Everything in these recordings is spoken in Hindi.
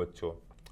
बच्चों।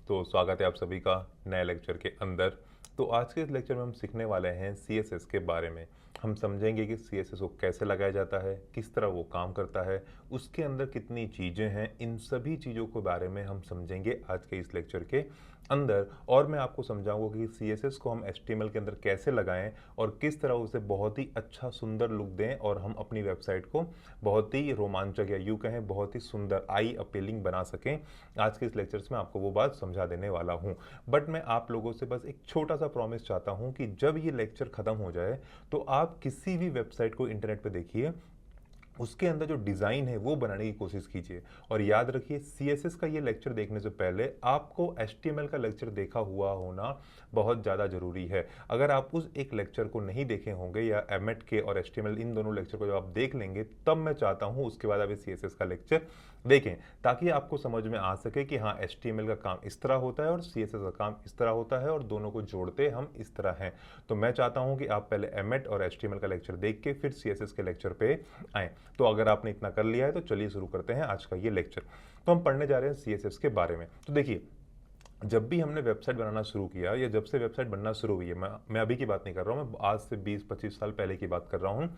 तो स्वागत है आप सभी का नए लेक्चर के अंदर। तो आज के इस लेक्चर में हम सीखने वाले हैं CSS के बारे में। हम समझेंगे कि CSS को कैसे लगाया जाता है, किस तरह वो काम करता है, उसके अंदर कितनी चीज़ें हैं, इन सभी चीज़ों के बारे में हम समझेंगे आज के इस लेक्चर के अंदर। और मैं आपको समझाऊंगा कि CSS को हम HTML के अंदर कैसे लगाएं और किस तरह उसे बहुत ही अच्छा सुंदर लुक दें और हम अपनी वेबसाइट को बहुत ही रोमांचक या यूँ कहें बहुत ही सुंदर आई अपीलिंग बना सकें। आज के इस लेक्चर्स में आपको वो बात समझा देने वाला हूँ। बट मैं आप लोगों से बस एक छोटा सा प्रॉमिस चाहता हूँ कि जब ये लेक्चर ख़त्म हो जाए तो आप किसी भी वेबसाइट को इंटरनेट पे देखिए, उसके अंदर जो डिज़ाइन है वो बनाने की कोशिश कीजिए। और याद रखिए CSS का ये लेक्चर देखने से पहले आपको HTML का लेक्चर देखा हुआ होना बहुत ज़्यादा ज़रूरी है। अगर आप उस एक लेक्चर को नहीं देखे होंगे या एमएट के और HTML इन दोनों लेक्चर को जब आप देख लेंगे तब मैं चाहता हूँ उसके बाद आप CSS का लेक्चर देखें, ताकि आपको समझ में आ सके कि हाँ HTML का काम इस तरह होता है और CSS का काम इस तरह होता है और दोनों को जोड़ते हम इस तरह हैं। तो मैं चाहता हूँ कि आप पहले एमएट और HTML का लेक्चर देख के फिर CSS के लेक्चर पे आएँ। तो अगर आपने इतना कर लिया है तो चलिए शुरू करते हैं आज का ये लेक्चर। तो हम पढ़ने जा रहे हैं CSS के बारे में। तो देखिए, जब भी हमने वेबसाइट बनाना शुरू किया या जब से वेबसाइट बनना शुरू हुई है, मैं अभी की बात नहीं कर रहा हूँ, मैं आज से 20-25 साल पहले की बात कर रहा हूँ।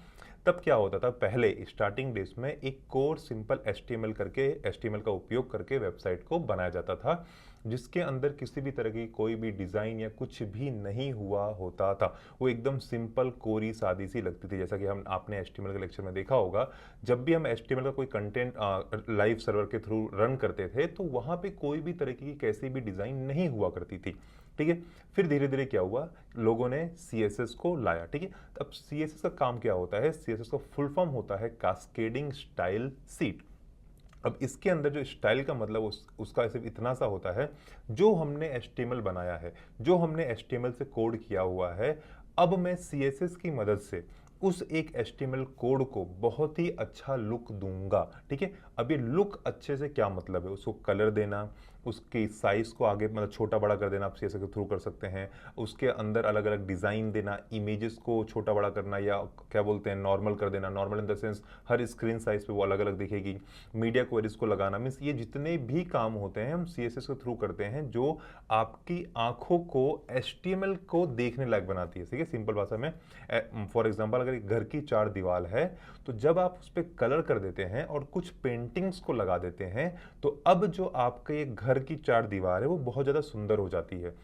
तब क्या होता था, पहले स्टार्टिंग डेज में एक कोर सिंपल HTML का उपयोग करके वेबसाइट को बनाया जाता था, जिसके अंदर किसी भी तरह की कोई भी डिज़ाइन या कुछ भी नहीं हुआ होता था। वो एकदम सिंपल कोरी सादी सी लगती थी। जैसा कि हम आपने HTML के लेक्चर में देखा होगा, जब भी हम HTML का कोई कंटेंट लाइव सर्वर के थ्रू रन करते थे तो वहाँ पे कोई भी तरह की कैसी भी डिज़ाइन नहीं हुआ करती थी। ठीक है, फिर धीरे धीरे क्या हुआ, लोगों ने CSS को लाया। ठीक है, अब CSS का काम क्या होता है, CSS का फुल फॉर्म होता है कास्केडिंग स्टाइल सीट। अब इसके अंदर जो स्टाइल का मतलब उसका सिर्फ इतना सा होता है, जो हमने HTML बनाया है, जो हमने HTML से कोड किया हुआ है, अब मैं CSS की मदद से उस एक HTML कोड को बहुत ही अच्छा लुक दूंगा। ठीक है, अब ये लुक अच्छे से क्या मतलब है, उसको कलर देना, उसकी साइज को आगे मतलब छोटा बड़ा कर देना, आप CSS के थ्रू कर सकते हैं। उसके अंदर अलग अलग डिज़ाइन देना, इमेजेस को छोटा बड़ा करना या क्या बोलते हैं नॉर्मल कर देना, normal in the sense her screen size पे वो अलग अलग दिखेगी। मीडिया क्वेरीज को लगाना, मीन्स ये जितने भी काम होते हैं हम CSS के थ्रू करते हैं, जो आपकी आंखों को HTML को देखने लायक बनाती है। ठीक है, सिंपल भाषा में फॉर एग्जांपल अगर एक घर की चार दीवार है, तो जब आप उस पर कलर कर देते हैं और कुछ पेंटिंग्स को लगा देते हैं, तो अब जो आपके घर की चार दीवार है वो बहुत ज़्यादा सुंदर हो जाती है।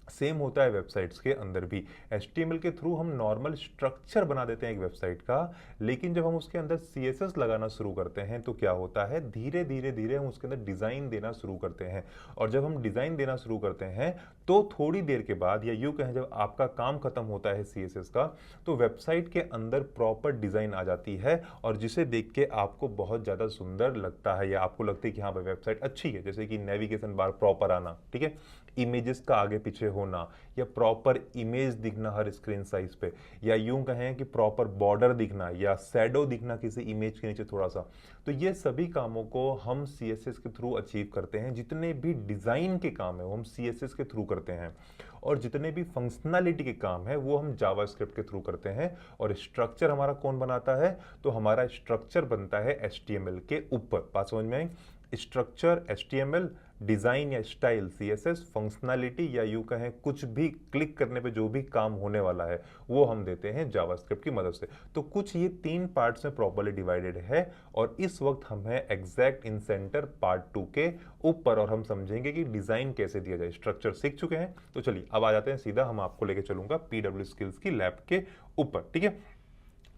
सेम होता है वेबसाइट्स के अंदर भी। HTML के थ्रू हम नॉर्मल स्ट्रक्चर बना देते हैं एक वेबसाइट का, लेकिन जब हम उसके अंदर CSS लगाना शुरू करते हैं तो क्या होता है, धीरे धीरे धीरे हम उसके अंदर डिज़ाइन देना शुरू करते हैं। और जब हम डिज़ाइन देना शुरू करते हैं तो थोड़ी देर के बाद, या यूँ कहें जब आपका काम खत्म होता है CSS का, तो वेबसाइट के अंदर प्रॉपर डिज़ाइन आ जाती है और जिसे देख के आपको बहुत ज़्यादा सुंदर लगता है या आपको लगता है कि हाँ भाई वेबसाइट अच्छी है। जैसे कि नेविगेशन बार प्रॉपर आना, ठीक है, इमेजेस का आगे पीछे होना, या प्रॉपर इमेज दिखना हर स्क्रीन साइज पे, या यूं कहें कि प्रॉपर बॉर्डर दिखना या शैडो दिखना किसी इमेज के नीचे थोड़ा सा। तो ये सभी कामों को हम CSS के थ्रू अचीव करते हैं। जितने भी डिज़ाइन के काम है वो हम CSS के थ्रू करते हैं, और जितने भी फंक्शनैलिटी के काम है वो हम जावास्क्रिप्ट के थ्रू करते हैं। और स्ट्रक्चर हमारा कौन बनाता है, तो हमारा स्ट्रक्चर बनता है HTML के ऊपर। बात समझ में आई? स्ट्रक्चर HTML, डिज़ाइन या स्टाइल CSS, फंक्शनैलिटी या यूँ कहें कुछ भी क्लिक करने पे जो भी काम होने वाला है वो हम देते हैं जावास्क्रिप्ट की मदद से। तो कुछ ये तीन पार्ट्स में प्रॉपर्ली डिवाइडेड है, और इस वक्त हम हैं एग्जैक्ट इन सेंटर पार्ट 2 के ऊपर, और हम समझेंगे कि डिज़ाइन कैसे दिया जाए। स्ट्रक्चर सीख चुके हैं, तो चलिए अब आ जाते हैं सीधा, हम आपको लेके चलूंगा PW स्किल्स की लैब के ऊपर। ठीक है,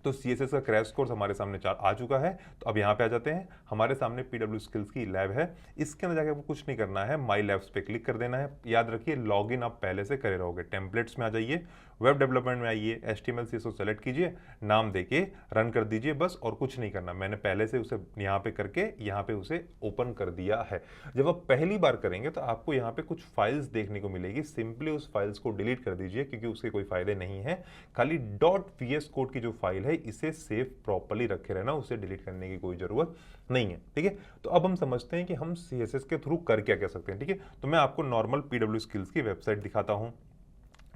तो CSS का क्रैश कोर्स हमारे सामने आ चुका है। तो अब यहाँ पे आ जाते हैं, हमारे सामने PW स्किल्स की लैब है। इसके अंदर जाके आपको कुछ नहीं करना है, माई लैब्स पे क्लिक कर देना है। याद रखिए लॉगिन आप पहले से करे रहोगे। टेम्पलेट्स में आ जाइए, वेब डेवलपमेंट में आइए, HTML CSS को सेलेक्ट कीजिए, नाम देके रन कर दीजिए बस, और कुछ नहीं करना। मैंने पहले से उसे यहाँ पे करके यहाँ पे उसे ओपन कर दिया है। जब आप पहली बार करेंगे तो आपको यहाँ पे कुछ फाइल्स देखने को मिलेगी, सिंपली उस फाइल्स को डिलीट कर दीजिए क्योंकि उसके कोई फायदे नहीं है। खाली .vs कोड की जो फाइल है इसे सेव प्रॉपर्ली रखे रहना, उसे डिलीट करने की कोई जरूरत नहीं है। ठीक है, तो अब हम समझते हैं कि हम CSS के थ्रू कर क्या कर सकते हैं। ठीक है, तो मैं आपको नॉर्मल PW स्किल्स की वेबसाइट दिखाता हूं।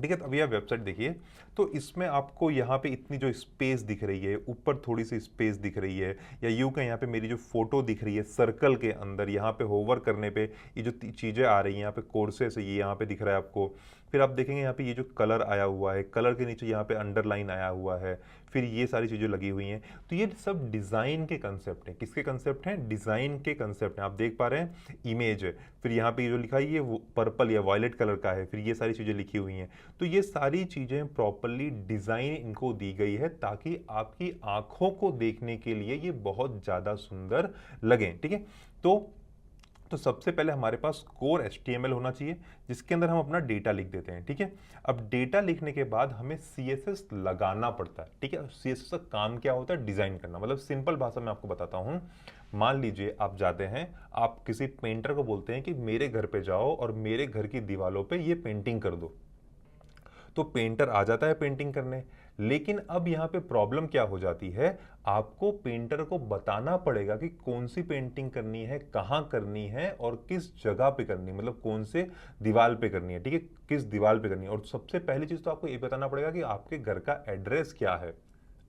ठीक है। तो अभी आप वेबसाइट देखिए, तो इसमें आपको यहाँ पे इतनी जो स्पेस दिख रही है, ऊपर थोड़ी सी स्पेस दिख रही है, या यूँ कहें यहाँ पे मेरी जो फोटो दिख रही है सर्कल के अंदर, यहाँ पे होवर करने पे ये जो चीज़ें आ रही हैं, यहाँ पे कोर्सेस है, ये यहाँ पे दिख रहा है आपको। फिर आप देखेंगे यहाँ पे ये जो कलर आया हुआ है, कलर के नीचे यहाँ पे अंडरलाइन आया हुआ है, फिर ये सारी चीज़ें लगी हुई हैं। तो ये सब डिज़ाइन के कंसेप्ट हैं। किसके कंसेप्ट हैं? डिज़ाइन के कंसेप्ट हैं। आप देख पा रहे हैं इमेज है, फिर यहाँ पे ये जो लिखा है ये पर्पल या वायलेट कलर का है, फिर ये सारी चीज़ें लिखी हुई हैं। तो ये सारी चीज़ें प्रॉपरली डिज़ाइन इनको दी गई है ताकि आपकी आंखों को देखने के लिए ये बहुत ज़्यादा सुंदर लगें। ठीक है। तो सबसे पहले हमारे पास कोर HTML होना चाहिए, जिसके अंदर हम अपना डेटा लिख देते हैं। ठीक है। अब डेटा लिखने के बाद हमें CSS लगाना पड़ता है। ठीक है। CSS का काम क्या होता है? डिज़ाइन करना। मतलब सिंपल भाषा में आपको बताता हूँ। मान लीजिए आप जाते हैं, आप किसी पेंटर को बोलते हैं कि मेरे घर पे जाओ और मेरे घर की दीवारों पे ये पेंटिंग कर दो, तो पेंटर आ जाता है पेंटिंग करने। लेकिन अब यहाँ पे प्रॉब्लम क्या हो जाती है? आपको पेंटर को बताना पड़ेगा कि कौन सी पेंटिंग करनी है, कहाँ करनी है और किस जगह पे करनी है, मतलब कौन से दीवार पे करनी है। ठीक है, किस दीवार पे करनी है। और सबसे पहली चीज तो आपको ये बताना पड़ेगा कि आपके घर का एड्रेस क्या है।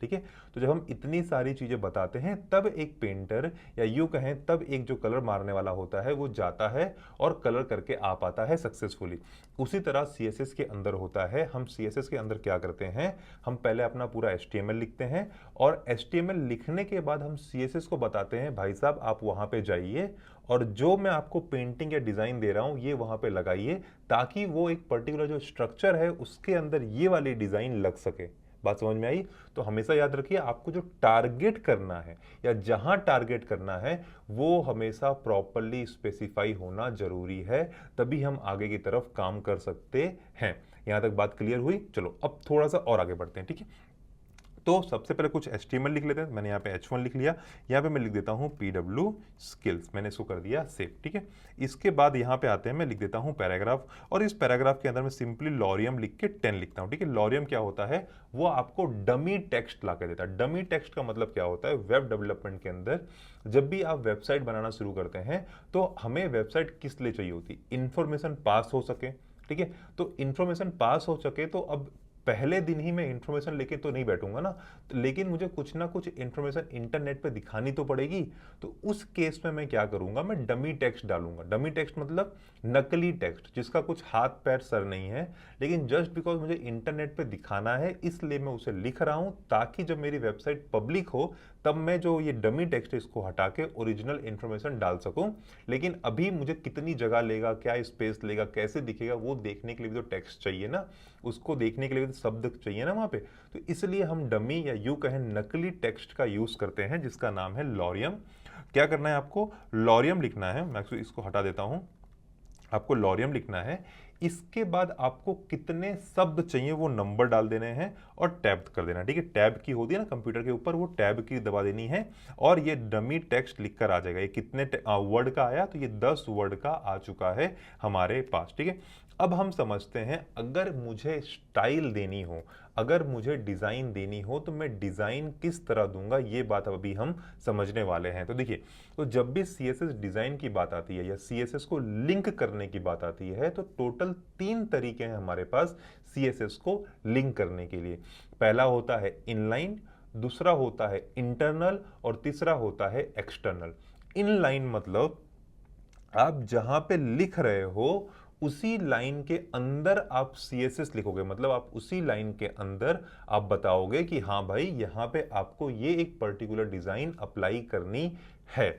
ठीक है। तो जब हम इतनी सारी चीजें बताते हैं तब एक पेंटर, या यूं कहें तब एक जो कलर मारने वाला होता है वो जाता है और कलर करके आ पाता है सक्सेसफुली। उसी तरह CSS के अंदर होता है। हम CSS के अंदर क्या करते हैं? हम पहले अपना पूरा HTML लिखते हैं, और HTML लिखने के बाद हम CSS को बताते हैं भाई साहब आप वहां पे जाइए और जो मैं आपको पेंटिंग या डिजाइन दे रहा हूं ये वहां पे लगाइए, ताकि वो एक पर्टिकुलर जो स्ट्रक्चर है उसके अंदर ये वाली डिजाइन लग सके। बात समझ में आई? तो हमेशा याद रखिए, आपको जो टारगेट करना है या जहां टारगेट करना है वो हमेशा प्रॉपरली स्पेसिफाई होना जरूरी है, तभी हम आगे की तरफ काम कर सकते हैं। यहां तक बात क्लियर हुई? चलो अब थोड़ा सा और आगे बढ़ते हैं। ठीक है। तो सबसे पहले कुछ HTML लिख लेते हैं। मैंने यहाँ पे H1 लिख लिया। यहाँ पे मैं लिख देता हूँ PW स्किल्स, मैंने इसको कर दिया सेव। ठीक है। इसके बाद यहाँ पे आते हैं, मैं लिख देता हूँ पैराग्राफ, और इस पैराग्राफ के अंदर मैं सिंपली लॉरियम लिख के 10 लिखता हूँ। ठीक है। लॉरियम क्या होता है? वो आपको डमी टेक्स्ट ला के देता है। डमी टेक्स्ट का मतलब क्या होता है? वेब डेवलपमेंट के अंदर जब भी आप वेबसाइट बनाना शुरू करते हैं तो हमें वेबसाइट किस लिए चाहिए होती? इंफॉर्मेशन पास हो सके। ठीक है। तो इंफॉर्मेशन पास हो सके तो अब पहले दिन ही मैं इंफॉर्मेशन लेके तो नहीं बैठूंगा ना, तो लेकिन मुझे कुछ ना कुछ इंफॉर्मेशन इंटरनेट पे दिखानी तो पड़ेगी। तो उस केस में मैं क्या करूंगा? मैं डमी टेक्स्ट डालूंगा। डमी टेक्स्ट मतलब नकली टेक्स्ट, जिसका कुछ हाथ पैर सर नहीं है, लेकिन जस्ट बिकॉज मुझे इंटरनेट पे दिखाना है इसलिए मैं उसे लिख रहा हूं, ताकि जब मेरी वेबसाइट पब्लिक हो तब मैं जो ये डमी टेक्स्ट है इसको हटा के ओरिजिनल इंफॉर्मेशन डाल सकूं। लेकिन अभी मुझे कितनी जगह लेगा, क्या स्पेस लेगा, कैसे दिखेगा, वो देखने के लिए भी तो टेक्स्ट चाहिए ना, उसको देखने के लिए भी तो शब्द चाहिए ना वहां पे। तो इसलिए हम डमी या यूं कहें नकली टेक्स्ट का यूज करते हैं, जिसका नाम है लॉरियम। क्या करना है आपको? लॉरियम लिखना है। मैं इसको हटा देता हूं। आपको लॉरियम लिखना है। इसके बाद आपको कितने शब्द चाहिए वो नंबर डाल देने हैं और टैब कर देना। ठीक है। टैब की होती है ना कंप्यूटर के ऊपर, वो टैब की दबा देनी है और ये डमी टेक्स्ट लिखकर आ जाएगा। ये कितने वर्ड का आया? तो ये 10 वर्ड का आ चुका है हमारे पास। ठीक है। अब हम समझते हैं, अगर मुझे स्टाइल देनी हो, अगर मुझे डिजाइन देनी हो, तो मैं डिजाइन किस तरह दूंगा, ये बात अभी हम समझने वाले हैं। तो देखिए, तो जब भी CSS डिजाइन की बात आती है या CSS को लिंक करने की बात आती है, तो टोटल 3 तरीके हैं हमारे पास CSS को लिंक करने के लिए। पहला होता है इनलाइन, दूसरा होता है इंटरनल और तीसरा होता है एक्सटर्नल। इनलाइन मतलब आप जहां पे लिख रहे हो उसी लाइन के अंदर आप CSS लिखोगे, मतलब आप उसी लाइन के अंदर आप बताओगे कि हाँ भाई यहां पे आपको ये एक पर्टिकुलर डिजाइन अप्लाई करनी है।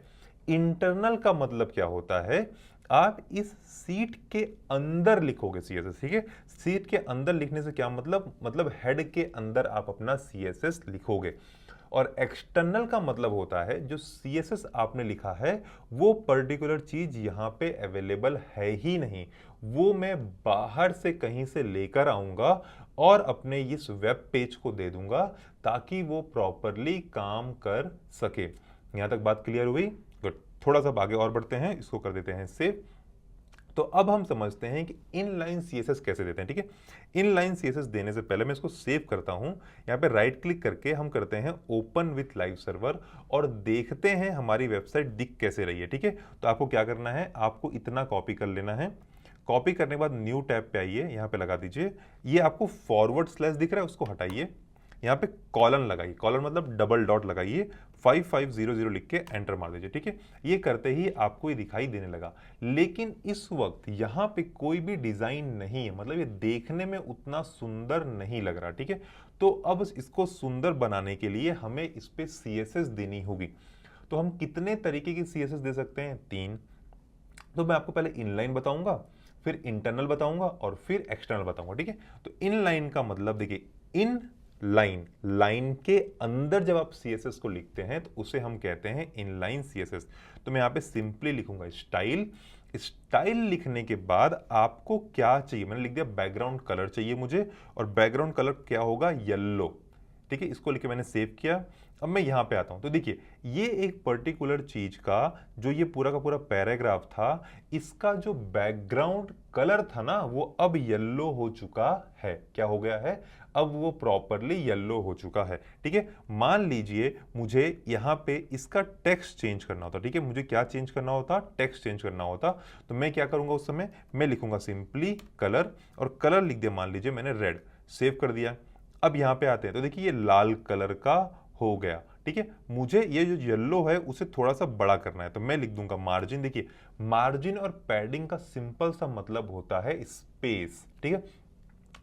इंटरनल का मतलब क्या होता है? आप इस सीट के अंदर लिखोगे CSS। ठीक है। सीट के अंदर लिखने से क्या मतलब हेड के अंदर आप अपना CSS लिखोगे। और एक्सटर्नल का मतलब होता है जो CSS आपने लिखा है वो पर्टिकुलर चीज यहां पे अवेलेबल है ही नहीं, वो मैं बाहर से कहीं से लेकर आऊंगा और अपने इस वेब पेज को दे दूंगा ताकि वो प्रॉपरली काम कर सके। यहां तक बात क्लियर हुई? गुड। थोड़ा सा आगे और बढ़ते हैं, इसको कर देते हैं सेव। तो अब हम समझते हैं कि इनलाइन CSS कैसे देते हैं। ठीक है। इनलाइन CSS देने से पहले मैं इसको सेव करता हूं। यहां पे राइट क्लिक करके हम करते हैं ओपन विथ लाइव सर्वर और देखते हैं हमारी वेबसाइट दिख कैसे रही है। ठीक है। तो आपको क्या करना है? आपको इतना कॉपी कर लेना है। कॉपी करने के बाद न्यू टैब पे आइए, यहाँ पे लगा दीजिए, ये आपको फॉरवर्ड स्लैश दिख रहा है उसको हटाइए, यहाँ पे कॉलन लगाइए, कॉलन मतलब डबल डॉट लगाइए, 5500 लिख के एंटर मार दीजिए, ठीक है। ये करते ही आपको ये दिखाई देने लगा, लेकिन इस वक्त यहाँ पे कोई भी डिजाइन नहीं है, मतलब ये देखने में उतना सुंदर नहीं लग रहा, ठीक है। तो अब इसको सुंदर बनाने के लिए हमें इस पे CSS देनी होगी। तो हम कितने तरीके की CSS दे सकते हैं? 3। तो मैं आपको पहले इनलाइन बताऊंगा, फिर इंटरनल बताऊंगा और फिर एक्सटर्नल बताऊंगा, ठीक है। तो इनलाइन का मतलब देखिए, इन लाइन, लाइन के अंदर जब आप CSS को लिखते हैं तो उसे हम कहते हैं इनलाइन CSS। तो मैं यहां पे सिंपली लिखूंगा स्टाइल। स्टाइल लिखने के बाद आपको क्या चाहिए, मैंने लिख दिया बैकग्राउंड कलर चाहिए मुझे, और बैकग्राउंड कलर क्या होगा? येलो, ठीक है। इसको लिख के मैंने सेव किया। अब मैं यहां पे आता हूं, तो देखिए ये एक पर्टिकुलर चीज का जो ये पूरा का पूरा पैराग्राफ था, इसका जो बैकग्राउंड कलर था ना वो अब येलो हो चुका है। क्या हो गया है? अब वो प्रॉपरली येलो हो चुका है, ठीक है। मान लीजिए मुझे यहां पे इसका टेक्स्ट चेंज करना होता, ठीक है। मुझे क्या चेंज करना होता? टेक्स्ट चेंज करना होता। तो मैं क्या करूंगा उस समय? मैं लिखूंगा सिंपली कलर, और कलर लिख दिया, मान लीजिए मैंने रेड, सेव कर दिया। अब यहां पे आते हैं तो देखिए ये लाल कलर का हो गया, ठीक है। मुझे ये जो येलो है उसे थोड़ा सा बड़ा करना है, तो मैं लिख दूंगा मार्जिन। देखिए मार्जिन और पैडिंग का सिंपल सा मतलब होता है स्पेस, ठीक है।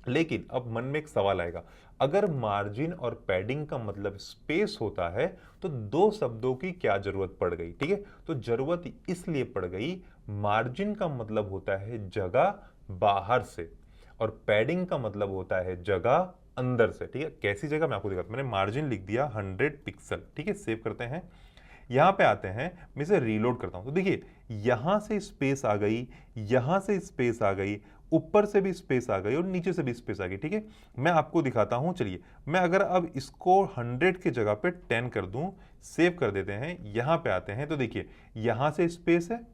लेकिन अब मन में एक सवाल आएगा, अगर मार्जिन और पैडिंग का मतलब स्पेस होता है तो दो शब्दों की क्या जरूरत पड़ गई, ठीक है। तो जरूरत इसलिए पड़ गई, मार्जिन का मतलब होता है जगह बाहर से, और पैडिंग का मतलब होता है जगह अंदर से, ठीक है। कैसी जगह मैं आपको दिखाता हूं। मैंने मार्जिन लिख दिया 100 पिक्सल, ठीक है। सेव करते हैं, यहां पे आते हैं, मैं इसे रीलोड करता हूं। तो देखिए यहां से स्पेस आ गई, यहां से स्पेस आ गई, ऊपर से भी स्पेस आ गई और नीचे से भी स्पेस आ गई, ठीक है। मैं आपको दिखाता हूं, चलिए मैं अगर अब इसको 100 की जगह पे 10 कर दूं, सेव कर देते हैं, यहां पे आते हैं, तो देखिए यहां से स्पेस है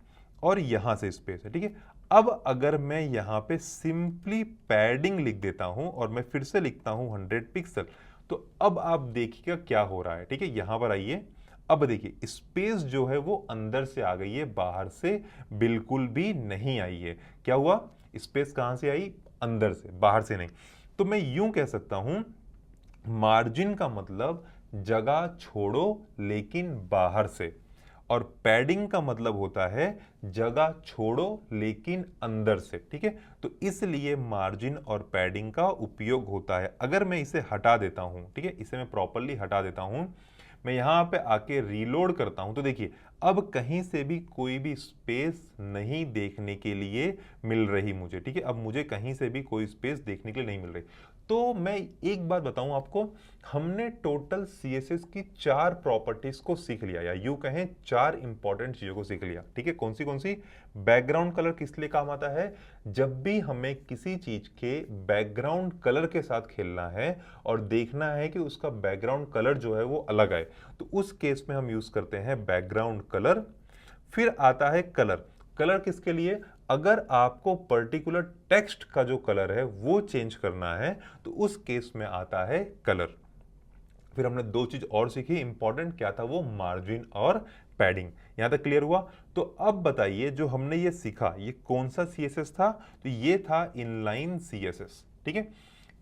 और यहां से स्पेस है, ठीक है। अब अगर मैं यहां पे सिंपली पैडिंग लिख देता हूं और मैं फिर से लिखता हूं 100 पिक्सल, तो अब आप देखिएगा क्या हो रहा है, ठीक है। यहां पर आइए, अब देखिए स्पेस जो है वो अंदर से आ गई है, बाहर से बिल्कुल भी नहीं आई है। क्या हुआ? स्पेस कहां से आई? अंदर से, बाहर से नहीं। तो मैं यूं कह सकता हूं, मार्जिन का मतलब जगह छोड़ो लेकिन बाहर से, और पैडिंग का मतलब होता है जगह छोड़ो लेकिन अंदर से, ठीक है। तो इसलिए मार्जिन और पैडिंग का उपयोग होता है। अगर मैं इसे हटा देता हूं, ठीक है, इसे मैं प्रॉपरली हटा देता हूं, मैं यहां पे आके रीलोड करता हूं, तो देखिए अब कहीं से भी कोई भी स्पेस नहीं देखने के लिए मिल रही मुझे, ठीक है। अब मुझे कहीं से भी कोई स्पेस देखने के लिए नहीं मिल रही। तो मैं एक बात बताऊं आपको, हमने टोटल CSS की 4 प्रॉपर्टीज को सीख लिया, या यूं कहें 4 इंपॉर्टेंट चीजों को सीख लिया, ठीक है। कौन सी? बैकग्राउंड कलर किस लिए काम आता है? जब भी हमें किसी चीज के बैकग्राउंड कलर के साथ खेलना है और देखना है कि उसका बैकग्राउंड कलर जो है वो अलग आए, तो उस केस में हम यूज करते हैं बैकग्राउंड कलर। फिर आता है कलर। कलर किसके लिए? अगर आपको पर्टिकुलर टेक्स्ट का जो कलर है वो चेंज करना है तो उस केस में आता है कलर। फिर हमने 2 चीज और सीखी इंपॉर्टेंट, क्या था वो? मार्जिन और पैडिंग। यहां तक क्लियर हुआ? तो अब बताइए जो हमने ये सीखा ये कौन सा CSS था? तो ये था इनलाइन CSS, ठीक है।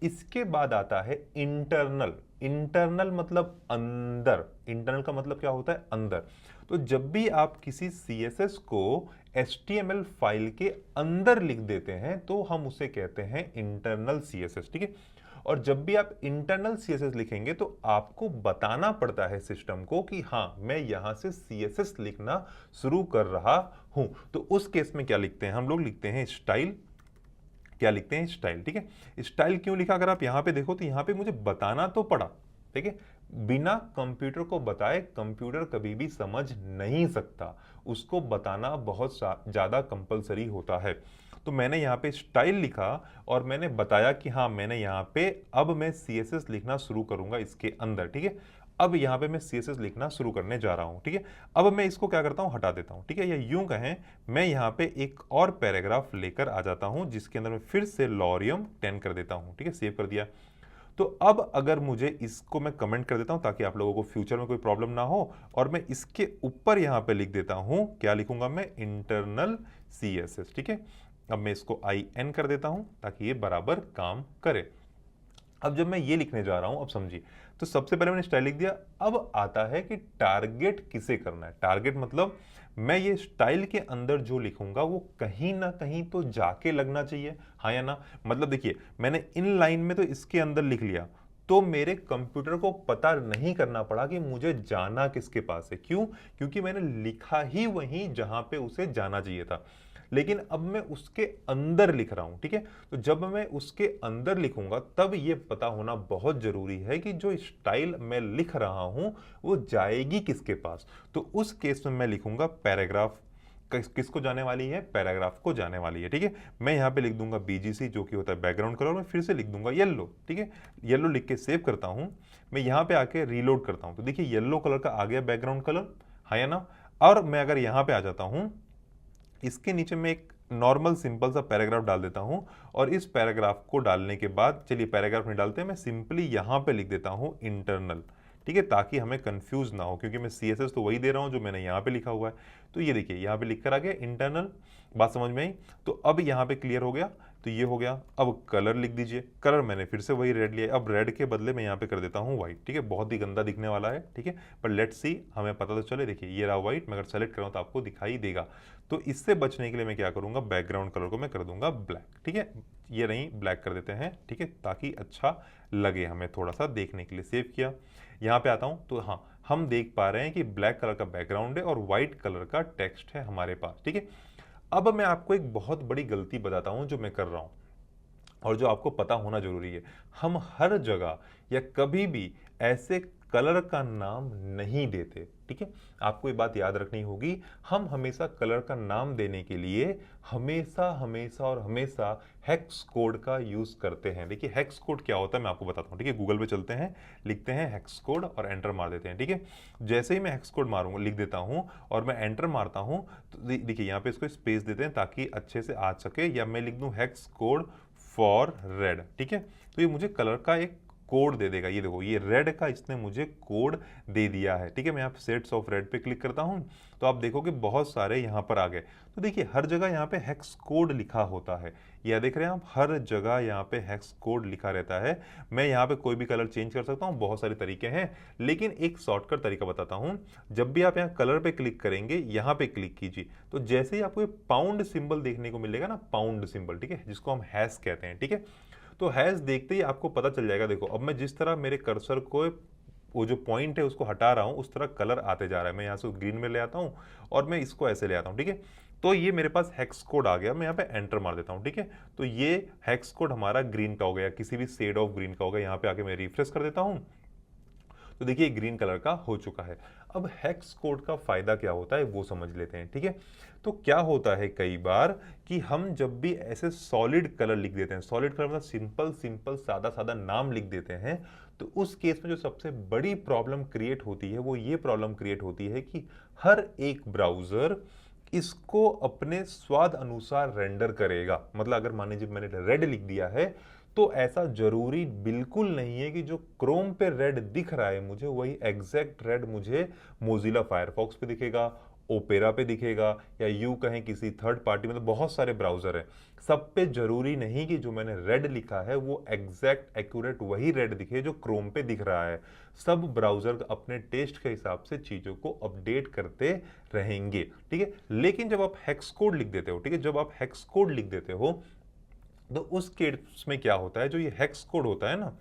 इसके बाद आता है इंटरनल। इंटरनल मतलब अंदर, इंटरनल का मतलब क्या होता है? अंदर। तो जब भी आप किसी CSS को HTML फाइल के अंदर लिख देते हैं तो हम उसे कहते हैं इंटरनल CSS, ठीक है। और जब भी आप इंटरनल CSS लिखेंगे तो आपको बताना पड़ता है सिस्टम को कि हां मैं यहां से CSS लिखना शुरू कर रहा हूं। तो उस केस में क्या लिखते हैं हम लोग? लिखते हैं स्टाइल। क्या लिखते हैं? स्टाइल, ठीक है। स्टाइल क्यों लिखा? अगर आप यहां पे देखो तो यहां पे मुझे बताना तो पड़ा, ठीक है। बिना कंप्यूटर को बताए कंप्यूटर कभी भी समझ नहीं सकता, उसको बताना बहुत ज्यादा कंपलसरी होता है। तो मैंने यहाँ पे स्टाइल लिखा और मैंने बताया कि हाँ मैंने यहाँ पे अब मैं CSS लिखना शुरू करूंगा इसके अंदर, ठीक है। अब यहाँ पे मैं CSS लिखना शुरू करने जा रहा हूँ, ठीक है। अब मैं इसको क्या करता हूँ? हटा देता हूँ, ठीक है। या यूं कहें मैं यहाँ पे एक और पैराग्राफ लेकर आ जाता हूँ जिसके अंदर मैं फिर से लॉरियम 10 कर देता हूँ, ठीक है। सेव कर दिया। तो अब अगर मुझे इसको मैं कमेंट कर देता हूं ताकि आप लोगों को फ्यूचर में कोई प्रॉब्लम ना हो, और मैं इसके ऊपर यहां पे लिख देता हूं, क्या लिखूंगा मैं? इंटरनल CSS, ठीक है। अब मैं इसको IN कर देता हूं ताकि ये बराबर काम करे। अब जब मैं ये लिखने जा रहा हूं, अब समझिए, तो सबसे पहले मैंने स्टाइल लिख दिया। अब आता है कि टारगेट किसे करना है। टारगेट मतलब मैं ये स्टाइल के अंदर जो लिखूंगा वो कहीं ना कहीं तो जाके लगना चाहिए, हाँ या ना। मतलब देखिए, मैंने इन लाइन में तो इसके अंदर लिख लिया, तो मेरे कंप्यूटर को पता नहीं करना पड़ा कि मुझे जाना किसके पास है। क्यों? क्योंकि मैंने लिखा ही वहीं जहां पे उसे जाना चाहिए था, लेकिन अब मैं उसके अंदर लिख रहा हूं। ठीक है, तो जब मैं उसके अंदर लिखूंगा तब ये पता होना बहुत जरूरी है कि जो स्टाइल मैं लिख रहा हूं वो जाएगी किसके पास। तो उस केस में मैं लिखूंगा पैराग्राफ। किसको जाने वाली है? पैराग्राफ को जाने वाली है। ठीक है, मैं यहां पे लिख दूंगा BGC, जो कि होता है बैकग्राउंड कलर। मैं फिर से लिख दूंगा येलो। ठीक है, येलो लिख के सेव करता हूं। मैं यहां पे आके रीलोड करता हूं, तो देखिए येलो कलर का आ गया बैकग्राउंड कलर, हाँ या ना। और मैं अगर यहां पे आ जाता हूं, इसके नीचे मैं एक नॉर्मल सिंपल सा पैराग्राफ डाल देता हूं, और इस पैराग्राफ को डालने के बाद, चलिए पैराग्राफ नहीं डालते, मैं सिंपली यहां पे लिख देता हूं इंटरनल। ठीक है, ताकि हमें कंफ्यूज ना हो, क्योंकि मैं CSS तो वही दे रहा हूं जो मैंने यहां पे लिखा हुआ है। तो ये देखिए यहां पे लिख कर आ गया इंटरनल। बात समझ में आई? तो अब यहां पे क्लियर हो गया, तो ये हो गया। अब कलर लिख दीजिए। कलर मैंने फिर से वही रेड लिया, अब रेड के बदले मैं यहाँ पे कर देता हूँ व्हाइट। ठीक है, बहुत ही गंदा दिखने वाला है। ठीक है, पर लेट्स सी, हमें पता तो चले। देखिए ये रहा व्हाइट, मैं अगर सेलेक्ट करूँ तो आपको दिखाई देगा। तो इससे बचने के लिए मैं क्या करूंगा, बैकग्राउंड कलर को मैं कर दूंगा ब्लैक। ठीक है, ये नहीं, ब्लैक कर देते हैं। ठीक है, ताकि अच्छा लगे हमें थोड़ा सा देखने के लिए। सेव किया, यहाँ पे आता हूं, तो हाँ, हम देख पा रहे हैं कि ब्लैक कलर का बैकग्राउंड है और व्हाइट कलर का टेक्स्ट है हमारे पास। ठीक है, अब मैं आपको एक बहुत बड़ी गलती बताता हूं जो मैं कर रहा हूं और जो आपको पता होना जरूरी है। हम हर जगह या कभी भी ऐसे कलर का नाम नहीं देते। ठीक है, आपको ये बात याद रखनी होगी। हम हमेशा कलर का नाम देने के लिए हमेशा हमेशा और हमेशा हेक्स कोड का यूज करते हैं। देखिए हेक्स कोड क्या होता है मैं आपको बताता हूँ। ठीक है, गूगल पे चलते हैं, लिखते हैं हेक्स कोड और एंटर मार देते हैं। ठीक है, जैसे ही मैं हेक्स कोड मारूंगा, लिख देता हूँ और मैं एंटर मारता हूँ, तो देखिए यहाँ पे इसको स्पेस देते हैं ताकि अच्छे से आ सके, या मैं लिख दूँ हेक्स कोड फॉर रेड। ठीक है, तो ये मुझे कलर का एक कोड दे देगा। ये देखो, ये रेड का इसने मुझे कोड दे दिया है। ठीक है, मैं यहाँ पे सेट्स ऑफ रेड पे क्लिक करता हूँ, तो आप देखोगे बहुत सारे यहाँ पर आ गए। तो देखिए हर जगह यहाँ पे हेक्स कोड लिखा होता है। यह देख रहे हैं आप, हर जगह यहाँ पे हेक्स कोड लिखा रहता है। मैं यहाँ पे कोई भी कलर चेंज कर सकता हूँ, बहुत सारे तरीके हैं, लेकिन एक शॉर्टकट तरीका बताता हूँ। जब भी आप यहाँ कलर पे क्लिक करेंगे, यहाँ पे क्लिक कीजिए, तो जैसे ही आपको ये पाउंड सिंबल देखने को मिलेगा ना, पाउंड सिंबल, ठीक है, जिसको हम हैश कहते हैं। ठीक है, तो हैश देखते ही आपको पता चल जाएगा। देखो अब मैं जिस तरह मेरे कर्सर को, वो जो पॉइंट है उसको हटा रहा हूं, उस तरह कलर आते जा रहा है। मैं यहाँ से ग्रीन में ले आता हूं और मैं इसको ऐसे ले आता हूं। ठीक है, तो ये मेरे पास हेक्स कोड आ गया। मैं यहाँ पे एंटर मार देता हूं। ठीक है, तो ये हेक्स कोड हमारा ग्रीन का हो गया, किसी भी शेड ऑफ ग्रीन का हो गया। यहाँ पे आके मैं रिफ्रेश कर देता हूं, तो देखिए ग्रीन कलर का हो चुका है। अब हेक्स कोड का फायदा क्या होता है वो समझ लेते हैं। ठीक है, तो क्या होता है कई बार कि हम जब भी ऐसे सॉलिड कलर लिख देते हैं, सॉलिड कलर मतलब सिंपल सिंपल सादा सादा नाम लिख देते हैं, तो उस केस में जो सबसे बड़ी प्रॉब्लम क्रिएट होती है वो ये प्रॉब्लम क्रिएट होती है कि हर एक ब्राउजर इसको अपने स्वाद अनुसार रेंडर करेगा। मतलब अगर मान लीजिए मैंने रेड लिख दिया है, तो ऐसा जरूरी बिल्कुल नहीं है कि जो क्रोम पे रेड दिख रहा है मुझे, वही एग्जैक्ट रेड मुझे मोजिला फायरफॉक्स पे दिखेगा, ओपेरा पे दिखेगा, या यूं कहें किसी थर्ड पार्टी, मतलब बहुत सारे ब्राउजर हैं, सब पे जरूरी नहीं कि जो मैंने रेड लिखा है वो एग्जैक्ट एक्यूरेट वही रेड दिखे जो क्रोम पे दिख रहा है। सब ब्राउजर अपने टेस्ट के हिसाब से चीजों को अपडेट करते रहेंगे। ठीक है, लेकिन जब आप हेक्स कोड लिख देते हो, ठीक है, जब आप हेक्स कोड लिख देते हो, तो उस केस में क्या होता है, जो ये हेक्स कोड होता है ना,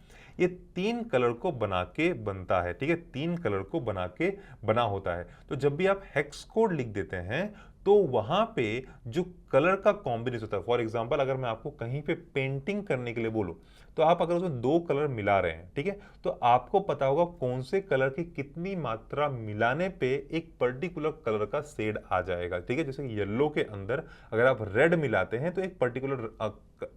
ये 3 कलर को बना के बनता है। ठीक है, 3 कलर को बना के बना होता है। तो जब भी आप हेक्स कोड लिख देते हैं, तो वहां पे जो कलर का कॉम्बिनेशन होता है, फॉर एग्जांपल अगर मैं आपको कहीं पे पेंटिंग करने के लिए बोलूं, तो आप अगर उसमें 2 कलर मिला रहे हैं, ठीक है, तो आपको पता होगा कौन से कलर की कितनी मात्रा मिलाने पे एक पर्टिकुलर कलर का शेड आ जाएगा। ठीक है, जैसे येलो के अंदर अगर आप रेड मिलाते हैं तो एक पर्टिकुलर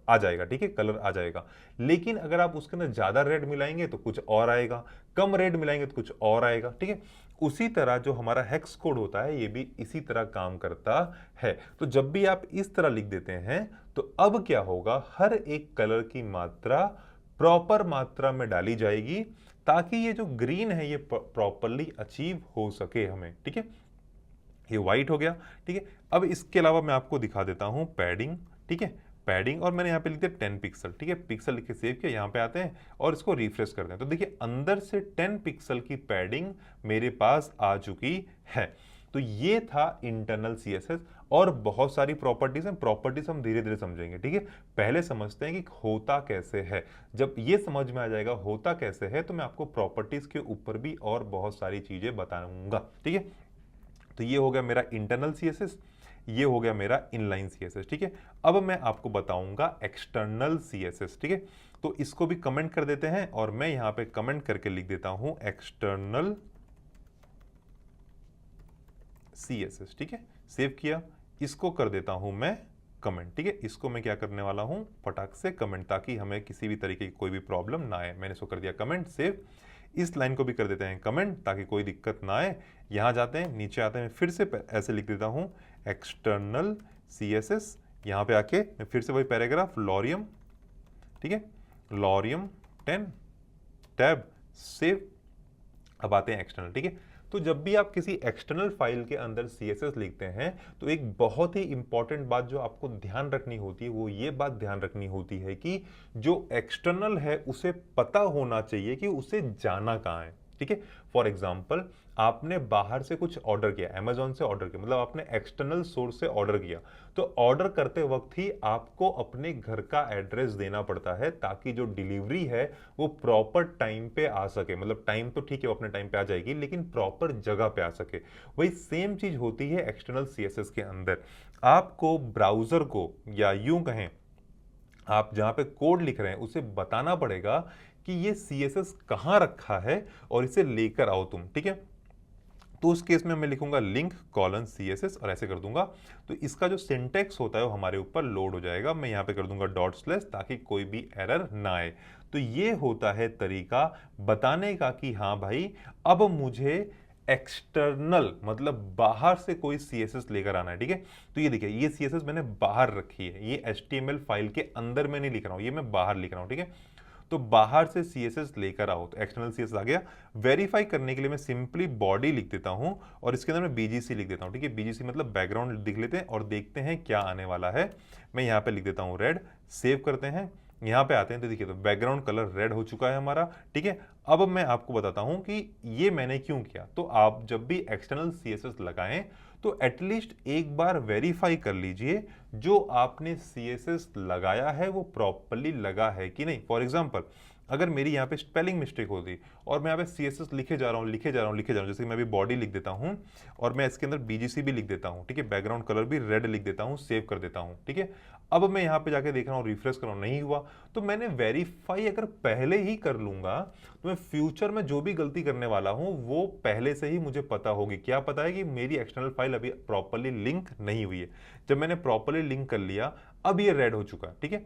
आ जाएगा। ठीक है, कलर आ जाएगा। लेकिन अगर आप उसके अंदर ज्यादा रेड मिलाएंगे तो कुछ और आएगा, कम रेड मिलाएंगे तो कुछ और आएगा। ठीक है, उसी तरह जो हमारा हेक्स कोड होता है ये भी इसी तरह काम करता है। तो जब भी आप इस तरह लिख देते हैं, तो अब क्या होगा, हर एक कलर की मात्रा प्रॉपर मात्रा में डाली जाएगी, ताकि ये जो ग्रीन है ये प्रॉपरली अचीव हो सके हमें। ठीक है, ये व्हाइट हो गया। ठीक है, अब इसके अलावा मैं आपको दिखा देता हूं पैडिंग। ठीक है, पैडिंग, और मैंने यहाँ पे लिख दिया 10 पिक्सल। ठीक है, पिक्सल लिख के सेव किया, यहाँ पे आते हैं और इसको रिफ्रेश करते हैं, तो देखिए अंदर से 10 पिक्सल की पैडिंग मेरे पास आ चुकी है। तो ये था इंटरनल सीएसएस, और बहुत सारी प्रॉपर्टीज हैं, प्रॉपर्टीज हम धीरे धीरे समझेंगे। ठीक है, पहले समझते हैं कि होता कैसे है। जब ये समझ में आ जाएगा होता कैसे है, तो मैं आपको प्रॉपर्टीज के ऊपर भी और बहुत सारी चीजें बताऊंगा। ठीक है, तो ये हो गया मेरा इंटरनल सीएसएस, ये हो गया मेरा इनलाइन सीएसएस। ठीक है, अब मैं आपको बताऊंगा एक्सटर्नल सीएसएस। ठीक है, तो इसको भी कमेंट कर देते हैं, और मैं यहां पे कमेंट करके लिख देता हूं एक्सटर्नल सीएसएस। ठीक है, सेव किया, इसको कर देता हूं मैं कमेंट। ठीक है, इसको मैं क्या करने वाला हूं, फटाक से कमेंट, ताकि हमें किसी भी तरीके की कोई भी प्रॉब्लम ना आए। मैंने इसको कर दिया कमेंट, सेव। इस लाइन को भी कर देते हैं कमेंट, ताकि कोई दिक्कत ना आए। यहां जाते हैं, नीचे आते हैं, फिर से ऐसे लिख देता हूं एक्सटर्नल सीएसएस। यहां पे आके मैं फिर से वही पैराग्राफ, लॉरियम। ठीक है, लॉरियम 10 टैब, सेव। अब आते हैं एक्सटर्नल। ठीक है, तो जब भी आप किसी एक्सटर्नल फाइल के अंदर सीएसएस लिखते हैं, तो एक बहुत ही इंपॉर्टेंट बात जो आपको ध्यान रखनी होती है, वो ये बात ध्यान रखनी होती है कि जो एक्सटर्नल है उसे पता होना चाहिए कि उसे जाना कहाँ है। ठीक है, फॉर एग्जाम्पल आपने बाहर से कुछ ऑर्डर किया, अमेजोन से ऑर्डर किया, मतलब आपने एक्सटर्नल सोर्स से ऑर्डर किया, तो ऑर्डर करते वक्त ही आपको अपने घर का एड्रेस देना पड़ता है, ताकि जो डिलीवरी है वो प्रॉपर टाइम पे आ सके। मतलब टाइम तो ठीक है, वो अपने टाइम पे आ जाएगी, लेकिन प्रॉपर जगह पे आ सके। वही सेम चीज होती है एक्सटर्नल सीएसएस के अंदर। आपको ब्राउजर को, या यूं कहें आप जहां पे कोड लिख रहे हैं, उसे बताना पड़ेगा कि ये सीएसएस कहां रखा है और इसे लेकर आओ तुम। ठीक है, तो उस केस में मैं लिखूंगा लिंक कॉलन सीएसएस, और ऐसे कर दूंगा, तो इसका जो सिंटेक्स होता है वो हमारे ऊपर लोड हो जाएगा। मैं यहां पे कर दूंगा डॉट स्लैश, ताकि कोई भी एरर ना आए। तो ये होता है तरीका बताने का कि हाँ भाई, अब मुझे एक्सटर्नल मतलब बाहर से कोई सीएसएस लेकर आना है। ठीक है, तो ये देखिए, ये सीएसएस मैंने बाहर रखी है, ये एचटीएमएल फाइल के अंदर में नहीं लिख रहा हूं, ये मैं बाहर लिख रहा हूं। ठीक है, तो बाहर से सीएसएस लेकर आओ, तो एक्सटर्नल सीएसएस आ गया। वेरीफाई करने के लिए मैं सिंपली बॉडी लिख देता हूं, और इसके अंदर मैं बीजीसी लिख देता हूं। ठीक है, बीजीसी मतलब बैकग्राउंड लिख लेते हैं और देखते हैं क्या आने वाला है। मैं यहां पे लिख देता हूं रेड, सेव करते हैं। यहां पे आते हैं, तो देखिए, तो बैकग्राउंड कलर रेड हो चुका है हमारा। ठीक है, अब मैं आपको बताता हूं कि ये मैंने क्यों किया। तो आप जब भी एक्सटर्नल सीएसएस लगाएं, तो एटलीस्ट एक बार वेरीफाई कर लीजिए जो आपने सीएसएस लगाया है वो प्रॉपर्ली लगा है कि नहीं। फॉर एग्जांपल, अगर मेरी यहाँ पे स्पेलिंग मिस्टेक होती और मैं यहाँ पे सीएसएस लिखे जा रहा हूँ, जैसे कि मैं अभी बॉडी लिख देता हूँ और मैं इसके अंदर बीजीसी भी लिख देता हूँ। ठीक है, बैकग्राउंड कलर भी रेड लिख देता हूँ, सेव कर देता हूँ। ठीक है, अब मैं यहाँ पे जाके देख रहा हूँ, रिफ्रेश कर रहा हूँ, नहीं हुआ। तो मैंने वेरीफाई अगर पहले ही कर लूंगा, तो मैं फ्यूचर में जो भी गलती करने वाला हूँ वो पहले से ही मुझे पता होगी। क्या पता है कि मेरी एक्सटर्नल फाइल अभी प्रॉपर्ली लिंक नहीं हुई है। जब मैंने प्रॉपर्ली लिंक कर लिया, अब ये रेड हो चुका है। ठीक है,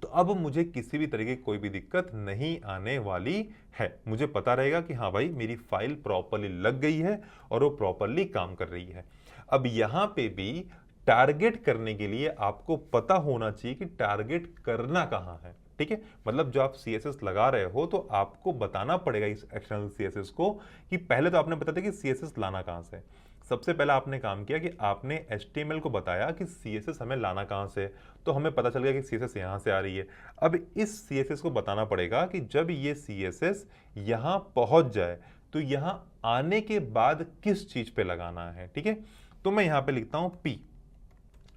तो अब मुझे किसी भी तरीके की कोई भी दिक्कत नहीं आने वाली है। मुझे पता रहेगा कि हाँ भाई, मेरी फाइल प्रॉपर्ली लग गई है और वो प्रॉपर्ली काम कर रही है। अब यहां पे भी टारगेट करने के लिए आपको पता होना चाहिए कि टारगेट करना कहां है। ठीक है, मतलब जो आप सीएसएस लगा रहे हो, तो आपको बताना पड़ेगा इस एक्सटर्नल सीएसएस को कि पहले तो आपने बताया कि सीएसएस लाना कहां से। सबसे पहला आपने काम किया कि आपने HTML को बताया कि CSS हमें लाना कहां से, तो हमें पता चल गया कि CSS यहां से आ रही है। अब इस CSS को बताना पड़ेगा कि जब ये CSS यहां पहुंच जाए, तो यहां आने के बाद किस चीज पे लगाना है। ठीक है, तो मैं यहां पे लिखता हूं P।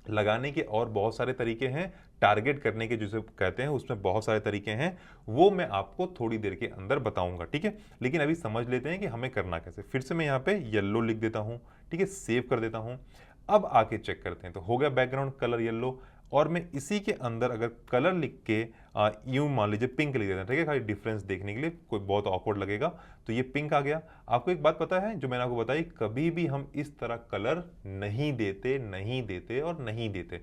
लगाने के और बहुत सारे तरीके हैं, टारगेट करने के जिसे कहते हैं उसमें बहुत सारे तरीके हैं, वो मैं आपको थोड़ी देर के अंदर बताऊंगा। ठीक है, लेकिन अभी समझ लेते हैं कि हमें करना कैसे। फिर से मैं यहाँ पे येलो लिख देता हूँ। ठीक है, सेव कर देता हूँ। अब आके चेक करते हैं, तो हो गया बैकग्राउंड कलर येलो, और मैं इसी के अंदर अगर कलर लिख के यूं मान लीजिए पिंक लिख देता हूं। ठीक है, खाली डिफरेंस देखने के लिए, कोई बहुत ऑकवर्ड लगेगा, तो ये पिंक आ गया। आपको एक बात पता है जो मैंने आपको बताई, कभी भी हम इस तरह कलर नहीं देते, और नहीं देते।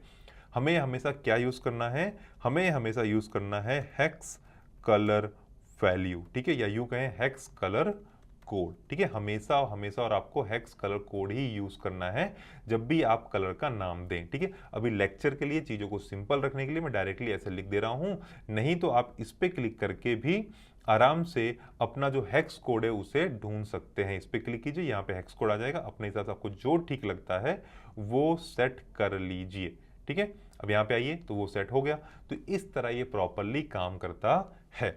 हमें हमेशा क्या यूज करना है, हमें हमेशा यूज करना है हेक्स कलर वैल्यू। ठीक है, या यूं कहें हेक्स कलर कोड। ठीक है, हमेशा हमेशा और आपको हेक्स कलर कोड ही यूज करना है जब भी आप कलर का नाम दें। ठीक है, अभी लेक्चर के लिए चीजों को सिंपल रखने के लिए मैं डायरेक्टली ऐसे लिख दे रहा हूं, नहीं तो आप इस पे क्लिक करके भी आराम से अपना जो हेक्स कोड है उसे ढूंढ सकते हैं। इस पे क्लिक कीजिए, यहाँ पे हेक्स कोड आ जाएगा, अपने हिसाब से आपको जो ठीक लगता है वो सेट कर लीजिए। ठीक है, अब यहाँ पे आइए तो वो सेट हो गया। तो इस तरह ये प्रॉपरली काम करता है।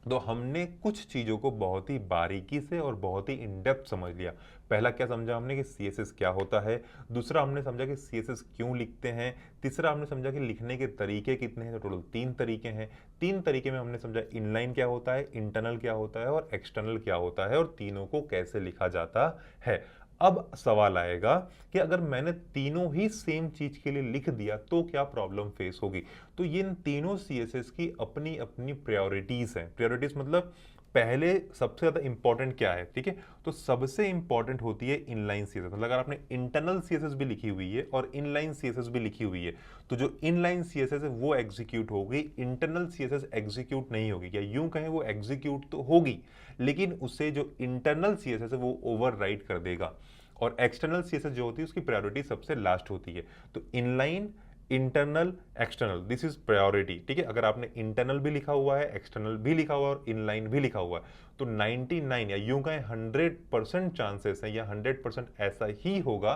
तो हमने कुछ चीज़ों को बहुत ही बारीकी से और बहुत ही इन डेप्थ समझ लिया। पहला क्या समझा हमने कि सीएसएस क्या होता है, दूसरा हमने समझा कि सीएसएस क्यों लिखते हैं, तीसरा हमने समझा कि लिखने के तरीके कितने हैं, तो टोटल 3 तरीके हैं। 3 तरीके में हमने समझा इनलाइन क्या होता है, इंटरनल क्या होता है और एक्सटर्नल क्या होता है, और तीनों को कैसे लिखा जाता है। अब सवाल आएगा कि अगर मैंने तीनों ही सेम चीज के लिए लिख दिया तो क्या प्रॉब्लम फेस होगी। तो ये इन तीनों सीएसएस की अपनी अपनी प्रायोरिटीज हैं। प्रायोरिटीज मतलब पहले सबसे ज्यादा इंपॉर्टेंट क्या है, ठीक है। तो सबसे इंपॉर्टेंट होती है इनलाइन सीएसएस। मतलब अगर आपने इंटरनल सीएसएस भी लिखी हुई है और इनलाइन सीएसएस भी लिखी हुई है, तो जो इनलाइन सीएसएस है वो एग्जीक्यूट होगी, इंटरनल सीएसएस एग्जीक्यूट नहीं होगी। या यूं कहें वो एग्जीक्यूट तो होगी, लेकिन उसे जो इंटरनल सीएसएस है वो ओवरराइड कर देगा। और एक्सटर्नल सीएसएस जो होती है उसकी प्रायोरिटी सबसे लास्ट होती है। तो inline, internal, external, this is priority, ठीक है। अगर आपने इंटरनल भी लिखा हुआ है, एक्सटर्नल भी लिखा हुआ है और इनलाइन भी लिखा हुआ है, तो 99 या यूं कहें 100% चांसेस हैं या 100% ऐसा ही होगा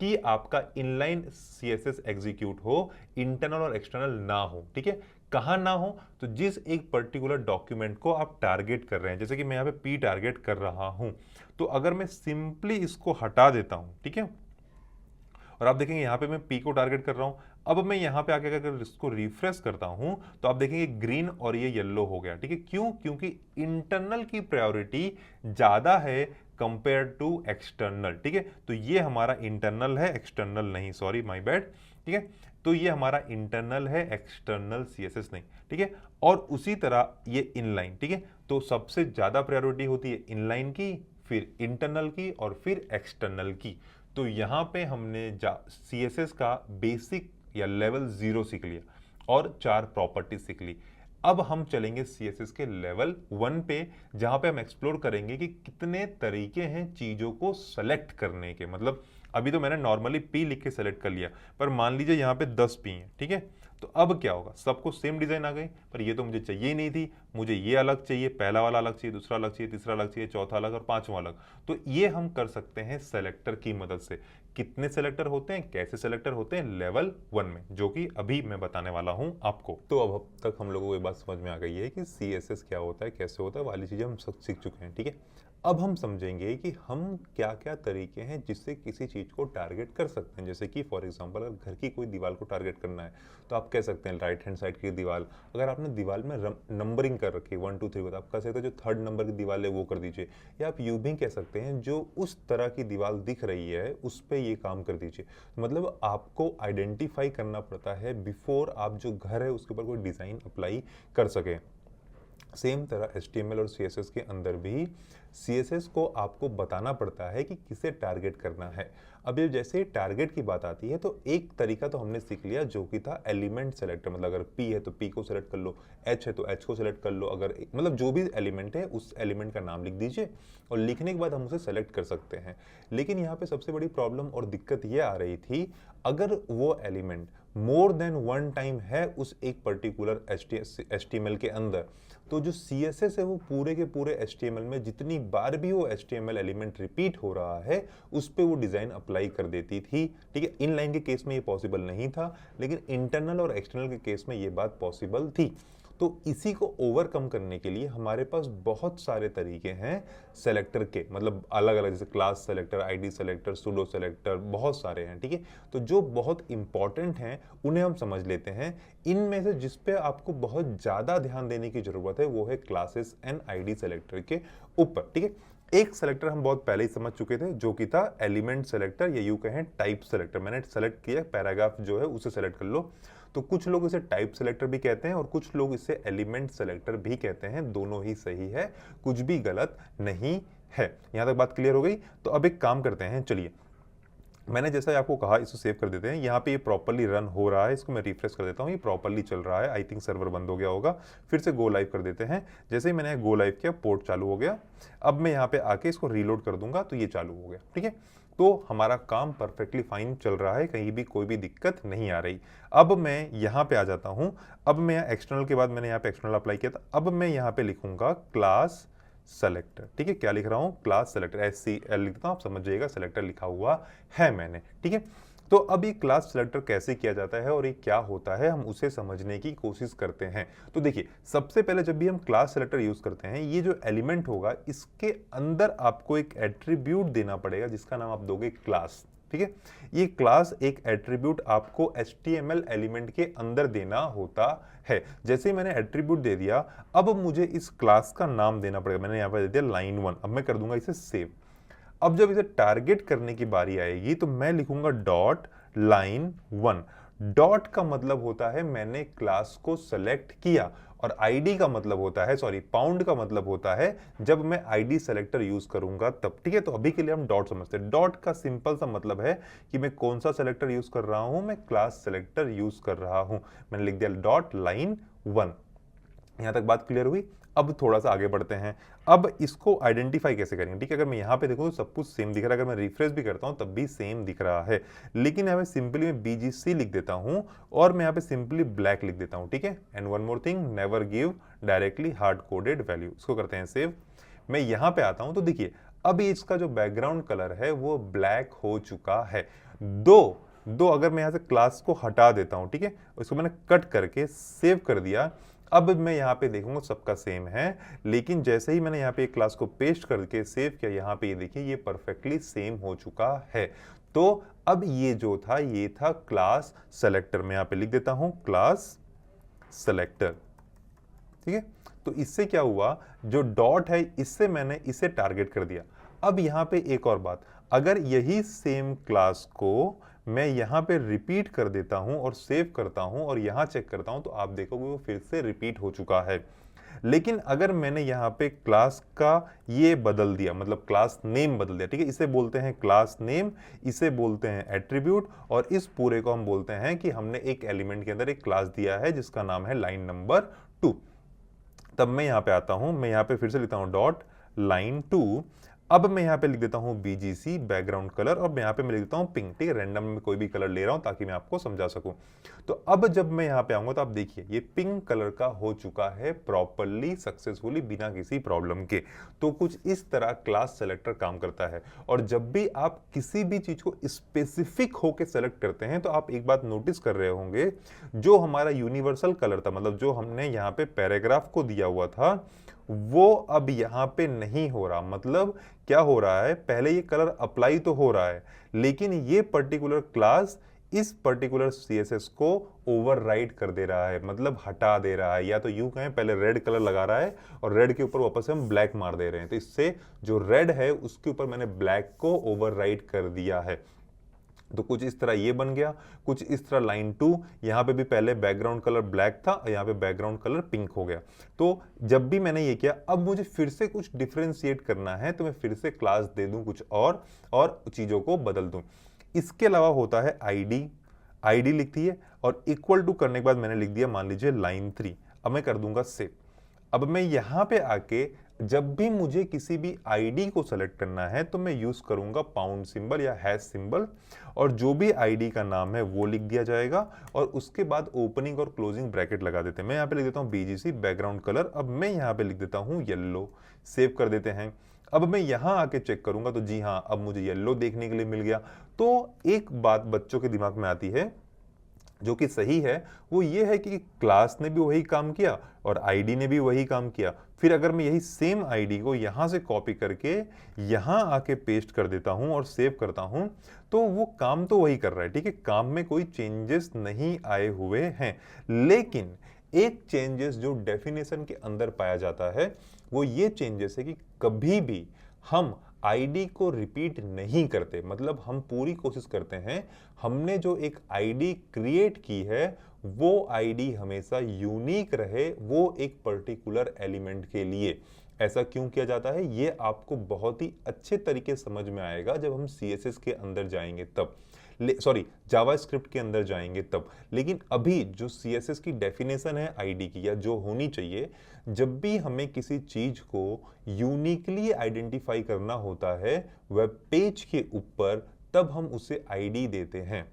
कि आपका इनलाइन सीएसएस एग्जीक्यूट हो, इंटरनल और एक्सटर्नल ना हो, ठीक है। कहां ना हो, तो जिस एक पर्टिकुलर डॉक्यूमेंट को आप टारगेट कर रहे हैं, जैसे कि मैं यहां पे पी टारगेट कर रहा हूं, तो अगर मैं सिंपली इसको हटा देता हूं, ठीक है, और आप देखेंगे यहां पे मैं पी को टारगेट कर रहा हूं। अब मैं यहां पे आके अगर इसको रिफ्रेश करता हूं तो आप देखेंगे ग्रीन और ये येलो हो गया, ठीक है। क्यों? क्योंकि इंटरनल की प्रायोरिटी ज्यादा है कंपेयर टू एक्सटर्नल, ठीक है। तो ये हमारा इंटरनल है, एक्सटर्नल नहीं, सॉरी माय बैड, ठीक है। तो ये हमारा इंटरनल है, एक्सटर्नल सीएसएस नहीं, ठीक है। और उसी तरह ये इनलाइन, ठीक है। तो सबसे ज्यादा प्रायोरिटी होती है इनलाइन की, फिर इंटरनल की और फिर एक्सटर्नल की। तो यहां पे हमने सीएसएस का बेसिक या लेवल 0 सीख लिया और 4 प्रॉपर्टी सीख ली। अब हम चलेंगे सीएसएस के लेवल 1 पे, जहां पे हम एक्सप्लोर करेंगे कि कितने तरीके हैं चीजों को सेलेक्ट करने के। मतलब अभी तो मैंने नॉर्मली पी लिख के सेलेक्ट कर लिया, पर मान लीजिए यहां पे 10 पी हैं, ठीक है। तो अब क्या होगा, सबको सेम डिजाइन आ गई, पर ये तो मुझे चाहिए ही नहीं थी। मुझे ये अलग चाहिए, पहला वाला अलग चाहिए, दूसरा अलग चाहिए, तीसरा अलग चाहिए, चौथा अलग और पांचवा अलग। तो ये हम कर सकते हैं सेलेक्टर की मदद से। कितने सेलेक्टर होते हैं, कैसे सेलेक्टर होते हैं, लेवल 1 में, जो कि अभी मैं बताने वाला हूं आपको। तो अब तक हम लोगों को ये बात समझ में आ गई है कि सीएसएस क्या होता है, कैसे होता है, वाली चीजें हम सब सीख चुके हैं, ठीक है। अब हम समझेंगे कि हम क्या क्या तरीके हैं जिससे किसी चीज को टारगेट कर सकते हैं। जैसे कि फॉर एग्जांपल अगर घर की कोई दीवार को टारगेट करना है तो आप कह सकते हैं राइट हैंड साइड की दीवार। अगर आपने दीवार में नंबरिंग कर रखी है 1 2 3, तो आप कह सकते हैं जो 3rd नंबर की दीवार है वो कर दीजिए। या आप यूं भी कह सकते हैं जो उस तरह की दीवार दिख रही है उस पर ये काम कर दीजिए। मतलब आपको आइडेंटिफाई करना पड़ता है बिफोर आप जो घर है उसके ऊपर कोई डिजाइन अप्लाई कर सके। सेम तरह HTML और CSS के अंदर भी CSS को आपको बताना पड़ता है कि किसे टारगेट करना है। अब ये जैसे टारगेट की बात आती है तो एक तरीका तो हमने सीख लिया जो कि था एलिमेंट सेलेक्टर। मतलब अगर P है तो P को सेलेक्ट कर लो, H है तो H को सेलेक्ट कर लो। अगर मतलब जो भी एलिमेंट है उस एलिमेंट का नाम लिख दीजिए और लिखने के बाद हम उसे सेलेक्ट कर सकते हैं। लेकिन यहाँ पे सबसे बड़ी प्रॉब्लम और दिक्कत ये आ रही थी, अगर वो एलिमेंट मोर देन 1 टाइम है उस एक पर्टिकुलर HTML के अंदर, तो जो CSS है वो पूरे के पूरे HTML में जितनी बार भी वो HTML एलिमेंट रिपीट हो रहा है उस पे वो डिजाइन अप्लाई कर देती थी, ठीक है। इनलाइन के केस में ये पॉसिबल नहीं था, लेकिन इंटरनल और एक्सटर्नल के केस में ये बात पॉसिबल थी। तो इसी को ओवरकम करने के लिए हमारे पास बहुत सारे तरीके हैं सेलेक्टर के, मतलब अलग अलग, जैसे class selector, ID selector, pseudo selector, बहुत सारे हैं, ठीक है। तो जो बहुत इंपॉर्टेंट हैं उन्हें हम समझ लेते हैं। इनमें से जिस पे आपको बहुत ज्यादा ध्यान देने की जरूरत है वो है क्लासेस एंड आईडी सेलेक्टर के ऊपर, ठीक है। एक सेलेक्टर हम बहुत पहले ही समझ चुके थे जो कि था एलिमेंट सेलेक्टर, या यूं कहें टाइप सेलेक्टर। मैंने सेलेक्ट किया, पैराग्राफ जो है उसे सेलेक्ट कर लो। तो कुछ लोग इसे टाइप सेलेक्टर भी कहते हैं और कुछ लोग इसे एलिमेंट सेलेक्टर भी कहते हैं। दोनों ही सही है, कुछ भी गलत नहीं है। यहां तक बात क्लियर हो गई। तो अब एक काम करते हैं, चलिए मैंने जैसा आपको कहा इसको सेव कर देते हैं। यहाँ पे ये प्रॉपर्ली रन हो रहा है, इसको मैं रिफ्रेश कर देता हूँ, ये प्रॉपर्ली चल रहा है। आई थिंक सर्वर बंद हो गया होगा, फिर से गो लाइव कर देते हैं। जैसे ही मैंने गो लाइव किया पोर्ट चालू हो गया। अब मैं यहाँ पे आके इसको रीलोड कर दूंगा तो ये चालू हो गया, ठीक है। तो हमारा काम परफेक्टली फाइन चल रहा है, कहीं भी कोई भी दिक्कत नहीं आ रही। अब मैं यहाँ पे आ जाता हूँ। अब मैं एक्सटर्नल के बाद मैंने यहाँ पे एक्सटर्नल अप्लाई किया था। अब मैं यहाँ पे लिखूंगा क्लास सेलेक्टर, ठीक है। क्या लिख रहा हूं, क्लास सेलेक्टर, SCL लिखता हूं, आप समझिएगा सेलेक्टर लिखा हुआ है मैंने, ठीक है। तो अब ये क्लास सेलेक्टर कैसे किया जाता है और ये क्या होता है, हम उसे समझने की कोशिश करते हैं। तो देखिए, सबसे पहले जब भी हम क्लास सेलेक्टर यूज करते हैं, ये जो एलिमेंट होगा इसके अंदर आपको एक एट्रीब्यूट देना पड़ेगा जिसका नाम आप दोगे क्लास। ठीक है, ये क्लास एक एट्रीब्यूट आपको HTML एलिमेंट के अंदर देना होता है। जैसे ही मैंने एट्रीब्यूट दे दिया, अब मुझे इस क्लास का नाम देना पड़ेगा। मैंने यहाँ पे दे दिया line1। अब मैं कर दूंगा इसे सेव। अब जब इसे टारगेट करने की बारी आएगी तो मैं लिखूंगा डॉट line1। डॉट का मतलब होता है मैंने क्लास को सेलेक्ट किया, और आईडी का मतलब होता है, सॉरी, पाउंड का मतलब होता है जब मैं आईडी सेलेक्टर यूज करूंगा तब। ठीक है, तो अभी के लिए हम डॉट समझते हैं। डॉट का सिंपल सा मतलब है कि मैं कौन सा सेलेक्टर यूज कर रहा हूं, मैं क्लास सेलेक्टर यूज कर रहा हूं। मैंने लिख दिया डॉट line1। यहां तक बात क्लियर हुई। अब थोड़ा सा आगे बढ़ते हैं। अब इसको आइडेंटिफाई कैसे करेंगे? ठीक है, अगर मैं यहां पे देखूं तो सब कुछ सेम दिख रहा है, अगर मैं रिफ्रेश भी करता हूं तब भी सेम दिख रहा है, लेकिन यहां पे सिंपली मैं BGC लिख देता हूं और मैं यहां पे सिंपली ब्लैक लिख देता हूं। ठीक है, and one more thing, never give directly hard coded value. इसको करते हैं सेव। मैं यहां पे आता हूं तो देखिए, अब इसका जो बैकग्राउंड कलर है वो ब्लैक हो चुका है। दो अगर मैं यहां से क्लास को हटा देता हूं, ठीक है, इसको मैंने कट करके सेव कर दिया, अब मैं यहां पे देखूंगा सबका सेम है, लेकिन जैसे ही मैंने यहां पे एक क्लास को पेस्ट करके सेव किया, यहां पे ये देखिए ये परफेक्टली सेम हो चुका है। तो अब ये जो था ये था क्लास सेलेक्टर। मैं यहां पे लिख देता हूं क्लास सेलेक्टर। ठीक है, तो इससे क्या हुआ, जो डॉट है इससे मैंने इसे टारगेट कर दिया। अब यहां पे एक और बात, अगर यही सेम क्लास को मैं यहां पे रिपीट कर देता हूं और सेव करता हूं और यहां चेक करता हूं तो आप देखोगे वो फिर से रिपीट हो चुका है। लेकिन अगर मैंने यहां पे क्लास का ये बदल दिया, मतलब क्लास नेम बदल दिया, ठीक है, इसे बोलते हैं क्लास नेम, इसे बोलते हैं एट्रीब्यूट, और इस पूरे को हम बोलते हैं कि हमने एक एलिमेंट के अंदर एक क्लास दिया है जिसका नाम है लाइन नंबर 2। तब मैं यहां पे आता हूं, मैं यहां पे फिर से लिखता हूं डॉट line2। अब मैं यहां पे लिख देता हूं BGC बैकग्राउंड कलर, और मैं यहां पे मैं लिख देता हूं पिंक। ठीक है, रैंडम में कोई भी कलर ले रहा हूं ताकि मैं आपको समझा सकूं। तो अब जब मैं यहां पे आऊंगा तो आप देखिए ये पिंक कलर का हो चुका है प्रॉपरली, सक्सेसफुली, बिना किसी प्रॉब्लम के। तो कुछ इस तरह क्लास सेलेक्टर काम करता है। और जब भी आप किसी भी चीज को स्पेसिफिक होकर सेलेक्ट करते हैं तो आप एक बात नोटिस कर रहे होंगे, जो हमारा यूनिवर्सल कलर था, मतलब जो हमने यहाँ पे पैराग्राफ को दिया हुआ था, वो अब यहां पे नहीं हो रहा। मतलब क्या हो रहा है, पहले ये कलर अप्लाई तो हो रहा है, लेकिन ये पर्टिकुलर क्लास इस पर्टिकुलर CSS को ओवरराइड कर दे रहा है, मतलब हटा दे रहा है, या तो यूं कहें पहले रेड कलर लगा रहा है और रेड के ऊपर वापस हम ब्लैक मार दे रहे हैं। तो इससे जो रेड है उसके ऊपर मैंने ब्लैक को ओवरराइड कर दिया है। तो कुछ इस तरह ये बन गया, कुछ इस तरह line2, यहां पे भी पहले बैकग्राउंड कलर ब्लैक था और यहां पे बैकग्राउंड कलर पिंक हो गया। तो जब भी मैंने ये किया, अब मुझे फिर से कुछ डिफरेंशिएट करना है तो मैं फिर से क्लास दे दूं कुछ और चीजों को बदल दूं। इसके अलावा होता है आईडी लिखती है, और इक्वल टू करने के बाद मैंने लिख दिया मान लीजिए line3। अब मैं कर दूंगा सेव। अब मैं यहां पे आके जब भी मुझे किसी भी आईडी को सेलेक्ट करना है तो मैं यूज करूंगा पाउंड सिंबल या हैश सिंबल, और जो भी आईडी का नाम है वो लिख दिया जाएगा, और उसके बाद ओपनिंग और क्लोजिंग ब्रैकेट लगा देते हैं। मैं यहाँ पे लिख देता हूँ BGC बैकग्राउंड कलर, अब मैं यहाँ पे लिख देता हूँ येलो। सेव कर देते हैं। अब मैं यहां आके चेक करूंगा तो जी हाँ, अब मुझे येलो देखने के लिए मिल गया। तो एक बात बच्चों के दिमाग में आती है जो कि सही है, वो ये है कि क्लास ने भी वही काम किया और आईडी ने भी वही काम किया। फिर अगर मैं यही सेम आईडी को यहां से कॉपी करके यहां आके पेस्ट कर देता हूं और सेव करता हूं तो वो काम तो वही कर रहा है। ठीक है, काम में कोई चेंजेस नहीं आए हुए हैं, लेकिन एक चेंजेस जो डेफिनेशन के अंदर पाया जाता है वो ये चेंजेस है कि कभी भी हम आईडी को रिपीट नहीं करते। मतलब हम पूरी कोशिश करते हैं हमने जो एक आईडी क्रिएट की है वो आईडी हमेशा यूनिक रहे, वो एक पर्टिकुलर एलिमेंट के लिए। ऐसा क्यों किया जाता है ये आपको बहुत ही अच्छे तरीके समझ में आएगा जब हम CSS के अंदर जाएंगे तब, सॉरी जावास्क्रिप्ट के अंदर जाएंगे तब। लेकिन अभी जो CSS की डेफिनेशन है आईडी की, या जो होनी चाहिए, जब भी हमें किसी चीज को यूनिकली आइडेंटिफाई करना होता है वेब पेज के ऊपर, तब हम उसे आईडी देते हैं।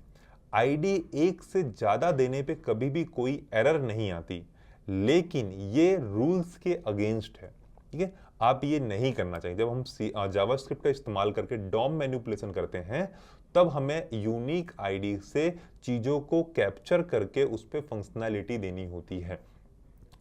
आईडी एक से ज्यादा देने पे कभी भी कोई एरर नहीं आती, लेकिन ये रूल्स के अगेंस्ट है। ठीक है, आप ये नहीं करना चाहिए। जब हम जावास्क्रिप्ट का इस्तेमाल करके डॉम मैनिपुलेशन करते हैं, तब हमें यूनिक आईडी से चीज़ों को कैप्चर करके उस पर फंक्शनैलिटी देनी होती है।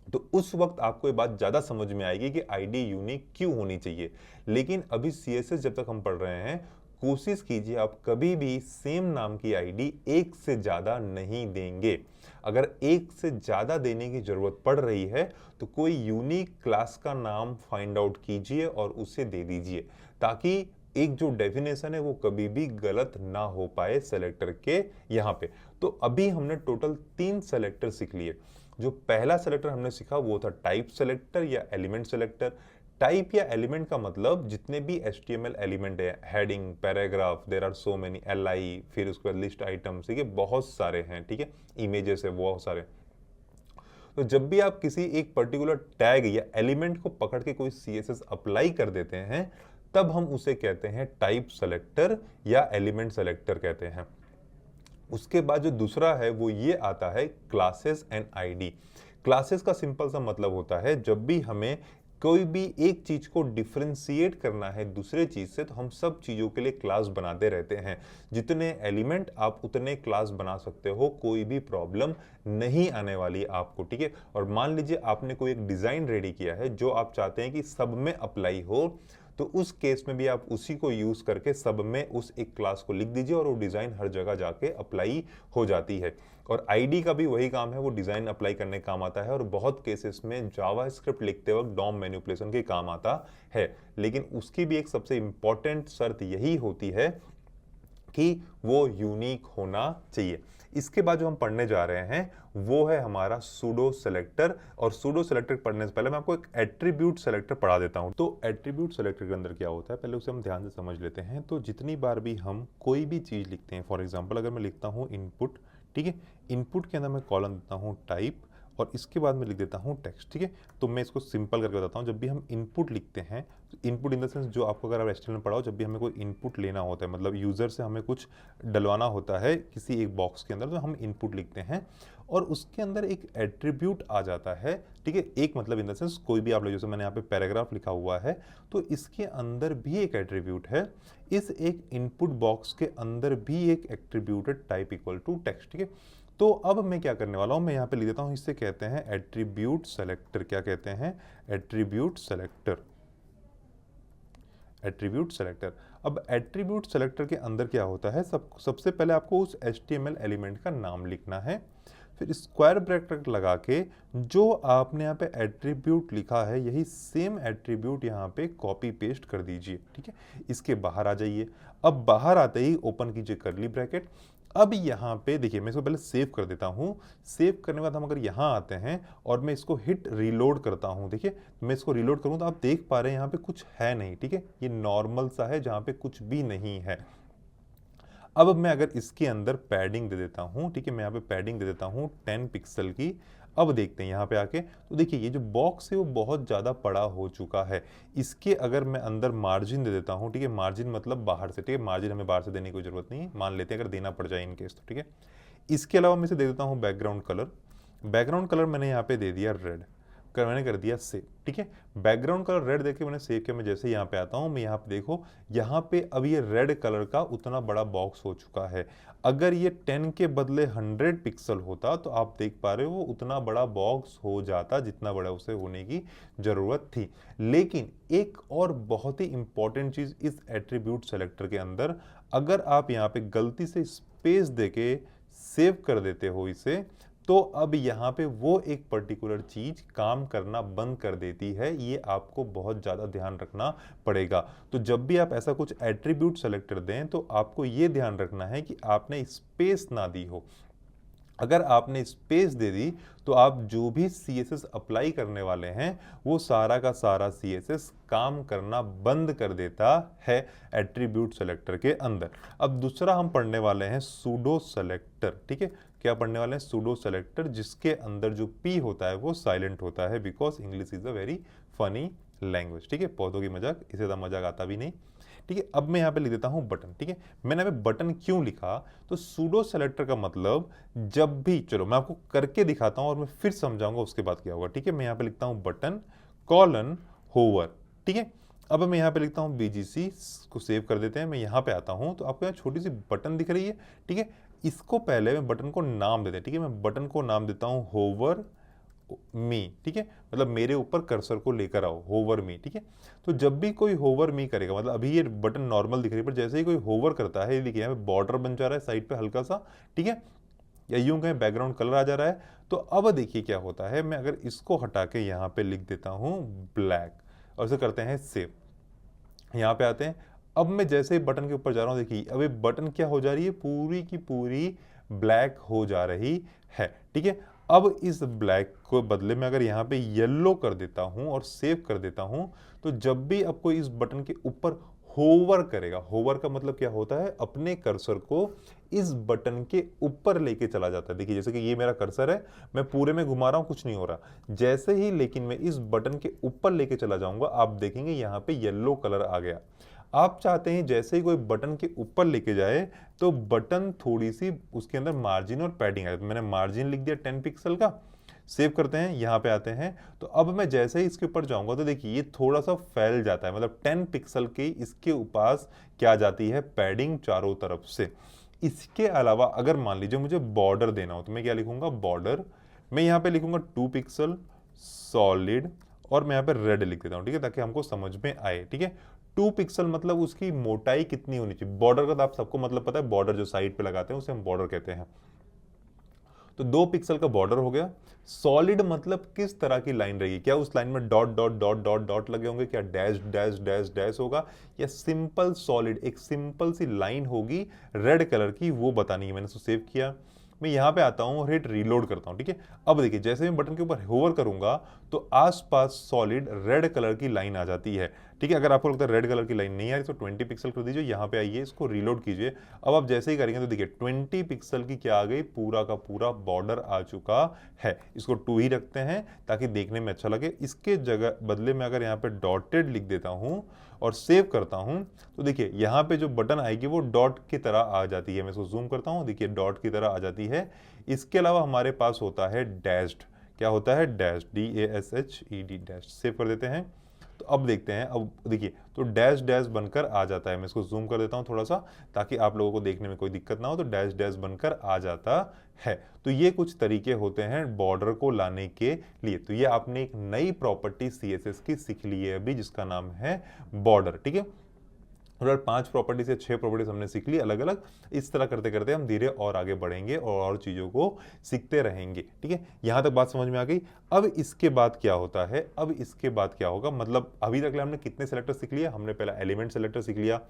तो उस वक्त आपको ये बात ज़्यादा समझ में आएगी कि आईडी यूनिक क्यों होनी चाहिए। लेकिन अभी सीएसएस जब तक हम पढ़ रहे हैं, कोशिश कीजिए आप कभी भी सेम नाम की आईडी एक से ज़्यादा नहीं देंगे। अगर एक से ज़्यादा देने की ज़रूरत पड़ रही है तो कोई यूनिक क्लास का नाम फाइंड आउट कीजिए और उसे दे दीजिए, ताकि एक जो डेफिनेशन है वो कभी भी गलत ना हो पाए सेलेक्टर के यहाँ पे। तो अभी हमने टोटल 3 सेलेक्टर सीख लिए। जो पहला सेलेक्टर हमने सीखा वो था टाइप सेलेक्टर या एलिमेंट सेलेक्टर। टाइप या एलिमेंट का मतलब जितने भी HTML एलिमेंट है, heading, paragraph, there are so many, LI, फिर उसके बाद लिस्ट आइटम्स, ठीक है, बहुत सारे हैं, ठीक है, इमेजेस है बहुत सारे। तो जब भी आप किसी एक पर्टिकुलर टैग या एलिमेंट को पकड़ के कोई CSS अप्लाई कर देते हैं, तब हम उसे कहते हैं टाइप सेलेक्टर या एलिमेंट सेलेक्टर कहते हैं। उसके बाद जो दूसरा है वो ये आता है क्लासेस एंड आईडी। क्लासेस का सिंपल सा मतलब होता है जब भी हमें कोई भी एक चीज को डिफरेंशिएट करना है दूसरे चीज से, तो हम सब चीजों के लिए क्लास बनाते रहते हैं। जितने एलिमेंट आप उतने क्लास बना सकते हो, कोई भी प्रॉब्लम नहीं आने वाली आपको, ठीक है। और मान लीजिए आपने कोई एक डिजाइन रेडी किया है जो आप चाहते हैं कि सब में अप्लाई हो, तो उस केस में भी आप उसी को यूज करके सब में उस एक क्लास को लिख दीजिए और वो डिजाइन हर जगह जाके अप्लाई हो जाती है। और आईडी का भी वही काम है, वो डिजाइन अप्लाई करने काम आता है और बहुत केसेस में जावास्क्रिप्ट लिखते वक्त डॉम मैनिपुलेशन के काम आता है। लेकिन उसकी भी एक सबसे इंपॉर्टेंट शर्त यही होती है कि वो यूनिक होना चाहिए। इसके बाद जो हम पढ़ने जा रहे हैं वो है हमारा सूडो सेलेक्टर। और सूडो सेलेक्टर पढ़ने से पहले मैं आपको एक एट्रीब्यूट सेलेक्टर पढ़ा देता हूं। तो एट्रीब्यूट सेलेक्टर के अंदर क्या होता है, पहले उसे हम ध्यान से समझ लेते हैं। तो जितनी बार भी हम कोई भी चीज लिखते हैं, फॉर एग्जांपल अगर मैं लिखता हूं इनपुट, ठीक है, इनपुट के अंदर मैं कॉलम देता हूं टाइप और इसके बाद मैं लिख देता हूं टेक्स्ट, ठीक है। तो मैं इसको सिंपल करके बताता हूं। जब भी हम इनपुट लिखते हैं, इनपुट इन द सेंस जो आपको अगर आप HTML में पढ़ाओ, जब भी हमें कोई इनपुट लेना होता है, मतलब यूजर से हमें कुछ डलवाना होता है किसी एक बॉक्स के अंदर, तो हम इनपुट लिखते हैं और उसके अंदर एक एट्रीब्यूट आ जाता है, ठीक है। एक मतलब इन द सेंस कोई भी आप ले, जैसे मैंने यहाँ पे पैराग्राफ लिखा हुआ है तो इसके अंदर भी एक एट्रीब्यूट है। इस एक इनपुट बॉक्स के अंदर भी एक एट्रीब्यूट है टाइप इक्वल टू टेक्स्ट, ठीक है। तो अब मैं क्या करने वाला हूं, मैं यहाँ पे लिख देता हूं, इससे कहते हैं एट्रीब्यूट सेलेक्टर। क्या कहते हैं? Attribute selector. Attribute selector. अब एट्रीब्यूट सेलेक्टर के अंदर क्या होता है, सबसे पहले आपको उस HTML एलिमेंट का नाम लिखना है, फिर स्क्वायर ब्रैकेट लगा के जो आपने यहाँ पे एट्रीब्यूट लिखा है यही सेम एट्रीब्यूट यहाँ पे कॉपी पेस्ट कर दीजिए, ठीक है। इसके बाहर आ जाइए। अब बाहर आते ही ओपन कीजिए कर्ली ब्रैकेट। अब यहाँ पे देखिए, मैं इसको पहले सेव कर देता हूँ। सेव करने के बाद हम अगर यहाँ आते हैं और मैं इसको हिट रीलोड करता हूँ, देखिए मैं इसको रीलोड करूँ तो आप देख पा रहे हैं यहाँ पे कुछ है नहीं, ठीक है, ये नॉर्मल सा है जहाँ पे कुछ भी नहीं है। अब मैं अगर इसके अंदर पैडिंग दे देता हूं, ठीक है, मैं यहाँ पे पैडिंग दे देता हूं 10 पिक्सल की। अब देखते हैं यहाँ पे आके, तो देखिए ये जो बॉक्स है वो बहुत ज़्यादा बड़ा हो चुका है। इसके अगर मैं अंदर मार्जिन दे देता हूँ, ठीक है, मार्जिन मतलब बाहर से, ठीक है, मार्जिन हमें बाहर से देने की कोई जरूरत नहीं है, मान लेते हैं अगर देना पड़ जाए इन केस तो, ठीक है। इसके अलावा मैं इसे दे देता हूँ बैकग्राउंड कलर। बैकग्राउंड कलर मैंने यहाँ पे दे दिया रेड, मैंने कर दिया सेव, ठीक है। बैकग्राउंड कलर रेड देके मैंने सेव किया। मैं जैसे यहाँ पे आता हूँ, मैं यहाँ पे देखो, यहाँ पे अब ये रेड कलर का उतना बड़ा बॉक्स हो चुका है। अगर ये 10 के बदले 100 पिक्सल होता तो आप देख पा रहे हो उतना बड़ा बॉक्स हो जाता जितना बड़ा उसे होने की जरूरत थी। लेकिन एक और बहुत ही इंपॉर्टेंट चीज इस एट्रीब्यूट सेलेक्टर के अंदर, अगर आप यहाँ पे गलती से स्पेस देके सेव कर देते हो इसे, तो अब यहाँ पे वो एक पर्टिकुलर चीज काम करना बंद कर देती है। ये आपको बहुत ज्यादा ध्यान रखना पड़ेगा। तो जब भी आप ऐसा कुछ एट्रीब्यूट सेलेक्टर दें तो आपको ये ध्यान रखना है कि आपने स्पेस ना दी हो। अगर आपने स्पेस दे दी तो आप जो भी CSS अप्लाई करने वाले हैं वो सारा का सारा CSS काम करना बंद कर देता है एट्रीब्यूट सेलेक्टर के अंदर। अब दूसरा हम पढ़ने वाले हैं सूडो सेलेक्टर, ठीक है। क्या पढ़ने वाले हैं? सूडो सेलेक्टर, जिसके अंदर जो P होता है वो साइलेंट होता है, because English is a very funny language, ठीक है। पौधों की मजाक, इसे ज़्यादा मजाक आता भी नहीं, ठीक है। अब मैं यहाँ पे लिख देता हूँ बटन, ठीक है। मैंने यहाँ पे बटन क्यों लिखा, तो सूडो सेलेक्टर का मतलब जब भी, चलो मैं आपको करके दिखाता हूँ और मैं फिर समझाऊंगा उसके बाद क्या होगा, ठीक है। मैं यहाँ पे लिखता हूँ बटन कॉलन होवर, ठीक है। अब मैं यहाँ पे लिखता हूँ BGC को सेव कर देते हैं। मैं यहाँ पे आता हूँ तो आपको यहाँ छोटी सी बटन दिख रही है, ठीक है। इसको पहले मैं बटन को नाम देते हैं, ठीक है। मैं बटन को नाम देता हूँ होवर मी, ठीक है, मतलब मेरे ऊपर कर्सर को लेकर आओ, होवर मी, ठीक है। तो जब भी कोई होवर मी करेगा, मतलब अभी ये बटन नॉर्मल दिख रही है, पर जैसे ही कोई होवर करता है, देखिए यहाँ पे बॉर्डर बन जा रहा है साइड पे हल्का सा, ठीक है, या यूं कहें बैकग्राउंड कलर आ जा रहा है। तो अब देखिए क्या होता है, मैं अगर इसको हटा के यहाँ पे लिख देता हूँ ब्लैक और इसे करते हैं सेव, यहाँ पे आते हैं। अब मैं जैसे ही बटन के ऊपर जा रहा हूँ, देखिए अब ये बटन क्या हो जा रही है, पूरी की पूरी ब्लैक हो जा रही है, ठीक है। अब इस ब्लैक को बदले में अगर यहाँ पे येलो कर देता हूँ और सेव कर देता हूँ, तो जब भी अब कोई इस बटन के ऊपर होवर करेगा, होवर का मतलब क्या होता है, अपने कर्सर को इस बटन के ऊपर लेके चला जाता है। देखिए जैसे कि ये मेरा कर्सर है, मैं पूरे में घुमा रहा हूं, कुछ नहीं हो रहा। जैसे ही लेकिन मैं इस बटन के ऊपर लेके चला जाऊंगा, आप देखेंगे यहाँ पे येलो कलर आ गया। आप चाहते हैं जैसे ही कोई बटन के ऊपर लेके जाए तो बटन थोड़ी सी उसके अंदर मार्जिन और पैडिंग आए। तो मैंने मार्जिन लिख दिया 10 पिक्सल का, सेव करते हैं, यहाँ पे आते हैं। तो अब मैं जैसे ही इसके ऊपर जाऊंगा तो देखिए ये थोड़ा सा फैल जाता है, मतलब 10 पिक्सल की इसके पास क्या जाती है, पैडिंग चारों तरफ से। इसके अलावा अगर मान लीजिए मुझे बॉर्डर देना हो तो मैं क्या लिखूंगा, बॉर्डर, मैं यहाँ पे लिखूंगा 2 पिक्सल सॉलिड और मैं यहाँ पे रेड लिख देता हूँ, ठीक है, ताकि हमको समझ में आए, ठीक है। 2 पिक्सल मतलब उसकी मोटाई कितनी होनी चाहिए। बॉर्डर का तो आप सबको मतलब पता है, बॉर्डर जो साइड पे लगाते हैं उसे हम बॉर्डर कहते हैं। तो 2 पिक्सल का बॉर्डर हो गया। सॉलिड मतलब किस तरह की लाइन रहेगी, क्या उस लाइन में dot dot dot dot dot लगे होंगे, क्या डैश डैश डैश डैश होगा, या सिंपल सॉलिड एक सिंपल सी लाइन होगी रेड कलर की, वो बतानी है। मैंने उसको सेव किया, मैं यहाँ पे आता हूँ और हिट रीलोड करता हूँ, ठीक है। अब देखिए जैसे मैं बटन के ऊपर होवर करूंगा तो आसपास सॉलिड रेड कलर की लाइन आ जाती है, ठीक है। अगर आपको लगता है रेड कलर की लाइन नहीं आ रही तो 20 पिक्सल कर दीजिए, यहाँ पे आइए, इसको रीलोड कीजिए। अब आप जैसे ही करेंगे तो देखिए 20 पिक्सल की क्या आ गई, पूरा का पूरा बॉर्डर आ चुका है। इसको 2 ही रखते हैं ताकि देखने में अच्छा लगे। इसके जगह बदले में अगर यहाँ पे डॉटेड लिख देता हूँ और सेव करता हूं तो देखिए यहाँ पे जो बटन आएगी वो डॉट की तरह आ जाती है। मैं इसको जूम करता हूं, देखिए डॉट की तरह आ जाती है। इसके अलावा हमारे पास होता है डैश्ड, क्या होता है, डैश, DASHED, डैश, सेव कर देते हैं। तो अब देखते हैं, अब देखिए तो डैश डैश बनकर आ जाता है। मैं इसको जूम कर देता हूं थोड़ा सा ताकि आप लोगों को देखने में कोई दिक्कत ना हो। तो डैश डैश बनकर आ जाता है। तो ये कुछ तरीके होते हैं बॉर्डर को लाने के लिए। तो ये आपने एक नई प्रॉपर्टी CSS की सीख ली है अभी, जिसका नाम है बॉर्डर, ठीक है। और 5 प्रॉपर्टी से 6 प्रॉपर्टीज हमने सीख ली अलग अलग। इस तरह करते करते हम धीरे और आगे बढ़ेंगे और चीजों को सीखते रहेंगे, ठीक है। यहां तक बात समझ में आ गई। अब इसके बाद क्या होता है, अब इसके बाद क्या होगा, मतलब अभी तक हमने कितने सेलेक्टर सीख लिया, हमने पहला एलिमेंट सेलेक्टर सीख लिया,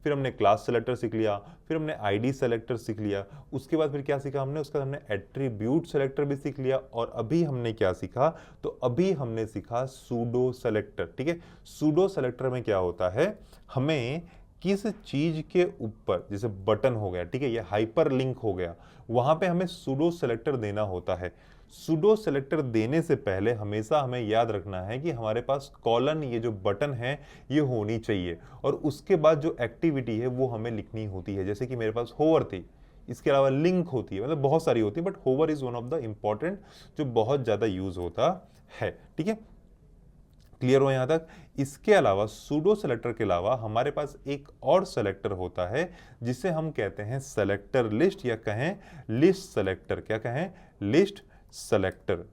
फिर हमने क्लास सेलेक्टर सीख लिया, फिर हमने ID सेलेक्टर सीख लिया। उसके बाद फिर क्या सीखा हमने, उसका हमने एट्रीब्यूट सेलेक्टर भी सीख लिया। और अभी हमने क्या सीखा, तो अभी हमने सीखा सूडो सेलेक्टर, ठीक है। सूडो सेलेक्टर में क्या होता है, हमें किस चीज के ऊपर, जैसे बटन हो गया, ठीक है, ये हाइपर लिंक हो गया, वहां पे हमें सूडो सेलेक्टर देना होता है। सूडो सेलेक्टर देने से पहले हमेशा हमें याद रखना है कि हमारे पास कॉलन, ये जो बटन है, ये होनी चाहिए। और उसके बाद जो एक्टिविटी है वो हमें लिखनी होती है। जैसे कि मेरे पास होवर थी, इसके अलावा लिंक होती है, मतलब बहुत सारी होती है, but hover is one of the important जो बहुत ज्यादा यूज होता है, ठीक है। क्लियर हो यहां तक। इसके अलावा सूडो सेलेक्टर के अलावा हमारे पास एक और सेलेक्टर होता है जिसे हम कहते हैं सेलेक्टर लिस्ट, या कहें लिस्ट सेलेक्टर। क्या कहें, लिस्ट सेलेक्टर,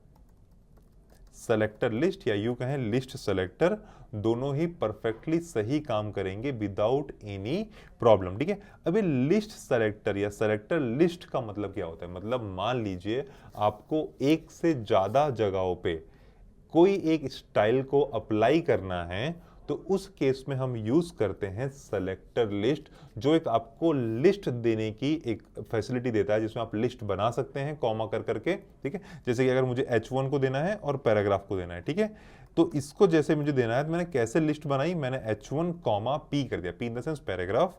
सेलेक्टर लिस्ट, या यूं कहें लिस्ट सेलेक्टर। दोनों ही परफेक्टली सही काम करेंगे विदाउट एनी प्रॉब्लम, ठीक है। अभी लिस्ट सेलेक्टर या सेलेक्टर लिस्ट का मतलब क्या होता है, मतलब मान लीजिए आपको एक से ज्यादा जगहों पे कोई एक स्टाइल को अप्लाई करना है, तो उस केस में हम यूज करते हैं सेलेक्टर लिस्ट, जो एक आपको लिस्ट देने की एक फैसिलिटी देता है, जिसमें आप लिस्ट बना सकते हैं कॉमा कर करके, ठीक है। जैसे कि अगर मुझे H1 को देना है और पैराग्राफ को देना है, ठीक है, तो इसको जैसे मुझे देना है तो मैंने कैसे लिस्ट बनाई, मैंने H1 कॉमा P कर दिया, P in the sense paragraph.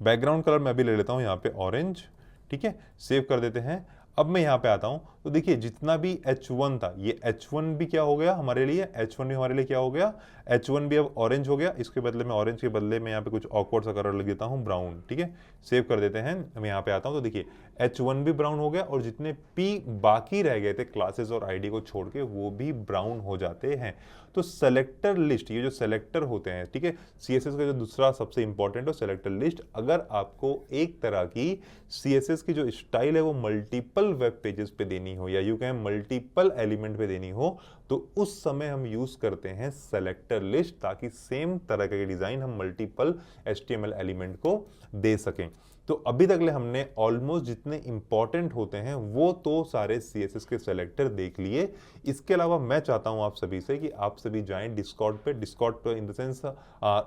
Background colour मैं भी ले लेता हूं यहाँ पे ऑरेंज, ठीक है, सेव कर देते हैं। अब मैं यहाँ पे आता हूँ तो देखिए जितना भी H1 था, ये H1 भी क्या हो गया हमारे लिए, H1 भी हमारे लिए क्या हो गया, H1 भी अब ऑरेंज हो गया। इसके बदले में, ऑरेंज के बदले में यहाँ पे कुछ ऑकवर्ड सा कलर लग देता हूँ, ब्राउन। ठीक है, सेव कर देते हैं। मैं यहाँ पे आता हूँ तो देखिए H1 भी ब्राउन हो गया और जितने P बाकी रह गए थे क्लासेस और आईडी को छोड़ के, वो भी ब्राउन हो जाते हैं। तो सेलेक्टर लिस्ट, ये जो सेलेक्टर होते हैं, ठीक है, सीएसएस का जो दूसरा सबसे इंपॉर्टेंट है सेलेक्टर लिस्ट। अगर आपको एक तरह की सीएसएस की जो स्टाइल है वो मल्टीपल वेब पेजेस पे देनी हो, या यूं कहें मल्टीपल एलिमेंट पे देनी हो, तो उस समय हम यूज करते हैं सेलेक्टर लिस्ट, ताकि सेम तरह के डिजाइन हम मल्टीपल एचटीएमएल एलिमेंट को दे सकें। तो अभी तक ले हमने ऑलमोस्ट जितने इंपॉर्टेंट होते हैं वो तो सारे सीएसएस के सेलेक्टर देख लिए। इसके अलावा मैं चाहता हूं आप सभी से कि आप सभी जाएं डिस्कॉर्ड पे, डिस्कॉर्ड पे इन द सेंस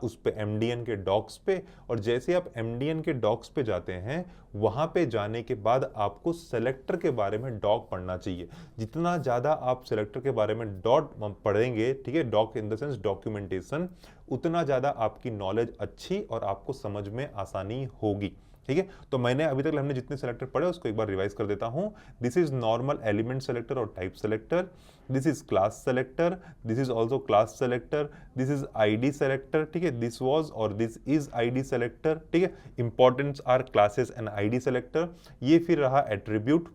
उस पे एमडीएन के डॉक्स पे, और जैसे आप एमडीएन के डॉक्स पे जाते हैं, वहां पे जाने के बाद आपको सेलेक्टर के बारे में डॉक पढ़ना चाहिए। जितना ज्यादा आप सेलेक्टर के बारे में डॉट पढ़ेंगे, ठीक है, doc in the sense documentation, उतना ज्यादा आपकी नॉलेज अच्छी और आपको समझ में आसानी होगी। ठीक है, तो मैंने अभी तक हमने जितने सेलेक्टर पढ़े उसको एक बार रिवाइज कर देता हूं। This is normal element selector और type selector, this is class selector, this is also class selector, this is ID selector, ठीक है, दिस वाज और दिस इज आईडी सेलेक्टर, ठीक है, importance are classes and ID selector. ये फिर रहा एट्रीब्यूट।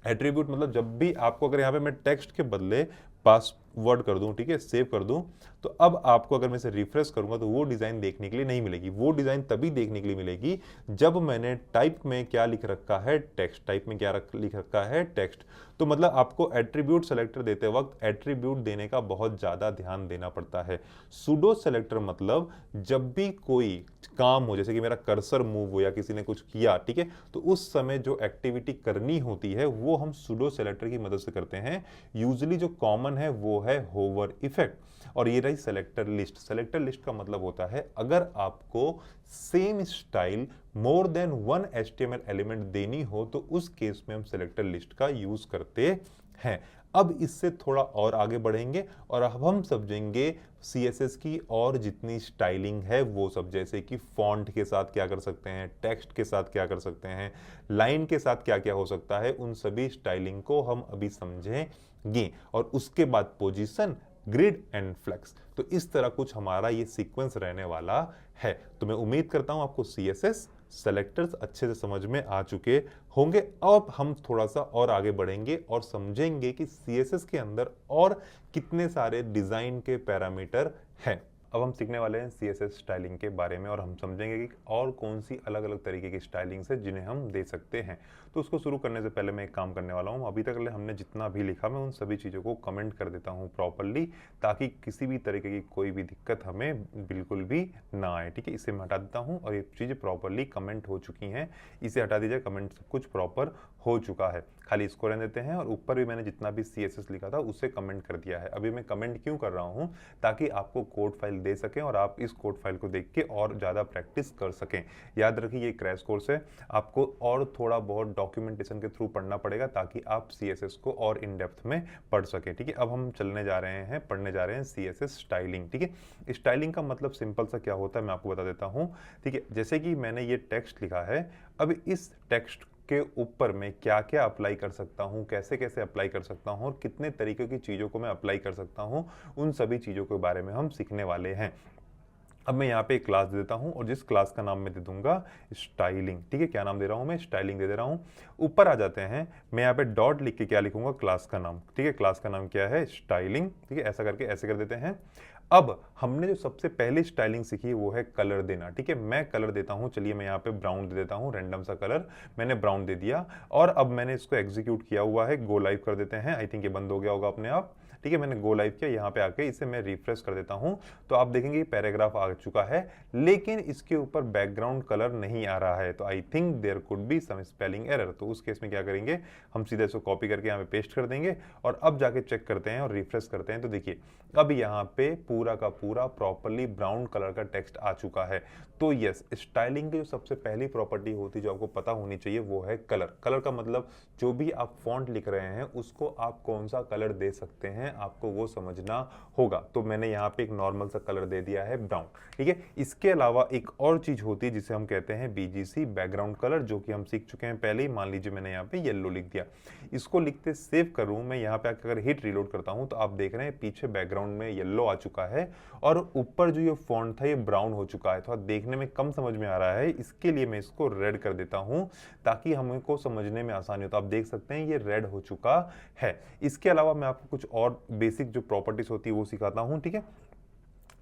एट्रीब्यूट मतलब जब भी आपको, अगर यहाँ पे मैं टेक्स्ट के बदले पासवर्ड कर दूं, ठीक है, सेव कर दूं, तो अब आपको अगर मैं इसे रिफ्रेश करूंगा तो वो डिजाइन देखने के लिए नहीं मिलेगी। वो डिजाइन तभी देखने के लिए मिलेगी जब मैंने टाइप में क्या लिख रखा है, टेक्स्ट। टाइप में क्या लिख रखा है, टेक्स्ट। तो मतलब आपको एट्रीब्यूट सेलेक्टर देते वक्त एट्रीब्यूट देने का बहुत ज्यादा ध्यान देना पड़ता है। सूडो सेलेक्टर मतलब जब भी कोई काम हो, जैसे कि मेरा कर्सर मूव हो या किसी ने कुछ किया, ठीक है, तो उस समय जो एक्टिविटी करनी होती है वो हम सूडो सेलेक्टर की मदद से करते हैं। यूजुअली जो कॉमन है वो है होवर इफेक्ट। और ये रही सेलेक्टर लिस्ट। सेलेक्टर लिस्ट का मतलब होता है अगर आपको same style more than one HTML element देनी हो तो उस केस में हम सेलेक्टर लिस्ट का यूज करते हैं। अब इससे थोड़ा और आगे बढ़ेंगे और अब हम समझेंगे सीएसएस की और जितनी स्टाइलिंग है वो सब, जैसे कि फॉन्ट के साथ क्या कर सकते हैं, टेक्स्ट के साथ क्या कर सकते हैं, लाइन के साथ क्या क्या हो सकता है, उन सभी स्टाइलिंग को हम अभी समझेंगे। और उसके बाद पोजीशन, ग्रिड एंड फ्लेक्स। तो इस तरह कुछ हमारा ये सीक्वेंस रहने वाला है। तो मैं उम्मीद करता हूं आपको सीएसएस सेलेक्टर्स अच्छे से समझ में आ चुके होंगे। अब हम थोड़ा सा और आगे बढ़ेंगे और समझेंगे कि सीएसएस के अंदर और कितने सारे डिजाइन के पैरामीटर हैं। अब हम सीखने वाले हैं सीएसएस स्टाइलिंग के बारे में और हम समझेंगे कि और कौन सी अलग अलग तरीके की स्टाइलिंग्स है जिन्हें हम दे सकते हैं। तो उसको शुरू करने से पहले मैं एक काम करने वाला हूँ। अभी तक हमने जितना भी लिखा मैं उन सभी चीज़ों को कमेंट कर देता हूँ प्रॉपरली, ताकि किसी भी तरीके की कोई भी दिक्कत हमें बिल्कुल भी ना आए। ठीक है, इसे मैं हटा देता हूँ और ये चीज़ें प्रॉपरली कमेंट हो चुकी हैं। इसे हटा दीजिए, कमेंट सब कुछ प्रॉपर हो चुका है, खाली इसको रहने देते हैं। और ऊपर भी मैंने जितना भी सीएसएस लिखा था उसे कमेंट कर दिया है। अभी मैं कमेंट क्यों कर रहा हूँ, ताकि आपको कोड फाइल दे सकें और आप इस कोड फाइल को देख के और ज़्यादा प्रैक्टिस कर सकें। याद रखिए ये क्रैश कोर्स है, आपको और थोड़ा बहुत डॉक्यूमेंटेशन के थ्रू पढ़ना पड़ेगा ताकि आप सीएसएस को और इन डेप्थ में पढ़ सकें। ठीक है, अब हम चलने जा रहे हैं, पढ़ने जा रहे हैं सीएसएस स्टाइलिंग। ठीक है, स्टाइलिंग का मतलब सिंपल सा क्या होता है मैं आपको बता देता हूँ। ठीक है, जैसे कि मैंने ये टेक्स्ट लिखा है, अब इस टेक्स्ट के ऊपर मैं क्या क्या अप्लाई कर सकता हूं, कैसे कैसे अप्लाई कर सकता हूं और कितने तरीके की चीज़ों को मैं अप्लाई कर सकता हूं, उन सभी चीज़ों के बारे में हम सीखने वाले हैं। अब मैं यहाँ पे एक क्लास दे देता हूँ और जिस क्लास का नाम मैं दे दूंगा स्टाइलिंग। ठीक है, क्या नाम दे रहा हूँ मैं, स्टाइलिंग दे रहा हूँ। ऊपर आ जाते हैं, मैं यहाँ पे डॉट लिख के क्या लिखूंगा, क्लास का नाम। ठीक है, क्लास का नाम क्या है, स्टाइलिंग। ठीक है, ऐसा करके ऐसे कर देते हैं। अब हमने जो सबसे पहली स्टाइलिंग सीखी वो है कलर देना। ठीक है, मैं कलर देता हूं, चलिए मैं यहाँ पे ब्राउन दे देता हूं, रैंडम सा कलर मैंने ब्राउन दे दिया। और अब मैंने इसको एग्जीक्यूट किया हुआ है, गो लाइव कर देते हैं। आई थिंक ये बंद हो गया होगा अपने आप। ठीक है, मैंने गो लाइव किया, यहाँ पे आके इसे मैं रिफ्रेश कर देता हूं तो आप देखेंगे पैराग्राफ आ चुका है, लेकिन इसके ऊपर बैकग्राउंड कलर नहीं आ रहा है। तो I think there could be some spelling error. तो उस केस में क्या करेंगे, हम सीधे इसको कॉपी करके यहाँ पे पेस्ट कर देंगे और अब जाके चेक करते हैं और रिफ्रेश करते हैं। तो देखिए अब यहाँ पे पूरा का पूरा प्रॉपरली ब्राउन कलर का टेक्स्ट आ चुका है। तो यस, स्टाइलिंग की जो सबसे पहली प्रॉपर्टी होती है जो आपको पता होनी चाहिए वो है कलर। कलर का मतलब जो भी आप फॉन्ट लिख रहे हैं उसको आप कौन सा कलर दे सकते हैं, आपको वो समझना होगा। तो मैंने यहाँ पे एक नॉर्मल सा कलर दे दिया है ब्राउन, ठीक है। इसके अलावा एक और चीज होती है जिसे हम कहते हैं बीजीसी, बैकग्राउंड कलर, जो कि हम सीख चुके हैं पहले ही। मान लीजिए मैंने यहाँ पे येलो लिख दिया, इसको लिखते सेव करूं मैं, यहाँ पे अगर हिट रीलोड करता हूं तो आप देख रहे हैं पीछे बैकग्राउंड में येलो आ चुका है और ऊपर जो ये फॉन्ट था ये ब्राउन हो चुका है। तो देखने में कम समझ में आ रहा है, इसके लिए मैं इसको रेड कर देता हूं ताकि हमको समझने में आसानी हो। तो आप देख सकते हैं ये रेड हो चुका है। इसके अलावा मैं आपको कुछ और बेसिक जो प्रॉपर्टीज होती है वो सिखाता हूं, ठीक है।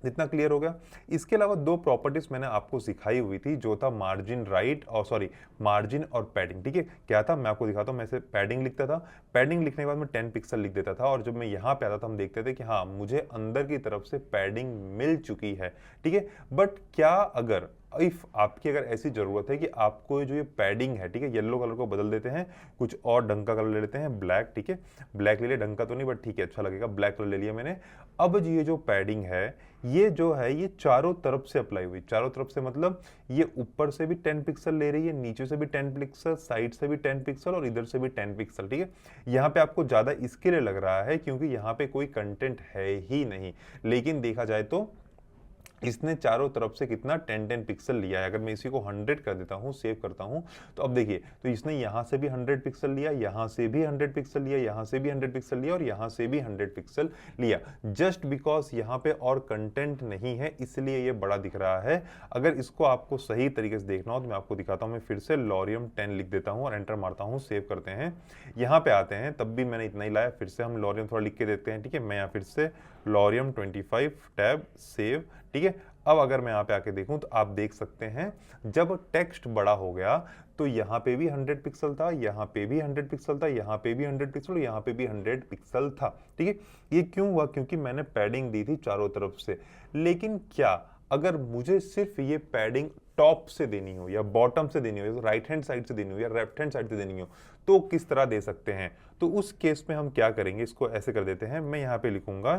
इतना क्लियर हो गया। इसके अलावा दो प्रॉपर्टीज मैंने आपको सिखाई हुई थी, जो था मार्जिन राइट और सॉरी मार्जिन और पैडिंग, ठीक है। क्या था मैं आपको दिखाता हूं। मैं से पैडिंग लिखता था, पैडिंग लिखने के बाद मैं 10 पिक्सल लिख देता था, और जब मैं यहां पे आता था हम देखते थे कि हाँ मुझे अंदर की तरफ से पैडिंग मिल चुकी है, ठीक है। बट क्या अगर इफ आपकी अगर ऐसी जरूरत है कि आपको जो ये पैडिंग है, ठीक है, येलो कलर को बदल देते हैं, कुछ और ढंग का कलर ले लेते हैं, ब्लैक, ठीक है। ब्लैक ले लिया, ढंग का तो नहीं बट ठीक है अच्छा लगेगा, ब्लैक कलर ले लिया मैंने। अब ये जो पैडिंग है ये जो है ये चारों तरफ से अप्लाई हुई। चारों तरफ से मतलब ये ऊपर से भी 10 पिक्सल ले रही है, नीचे से भी 10 पिक्सल, साइड से भी 10 पिक्सल और इधर से भी 10 पिक्सल, ठीक है। यहाँ पे आपको ज्यादा इसके लिए लग रहा है क्योंकि यहाँ पे कोई कंटेंट है ही नहीं, लेकिन देखा जाए तो इसने चारों तरफ से कितना 10-10 पिक्सल लिया है। अगर मैं इसी को 100 कर देता हूं, सेव करता हूं, तो अब देखिए तो इसने यहां से भी 100 पिक्सल लिया, यहां से भी 100 पिक्सल लिया, यहां से भी 100 पिक्सल लिया और यहां से भी 100 पिक्सल लिया। जस्ट बिकॉज यहां पे और कंटेंट नहीं है इसलिए ये बड़ा दिख रहा है। अगर इसको आपको सही तरीके से देखना हो तो मैं आपको दिखाता हूं। मैं फिर से लॉरियम 10 लिख देता हूं और एंटर मारता हूं, सेव करते हैं। यहां पे आते हैं, तब भी मैंने इतना ही लाया, फिर से हम लॉरियम थोड़ा लिख के देते हैं, ठीक है। मैं यहाँ फिर से लॉरियम 25 टैब सेव, ठीक है। अब अगर मैं यहाँ पे आके देखूं तो आप देख सकते हैं जब टेक्स्ट बड़ा हो गया तो यहाँ पे भी 100 पिक्सल था, यहाँ पे भी 100 पिक्सल था, यहाँ पे भी 100 पिक्सल, यहाँ पे भी 100 पिक्सल था, ठीक है। ये क्यों हुआ? क्योंकि मैंने पैडिंग दी थी चारों तरफ से। लेकिन क्या अगर मुझे सिर्फ ये पैडिंग टॉप से देनी हो या बॉटम से देनी हो, राइट हैंड साइड से देनी हो या लेफ्ट हैंड साइड से देनी हो, तो किस तरह दे सकते हैं? तो उस केस में हम क्या करेंगे, इसको ऐसे कर देते हैं। मैं यहाँ पे लिखूंगा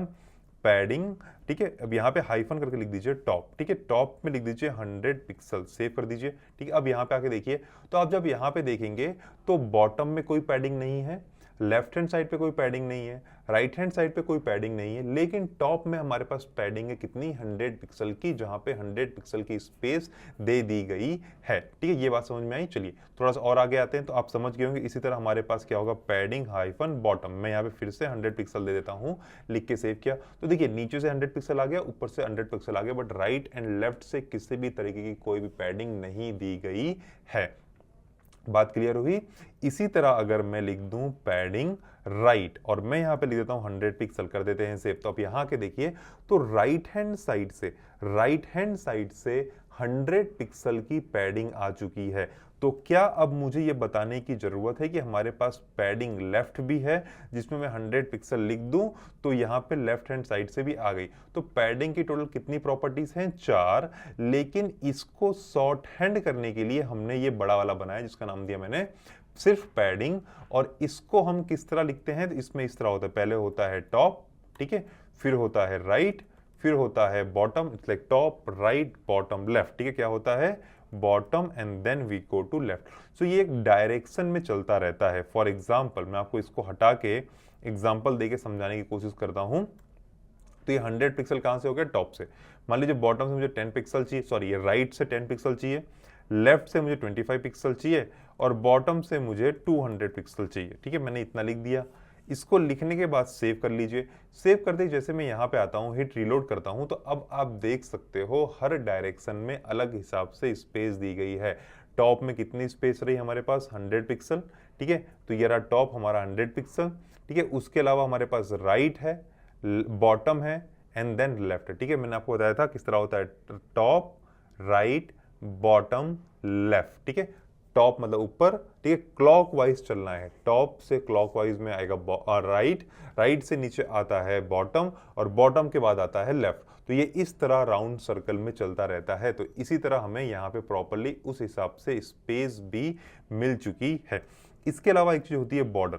पैडिंग, ठीक है। अब यहाँ पे हाइफन करके लिख दीजिए टॉप, ठीक है। टॉप में लिख दीजिए 100 पिक्सल, सेव कर दीजिए, ठीक है। अब यहाँ पे आके देखिए तो आप जब यहाँ पे देखेंगे तो बॉटम में कोई पैडिंग नहीं है, लेफ्ट हैंड साइड पे कोई पैडिंग नहीं है, राइट हैंड साइड पे कोई पैडिंग नहीं है, लेकिन टॉप में हमारे पास पैडिंग है कितनी? 100 पिक्सल की, जहां पे 100 पिक्सल की स्पेस दे दी गई है, ठीक है। ये बात समझ में आई? चलिए थोड़ा सा और आगे आते हैं तो आप समझ गए होंगे। इसी तरह हमारे पास क्या होगा, पैडिंग हाइफन बॉटम। मैं यहाँ पे फिर से 100 पिक्सल दे देता हूँ, लिख के सेव किया तो देखिए नीचे से 100 पिक्सल आ गया, ऊपर से 100 पिक्सल आ गया, बट राइट एंड लेफ्ट से किसी भी तरीके की कोई भी पैडिंग नहीं दी गई है। बात क्लियर हुई? इसी तरह अगर मैं लिख दूं पैडिंग राइट और मैं यहां पे लिख देता हूं 100 पिक्सल, कर देते हैं सेव, तो आप यहां के देखिए तो राइट हैंड साइड से 100 पिक्सल की पैडिंग आ चुकी है। तो क्या अब मुझे ये बताने की जरूरत है कि हमारे पास पैडिंग लेफ्ट भी है जिसमें मैं 100 पिक्सल लिख दूं तो यहां पे लेफ्ट हैंड साइड से भी आ गई। तो पैडिंग की टोटल कितनी प्रॉपर्टीज हैं? 4। लेकिन इसको शॉर्ट हैंड करने के लिए हमने ये बड़ा वाला बनाया जिसका नाम दिया मैंने सिर्फ पैडिंग। और इसको हम किस तरह लिखते हैं? तो इसमें इस तरह होता है, पहले होता है टॉप, ठीक है, फिर होता है राइट, फिर होता है bottom, it's like top right bottom left, ठीक है। क्या होता है? Bottom and then we go to left. So ये एक डायरेक्शन में चलता रहता है। फॉर एग्जाम्पल मैं आपको इसको हटा के एग्जाम्पल देके समझाने की कोशिश करता हूं। तो ये 100 पिक्सल कहां से हो गया? टॉप से। मान लीजिए बॉटम से मुझे 10 पिक्सल चाहिए, सॉरी ये राइट से 10 पिक्सल चाहिए, लेफ्ट से मुझे 25 पिक्सल चाहिए और बॉटम से मुझे 200 पिक्सल चाहिए, ठीक है। मैंने इतना लिख दिया। इसको लिखने के बाद सेव कर लीजिए। सेव करते ही जैसे मैं यहाँ पे आता हूँ, हिट रीलोड करता हूँ, तो अब आप देख सकते हो हर डायरेक्शन में अलग हिसाब से स्पेस दी गई है। टॉप में कितनी स्पेस रही हमारे पास? 100 पिक्सल, ठीक है। तो ये रहा टॉप हमारा 100 पिक्सल, ठीक है। उसके अलावा हमारे पास राइट है, बॉटम है एंड देन लेफ्ट है, ठीक है। मैंने आपको बताया था किस तरह होता है, टॉप राइट बॉटम लेफ्ट, ठीक है। टॉप मतलब ऊपर, ठीक है, क्लॉकवाइज चलना है, टॉप से क्लॉकवाइज में आएगा राइट, राइट से नीचे आता है बॉटम और बॉटम के बाद आता है लेफ्ट। तो ये इस तरह राउंड सर्कल में चलता रहता है। तो इसी तरह हमें यहाँ पे प्रॉपरली उस हिसाब से स्पेस भी मिल चुकी है। इसके अलावा एक चीज होती है बॉर्डर,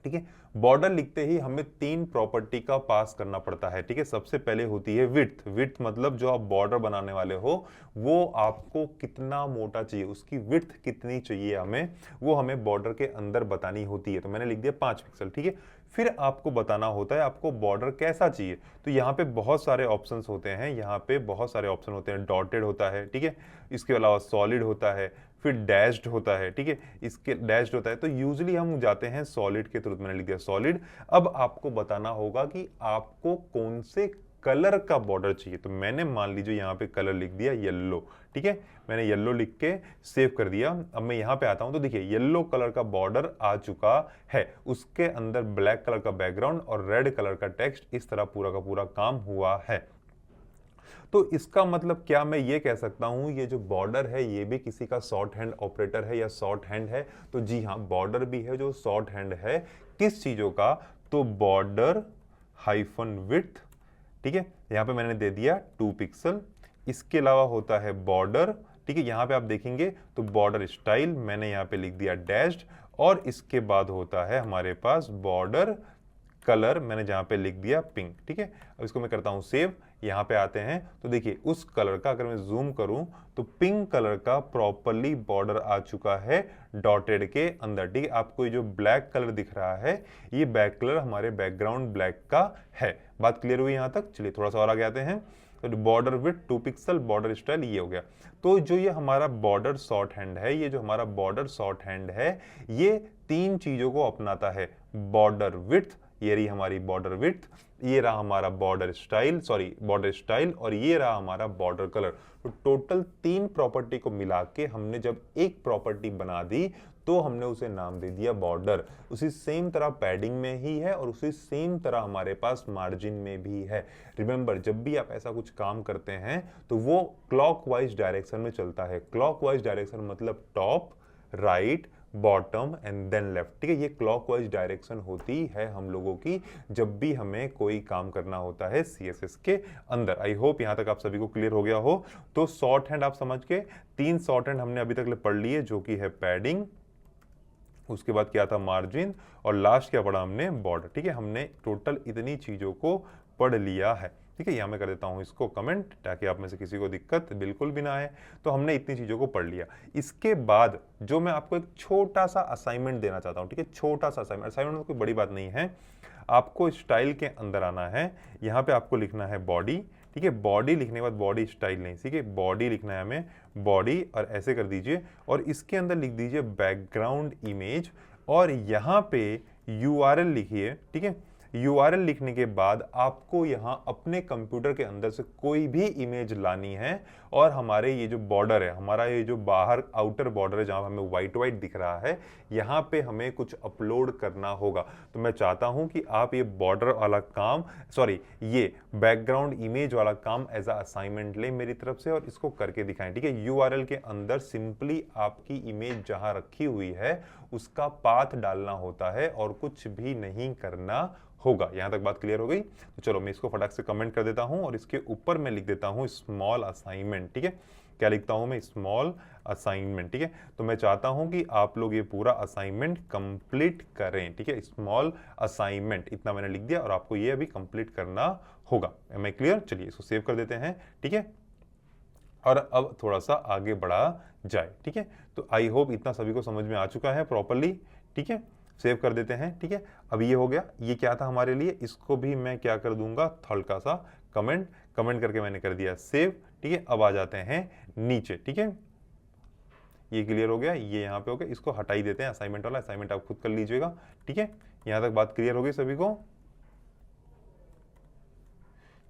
ठीक है। बॉर्डर लिखते ही हमें 3 प्रॉपर्टी का पास करना पड़ता है, ठीक है। सबसे पहले होती है विड्थ। विड्थ मतलब जो आप बॉर्डर बनाने वाले हो वो आपको कितना मोटा चाहिए, उसकी विड्थ कितनी चाहिए हमें, वो हमें बॉर्डर के अंदर बतानी होती है। तो मैंने लिख दिया 5 पिक्सल, ठीक है। फिर आपको बताना होता है आपको बॉर्डर कैसा चाहिए। तो यहाँ पे बहुत सारे ऑप्शंस होते हैं, यहाँ पे बहुत सारे ऑप्शन होते हैं। डॉटेड होता है, ठीक है, इसके अलावा सॉलिड होता है, फिर डैश्ड होता है, ठीक है, इसके डैश्ड होता है। तो यूजुअली हम जाते हैं सॉलिड के थ्रू। मैंने लिख दिया सॉलिड। अब आपको बताना होगा कि आपको कौन से कलर का बॉर्डर चाहिए। तो मैंने मान लीजिए यहाँ पे कलर लिख दिया येलो, ठीक है, मैंने येलो लिख के सेव कर दिया। अब मैं यहाँ पे आता हूं तो देखिए येलो कलर का बॉर्डर आ चुका है, उसके अंदर ब्लैक कलर का बैकग्राउंड और रेड कलर का टेक्स्ट, इस तरह पूरा का पूरा काम हुआ है। तो इसका मतलब क्या मैं ये कह सकता हूं ये जो बॉर्डर है ये भी किसी का शॉर्ट हैंड ऑपरेटर है या शॉर्ट हैंड है? तो जी हाँ, बॉर्डर भी है जो शॉर्ट हैंड है। किस चीजों का? तो बॉर्डर हाइफन विड्थ, ठीक है, यहां पे मैंने दे दिया 2 पिक्सल। इसके अलावा होता है बॉर्डर, ठीक है, यहां पे आप देखेंगे तो बॉर्डर स्टाइल मैंने यहां पे लिख दिया डैश्ड। और इसके बाद होता है हमारे पास बॉर्डर कलर, मैंने जहां पे लिख दिया पिंक, ठीक है। अब इसको मैं करता हूं सेव। यहां पे आते हैं तो देखिए उस कलर का अगर मैं जूम करूं तो पिंक कलर का प्रॉपरली बॉर्डर आ चुका है डॉटेड के अंदर, ठीक है। आपको ये जो ब्लैक कलर दिख रहा है ये बैक कलर हमारे बैकग्राउंड ब्लैक का है। बात क्लियर हुई यहां तक? चलिए थोड़ा सा और आगे आते हैं। तो border width 2 pixel, border style ये हो गया। तो जो ये हमारा बॉर्डर शॉर्ट हैंड है, ये जो हमारा बॉर्डर शॉर्ट हैंड है ये 3 चीजों को अपनाता है। बॉर्डर विड्थ, ये रही हमारी बॉर्डर विड्थ, ये रहा हमारा border style, sorry border style, और ये रहा हमारा बॉर्डर कलर। तो टोटल 3 प्रॉपर्टी को मिला के हमने जब एक प्रॉपर्टी बना दी तो हमने उसे नाम दे दिया बॉर्डर। उसी सेम तरह पैडिंग में ही है और उसी सेम तरह हमारे पास मार्जिन में भी है। रिमेंबर, जब भी आप ऐसा कुछ काम करते हैं तो वो क्लॉकवाइज डायरेक्शन में चलता है। क्लॉकवाइज डायरेक्शन मतलब top, right, bottom and then left, ठीक है। ये क्लॉकवाइज डायरेक्शन होती है हम लोगों की जब भी हमें कोई काम करना होता है सीएसएस के अंदर। आई होप यहां तक आप सभी को क्लियर हो गया हो। तो शॉर्ट हैंड आप समझ के 3 शॉर्ट हैंड हमने अभी तक पढ़ लिए, जो कि है पैडिंग, उसके बाद क्या था मार्जिन, और लास्ट क्या पढ़ा हमने? बॉर्डर, ठीक है। हमने टोटल इतनी चीजों को पढ़ लिया है, ठीक है। यहां मैं कर देता हूं इसको कमेंट ताकि आप में से किसी को दिक्कत बिल्कुल भी ना आए। तो हमने इतनी चीजों को पढ़ लिया। इसके बाद जो मैं आपको एक छोटा सा असाइनमेंट देना चाहता हूं, ठीक है, छोटा सा असाइनमेंट। असाइनमेंट में कोई बड़ी बात नहीं है। आपको स्टाइल के अंदर आना है, यहां पे आपको लिखना है बॉडी, ठीक है। बॉडी लिखने के बाद बॉडी स्टाइल नहीं, ठीक है, बॉडी लिखना है हमें, बॉडी, और ऐसे कर दीजिए और इसके अंदर लिख दीजिए बैकग्राउंड इमेज, और यहां पे यूआरएल लिखिए, ठीक है। यूआरएल लिखने के बाद आपको यहां अपने कंप्यूटर के अंदर से कोई भी इमेज लानी है, और हमारे ये जो बॉर्डर है, हमारा ये जो बाहर आउटर बॉर्डर है जहां हमें व्हाइट व्हाइट दिख रहा है, यहां पे हमें कुछ अपलोड करना होगा। तो मैं चाहता हूं कि आप ये बॉर्डर वाला काम, सॉरी ये बैकग्राउंड इमेज वाला काम एज अ असाइनमेंट लें मेरी तरफ से और इसको करके दिखाएं, ठीक है। यूआरएल के अंदर सिंपली आपकी इमेज जहां रखी हुई है उसका पाथ डालना होता है और कुछ भी नहीं करना होगा। यहां तक बात क्लियर हो गई? तो चलो मैं इसको फटाक से कमेंट कर देता हूं और इसके ऊपर मैं लिख देता हूं स्मॉल असाइनमेंट, ठीक है। क्या लिखता हूं मैं? स्मॉल असाइनमेंट, ठीक है। तो मैं चाहता हूं कि आप लोग ये पूरा असाइनमेंट कंप्लीट करें, ठीक है। स्मॉल असाइनमेंट इतना मैंने लिख दिया और आपको ये अभी कंप्लीट करना होगा। Am I clear? चलिए इसको सेव कर देते हैं, ठीक है, और अब थोड़ा सा आगे बढ़ा जाए, ठीक है। तो आई होप इतना सभी को समझ में आ चुका है प्रॉपरली, ठीक है। सेव कर देते हैं, ठीक है। अब ये हो गया, ये क्या था हमारे लिए, इसको भी मैं क्या कर दूंगा, हल्का सा कमेंट, कमेंट करके मैंने कर दिया सेव, ठीक है। अब आ जाते हैं नीचे, ठीक है। ये क्लियर हो गया, ये यहाँ पे हो गया, इसको हटा ही देते हैं असाइनमेंट वाला, असाइनमेंट आप खुद कर लीजिएगा, ठीक है। यहां तक बात क्लियर हो गई सभी को?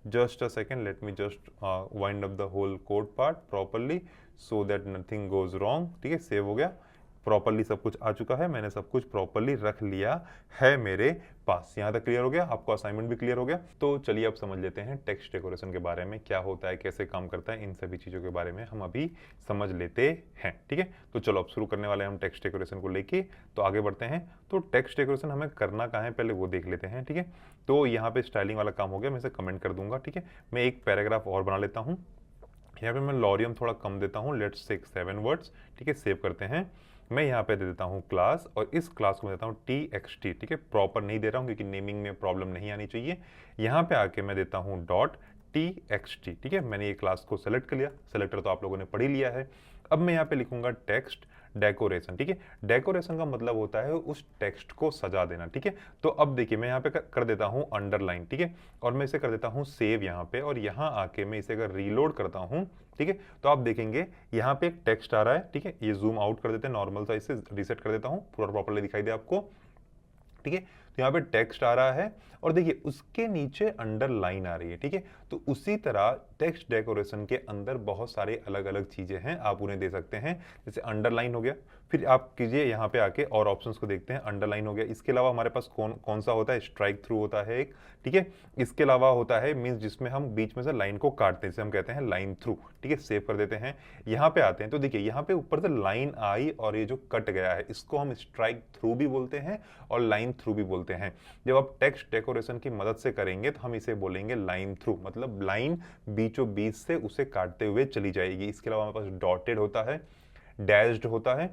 just a second, let me just wind up the whole code part properly so that nothing goes wrong, ठीक है। सेव हो गया, प्रॉपरली सब कुछ आ चुका है, मैंने सब कुछ प्रॉपरली रख लिया है मेरे पास। यहां तक क्लियर हो गया, आपको असाइनमेंट भी क्लियर हो गया। तो चलिए अब समझ लेते हैं टेक्स्ट डेकोरेशन के बारे में, क्या होता है, कैसे काम करता है, इन सभी चीजों के बारे में हम अभी समझ लेते हैं, ठीक है। तो चलो अब शुरू करने वाले हैं हम टेक्स्ट डेकोरेशन को लेके, तो आगे बढ़ते हैं। तो टेक्स्ट डेकोरेशन हमें करना कहाँ है पहले वो देख लेते हैं, ठीक है। तो यहाँ पे स्टाइलिंग वाला काम हो गया, मैं इसे कमेंट कर दूंगा, ठीक है। मैं एक पैराग्राफ और बना लेता हूँ, यहाँ पे मैं लॉरियम थोड़ा कम देता हूँ, लेट्स से 7 वर्ड्स, ठीक है, सेव करते हैं। मैं यहाँ पे दे देता हूँ क्लास, और इस क्लास को मैं देता हूँ txt, ठीक है, प्रॉपर नहीं दे रहा हूँ क्योंकि नेमिंग में प्रॉब्लम नहीं आनी चाहिए। यहाँ पे आके मैं देता हूँ डॉट txt, ठीक है, मैंने ये क्लास को सेलेक्ट कर लिया, सेलेक्टर तो आप लोगों ने पढ़ ही लिया है। अब मैं यहाँ पे लिखूंगा टेक्स्ट डेकोरेशन, ठीक है, डेकोरेशन का मतलब होता है उस टेक्स्ट को सजा देना, ठीक है। तो अब देखिए मैं यहाँ पे कर देता हूँ अंडरलाइन, ठीक है, और मैं इसे कर देता हूँ सेव यहाँ पे, और यहाँ आके मैं इसे अगर रीलोड करता हूँ, ठीक है, तो आप देखेंगे यहाँ पे एक टेक्स्ट आ रहा है, ठीक है, ये जूम आउट कर देते हैं, नॉर्मल साइज से रीसेट कर देता हूँ, पूरा प्रॉपर्ली दिखाई दे आपको, ठीक है। तो यहाँ पे टेक्स्ट आ रहा है, और देखिए उसके नीचे अंडरलाइन आ रही है, ठीक है। तो उसी तरह टेक्स्ट डेकोरेशन के अंदर बहुत सारे अलग अलग चीजें हैं, आप उन्हें दे सकते हैं, जैसे अंडरलाइन हो गया। फिर आप कीजिए यहाँ पे आके और ऑप्शंस को देखते हैं, अंडरलाइन हो गया। इसके अलावा हमारे पास कौन कौन सा होता है, स्ट्राइक थ्रू होता है एक, ठीक है। इसके अलावा होता है मीन्स जिसमें हम बीच में से लाइन को काटते हैं, जिसे हम कहते हैं लाइन थ्रू, ठीक है, सेव कर देते हैं। यहाँ पे आते हैं तो देखिए यहाँ पे ऊपर से लाइन आई और ये जो कट गया है इसको हम स्ट्राइक थ्रू भी बोलते हैं और लाइन थ्रू भी बोलते हैं। जब आप टेक्स्ट डेकोरेशन की मदद से करेंगे तो हम इसे बोलेंगे लाइन थ्रू, मतलब लाइन बीचों बीच से उसे काटते हुए चली जाएगी। इसके अलावा हमारे पास डॉटेड होता है, डैश्ड होता है,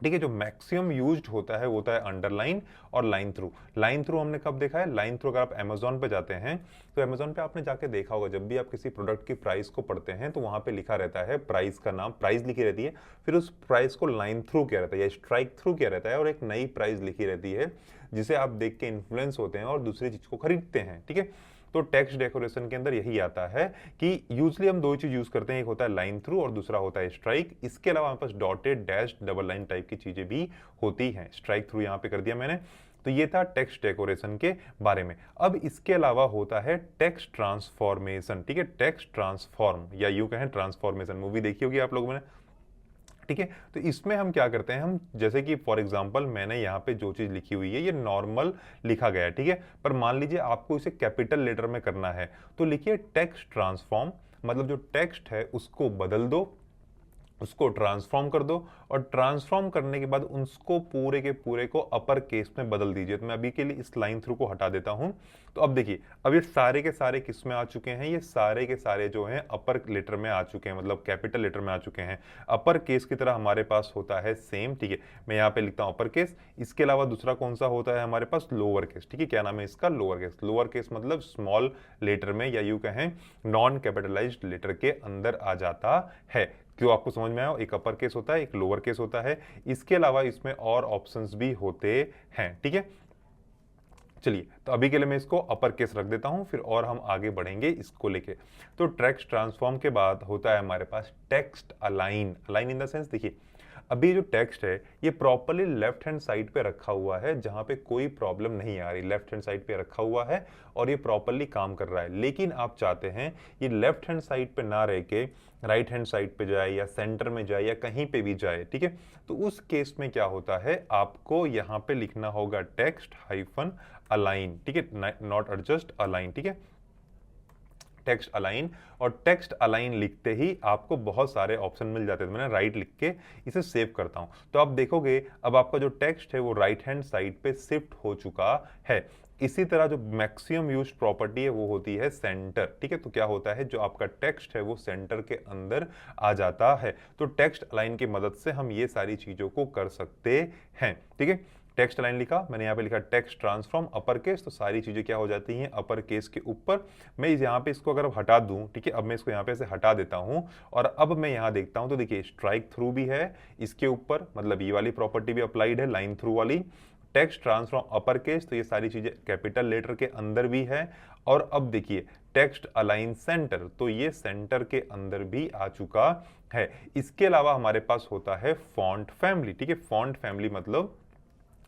ठीक है। जो मैक्सिमम यूज्ड होता है वो होता है अंडरलाइन और लाइन थ्रू। लाइन थ्रू हमने कब देखा है, लाइन थ्रू अगर आप अमेजोन पे जाते हैं तो अमेजोन पे आपने जाके देखा होगा, जब भी आप किसी प्रोडक्ट की प्राइस को पढ़ते हैं तो वहां पे लिखा रहता है प्राइस का नाम, प्राइस लिखी रहती है, फिर उस प्राइस को लाइन थ्रू किया रहता है या स्ट्राइक थ्रू किया रहता है, और एक नई प्राइस लिखी रहती है जिसे आप देख के इन्फ्लुएंस होते हैं और दूसरी चीज को खरीदते हैं, ठीक है। तो टेक्स्ट डेकोरेशन के अंदर यही आता है कि यूजली हम दो चीज यूज करते हैं, एक होता है लाइन थ्रू और दूसरा होता है स्ट्राइक। इसके अलावा हमारे पास dotted, dash, double line type की चीजें भी होती हैं। स्ट्राइक थ्रू यहां पे कर दिया मैंने। तो ये था टेक्स्ट डेकोरेशन के बारे में। अब इसके अलावा होता है टेक्स्ट ट्रांसफॉर्मेशन, ठीक है, टेक्स्ट ट्रांसफॉर्म या यूं कहें ट्रांसफॉर्मेशन, मूवी देखी होगी आप लोगों ने, ठीक है। तो इसमें हम क्या करते हैं, हम जैसे कि फॉर एग्जांपल मैंने यहाँ पे जो चीज लिखी हुई है ये नॉर्मल लिखा गया है, ठीक है, पर मान लीजिए आपको इसे कैपिटल लेटर में करना है तो लिखिए टेक्स्ट ट्रांसफॉर्म, मतलब जो टेक्स्ट है उसको बदल दो, उसको ट्रांसफॉर्म कर दो, और ट्रांसफॉर्म करने के बाद उसको पूरे के पूरे को अपर केस में बदल दीजिए। तो मैं अभी के लिए इस लाइन थ्रू को हटा देता हूं। तो अब देखिए अब ये सारे के सारे किस में आ चुके हैं, ये सारे के सारे जो हैं अपर लेटर में आ चुके हैं, मतलब कैपिटल लेटर में आ चुके हैं। अपर केस की तरह हमारे पास होता है सेम, ठीक है, मैं यहाँ पे लिखता हूँ अपर केस। इसके अलावा दूसरा कौन सा होता है हमारे पास, लोअर केस, ठीक है, क्या नाम है इसका, लोअर केस। लोअर केस मतलब स्मॉल लेटर में या यूं कहें नॉन कैपिटलाइज्ड लेटर के अंदर आ जाता है। क्यों, आपको समझ में आया, एक अपर केस होता है, एक लोअर केस होता है। इसके अलावा इसमें और ऑप्शंस भी होते हैं, ठीक है। चलिए तो अभी के लिए मैं इसको अपर केस रख देता हूं, फिर और हम आगे बढ़ेंगे इसको लेके। तो टेक्स्ट ट्रांसफॉर्म के बाद होता है हमारे पास text align. Align in the sense, देखिए अभी जो टेक्स्ट है ये प्रॉपरली लेफ्ट हैंड साइड पे रखा हुआ है, जहां पे कोई प्रॉब्लम नहीं आ रही, लेफ्ट हैंड साइड पे रखा हुआ है और ये प्रॉपरली काम कर रहा है। लेकिन आप चाहते हैं ये लेफ्ट हैंड साइड पे ना रह के राइट हैंड साइड पे जाए या सेंटर में जाए या कहीं पे भी जाए, ठीक है। तो उस केस में क्या होता है, आपको यहाँ पे लिखना होगा टेक्स्ट हाइफन अलाइन, ठीक है, नॉट एडजस्ट अलाइन, ठीक है, टेक्स्ट अलाइन। और टेक्स्ट अलाइन लिखते ही आपको बहुत सारे ऑप्शन मिल जाते हैं। मैंने राइट लिख के इसे सेव करता हूं तो आप देखोगे अब आपका जो टेक्स्ट है वो राइट हैंड साइड पे शिफ्ट हो चुका है। इसी तरह जो मैक्सिमम यूज्ड प्रॉपर्टी है वो होती है सेंटर, ठीक है। तो क्या होता है, जो आपका टेक्स्ट है वो सेंटर के अंदर आ जाता है। तो टेक्स्ट अलाइन की मदद से हम ये सारी चीजों को कर सकते हैं, ठीक है। टेक्स्ट लाइन लिखा मैंने, यहाँ पे लिखा टेक्स्ट ट्रांसफॉर्म अपर केस, तो सारी चीजें क्या हो जाती हैं अपर केस के ऊपर। मैं यहाँ पे इसको अगर हटा दूं, ठीक है, अब मैं इसको यहाँ पे से हटा देता हूं और अब मैं यहाँ देखता हूं तो देखिए स्ट्राइक थ्रू भी है इसके ऊपर, मतलब ये वाली प्रॉपर्टी भी अप्लाइड है लाइन थ्रू वाली। टेक्स्ट ट्रांसफॉर्म अपर केस, तो ये सारी चीजें कैपिटल लेटर के अंदर भी है। और अब देखिए टेक्स्ट अलाइन सेंटर, तो ये सेंटर के अंदर भी आ चुका है। इसके अलावा हमारे पास होता है फॉन्ट फैमिली, ठीक है। फॉन्ट फैमिली मतलब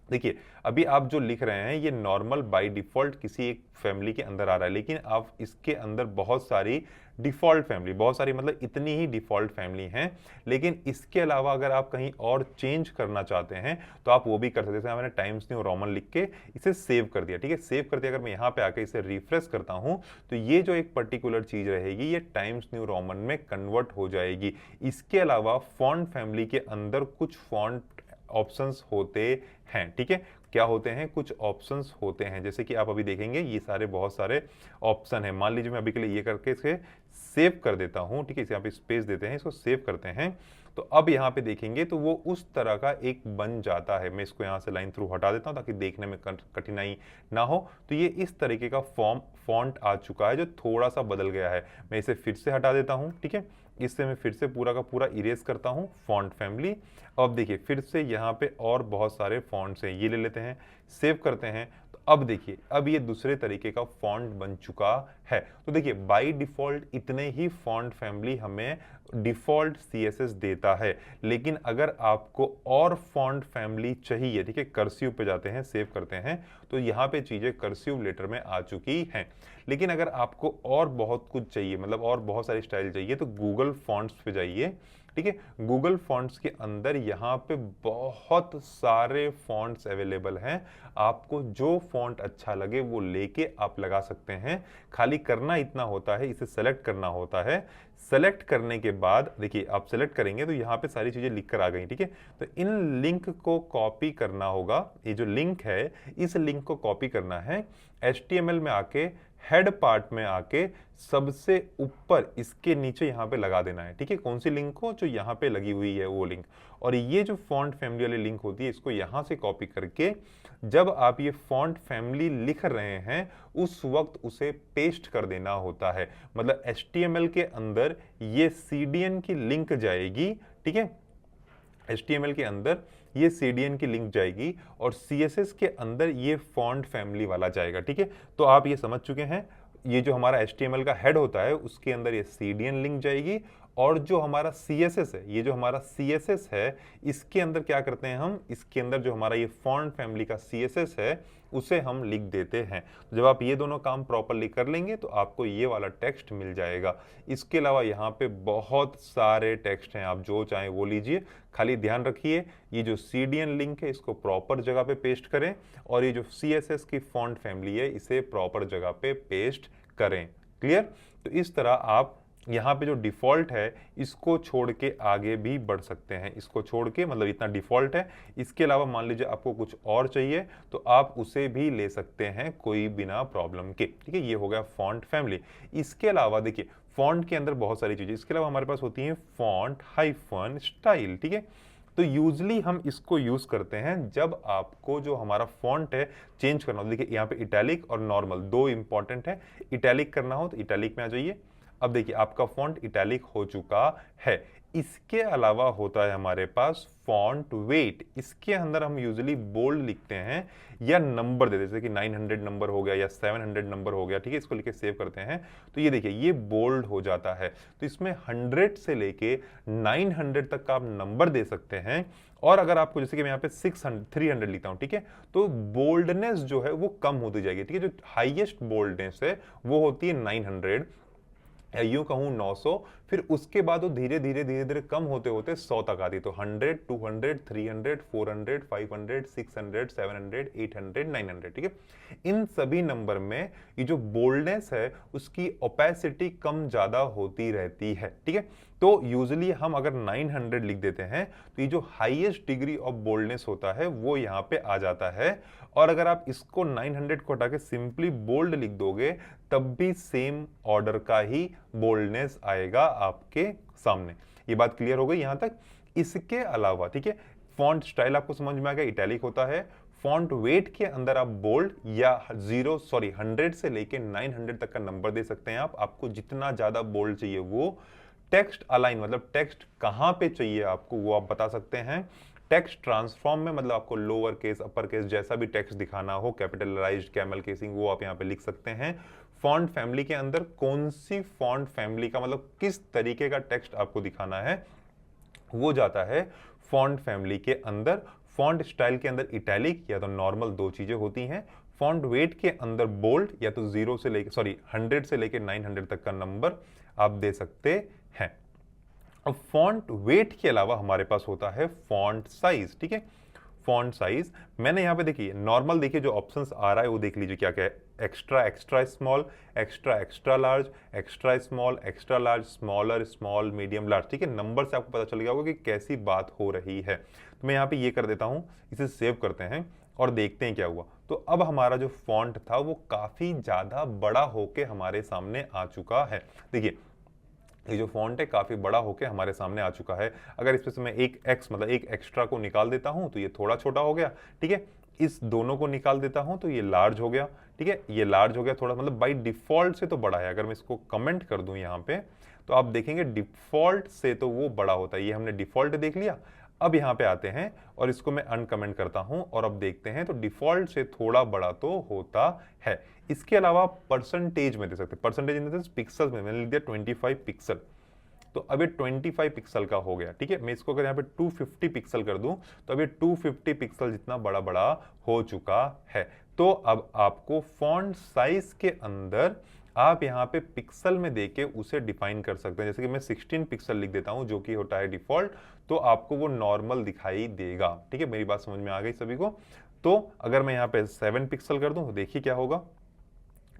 देखिए अभी आप जो लिख रहे हैं ये नॉर्मल बाय डिफॉल्ट किसी एक फैमिली के अंदर आ रहा है, लेकिन आप इसके अंदर बहुत सारी डिफॉल्ट फैमिली, बहुत सारी मतलब इतनी ही डिफॉल्ट फैमिली हैं, लेकिन इसके अलावा अगर आप कहीं और चेंज करना चाहते हैं तो आप वो भी कर सकते हैं। जैसे मैंने टाइम्स न्यू रोमन लिख के इसे सेव कर दिया, ठीक है, सेव कर दिया। अगर मैं यहाँ पे आके इसे रिफ्रेश करता हूँ तो ये जो एक पर्टिकुलर चीज रहेगी ये टाइम्स न्यू रोमन में कन्वर्ट हो जाएगी। इसके अलावा फॉन्ट फैमिली के अंदर कुछ फॉन्ट ऑप्शंस होते हैं, ठीक है, क्या होते हैं, कुछ ऑप्शंस होते हैं, जैसे कि आप अभी देखेंगे ये सारे बहुत सारे ऑप्शन हैं। मान लीजिए मैं अभी के लिए ये करके इसे सेव कर देता हूँ, ठीक है, इसे यहाँ पे स्पेस देते हैं, इसको सेव करते हैं। तो अब यहाँ पे देखेंगे तो वो उस तरह का एक बन जाता है। मैं इसको यहाँ से लाइन थ्रू हटा देता हूँ ताकि देखने में कठिनाई ना हो। तो ये इस तरीके का फॉन्ट आ चुका है जो थोड़ा सा बदल गया है। मैं इसे फिर से हटा देता हूँ, ठीक है, इससे मैं फिर से पूरा का पूरा इरेज करता हूँ फॉन्ट फैमिली। अब देखिए फिर से यहाँ पे और बहुत सारे फॉन्ट्स हैं, ये ले लेते हैं, सेव करते हैं। तो अब देखिए अब ये दूसरे तरीके का फॉन्ट बन चुका है। तो देखिए बाय डिफॉल्ट इतने ही फॉन्ट फैमिली हमें डिफॉल्ट सीएसएस देता है, लेकिन अगर आपको और फॉन्ट फैमिली चाहिए, ठीक है, कर्सिव पे जाते हैं, सेव करते हैं, तो यहाँ पे चीजें कर्सिव लेटर में आ चुकी हैं। लेकिन अगर आपको और बहुत कुछ चाहिए, मतलब और बहुत सारी स्टाइल चाहिए, तो गूगल फॉन्ट्स पे जाइए, ठीक है। गूगल फॉन्ट्स के अंदर यहाँ पे बहुत सारे फॉन्ट्स अवेलेबल हैं। आपको जो फॉन्ट अच्छा लगे वो लेके आप लगा सकते हैं। खाली करना इतना होता है, इसे सेलेक्ट करना होता है। सेलेक्ट करने के बाद देखिए आप सेलेक्ट करेंगे तो यहाँ पे सारी चीजें लिख कर आ गई, ठीक है। तो इन लिंक को कॉपी करना होगा, ये जो लिंक है इस लिंक को कॉपी करना है, HTML में आके हेड पार्ट में आके सबसे ऊपर इसके नीचे यहाँ पे लगा देना है, ठीक है। कौन सी लिंक को, जो यहाँ पे लगी हुई है वो लिंक। और ये जो फॉन्ट फैमिली वाली लिंक होती है इसको यहाँ से कॉपी करके जब आप ये फॉन्ट फैमिली लिख रहे हैं उस वक्त उसे पेस्ट कर देना होता है। मतलब HTML के अंदर ये CDN की लिंक जाएगी, ठीक है, HTML के अंदर ये CDN की लिंक जाएगी और CSS के अंदर ये फॉन्ट फैमिली वाला जाएगा, ठीक है। तो आप ये समझ चुके हैं, ये जो हमारा HTML का हेड होता है उसके अंदर ये CDN लिंक जाएगी और जो हमारा CSS है, ये जो हमारा CSS है इसके अंदर क्या करते हैं हम, इसके अंदर जो हमारा ये फॉन्ट फैमिली का CSS है उसे हम लिख देते हैं। जब आप ये दोनों काम प्रॉपरली कर लेंगे तो आपको ये वाला टेक्स्ट मिल जाएगा। इसके अलावा यहाँ पे बहुत सारे टेक्स्ट हैं, आप जो चाहें वो लीजिए। खाली ध्यान रखिए ये जो CDN लिंक है इसको प्रॉपर जगह पे पेस्ट करें और ये जो CSS की फॉन्ट फैमिली है इसे प्रॉपर जगह पे पेस्ट करें। क्लियर? तो इस तरह आप यहाँ पे जो डिफ़ॉल्ट है इसको छोड़ के आगे भी बढ़ सकते हैं। इसको छोड़ के मतलब इतना डिफ़ॉल्ट है, इसके अलावा मान लीजिए आपको कुछ और चाहिए तो आप उसे भी ले सकते हैं कोई बिना प्रॉब्लम के, ठीक है। ये हो गया फॉन्ट फैमिली। इसके अलावा देखिए फॉन्ट के अंदर बहुत सारी चीज़ें, इसके अलावा हमारे पास होती हैं फॉन्ट हाइफन स्टाइल, ठीक है। तो यूजली हम इसको यूज करते हैं जब आपको जो हमारा फॉन्ट है चेंज करना हो। देखिए यहाँ पे इटैलिक और नॉर्मल दो इंपॉर्टेंट है। इटैलिक करना हो तो इटैलिक में आ जाइए। अब देखिए आपका फॉन्ट इटैलिक हो चुका है। इसके अलावा होता है हमारे पास फॉन्ट वेट। इसके अंदर हम यूजुअली बोल्ड लिखते हैं या नंबर देते हैं, जैसे कि 900 नंबर हो गया या 700 नंबर हो गया, ठीक है। इसको लिख के सेव करते हैं तो ये देखिए ये बोल्ड हो जाता है। तो इसमें 100 से लेके 900 तक का आप नंबर दे सकते हैं। और अगर आपको जैसे कि मैं यहाँ पे 600 300 लिखता हूँ, ठीक है, तो बोल्डनेस जो है वो कम होती जाएगी, ठीक है। जो हाईएस्ट बोल्डनेस है वो होती है 900 या यूं कहूं 900, फिर उसके बाद वो धीरे धीरे कम होते होते 100 तक आती। तो 100 200 300 400 500 600 700 800 900, ठीक है। इन सभी नंबर में ये जो बोल्डनेस है उसकी ओपेसिटी कम ज्यादा होती रहती है, ठीक है। तो यूजुअली हम अगर 900 लिख देते हैं तो ये जो हाईएस्ट डिग्री ऑफ बोल्डनेस होता है वो यहाँ पे आ जाता है। और अगर आप इसको 900 को हटा के सिंपली बोल्ड लिख दोगे तब भी सेम ऑर्डर का ही बोल्डनेस आएगा आपके सामने। ये बात क्लियर हो गई यहां तक। इसके अलावा, ठीक है, फॉन्ट स्टाइल आपको समझ में आ गया, इटैलिक होता है। फॉन्ट वेट के अंदर आप बोल्ड या 100 से लेके 900 तक का नंबर दे सकते हैं। आपको जितना ज्यादा बोल्ड चाहिए वो। टेक्स्ट अलाइन मतलब टेक्स्ट कहां पे चाहिए आपको वो आप बता सकते हैं। टेक्स्ट ट्रांसफॉर्म में मतलब आपको लोअर केस अपर केस जैसा भी टेक्स्ट दिखाना हो, कैपिटलाइज्ड कैमल केसिंग, वो आप यहाँ पे लिख सकते हैं। फॉन्ट फैमिली के अंदर कौन सी फॉन्ट फैमिली का मतलब किस तरीके का टेक्स्ट आपको दिखाना है वो जाता है फॉन्ट फैमिली के अंदर। फॉन्ट स्टाइल के अंदर इटैलिक या तो नॉर्मल दो चीजें होती हैं। फॉन्ट वेट के अंदर बोल्ड या तो 100 से लेके 900 तक का नंबर आप दे सकते हैं। अब फॉन्ट वेट के अलावा हमारे पास होता है फॉन्ट साइज, ठीक है। फॉन्ट साइज मैंने यहाँ पे देखिए नॉर्मल, देखिए जो ऑप्शंस आ रहा है वो देख लीजिए क्या क्या है। Extra extra small, extra extra large, extra small, extra large, smaller, small, medium, large, ठीक है। नंबर से आपको पता चल गया होगा कि कैसी बात हो रही है। तो मैं यहाँ पे ये कर देता हूँ, इसे सेव करते हैं और देखते हैं क्या हुआ। तो अब हमारा जो फॉन्ट था वो काफ़ी ज़्यादा बड़ा होके हमारे सामने आ चुका है। देखिए ये जो फॉन्ट है काफ़ी बड़ा होके हमारे सामने आ चुका है। अगर इसमें से मैं एक एक्स मतलब एक एक्स्ट्रा को निकाल देता हूँ तो ये थोड़ा छोटा हो गया, ठीक है। इस दोनों को निकाल देता हूँ तो ये लार्ज हो गया, ठीक है। ये लार्ज हो गया थोड़ा, मतलब बाई डिफ़ॉल्ट से तो बड़ा है। अगर मैं इसको कमेंट कर दूँ यहाँ पे तो आप देखेंगे डिफ़ॉल्ट से तो वो बड़ा होता है। ये हमने डिफ़ॉल्ट देख लिया। अब यहाँ पे आते हैं और इसको मैं अनकमेंट करता हूँ और अब देखते हैं तो डिफ़ॉल्ट से थोड़ा बड़ा तो होता है। इसके अलावा परसेंटेज में दे सकते हैं, percentage in the sense pixel में मैंने लिख दिया 25 पिक्सल। तो अब ये 25 पिक्सल का हो गया, ठीक है। मैं इसको अगर यहाँ पे 250 पिक्सल कर दूं तो अब ये 250 पिक्सल जितना बड़ा बड़ा हो चुका है। तो अब आपको फॉन्ट साइज के अंदर आप यहाँ पे पिक्सल में देके उसे डिफाइन कर सकते हैं। जैसे कि मैं 16 पिक्सल लिख देता हूँ जो कि होता है डिफॉल्ट, तो आपको वो नॉर्मल दिखाई देगा, ठीक है। मेरी बात समझ में आ गई सभी को। तो अगर मैं यहाँ पे 7 पिक्सल कर दूं तो देखिए क्या होगा,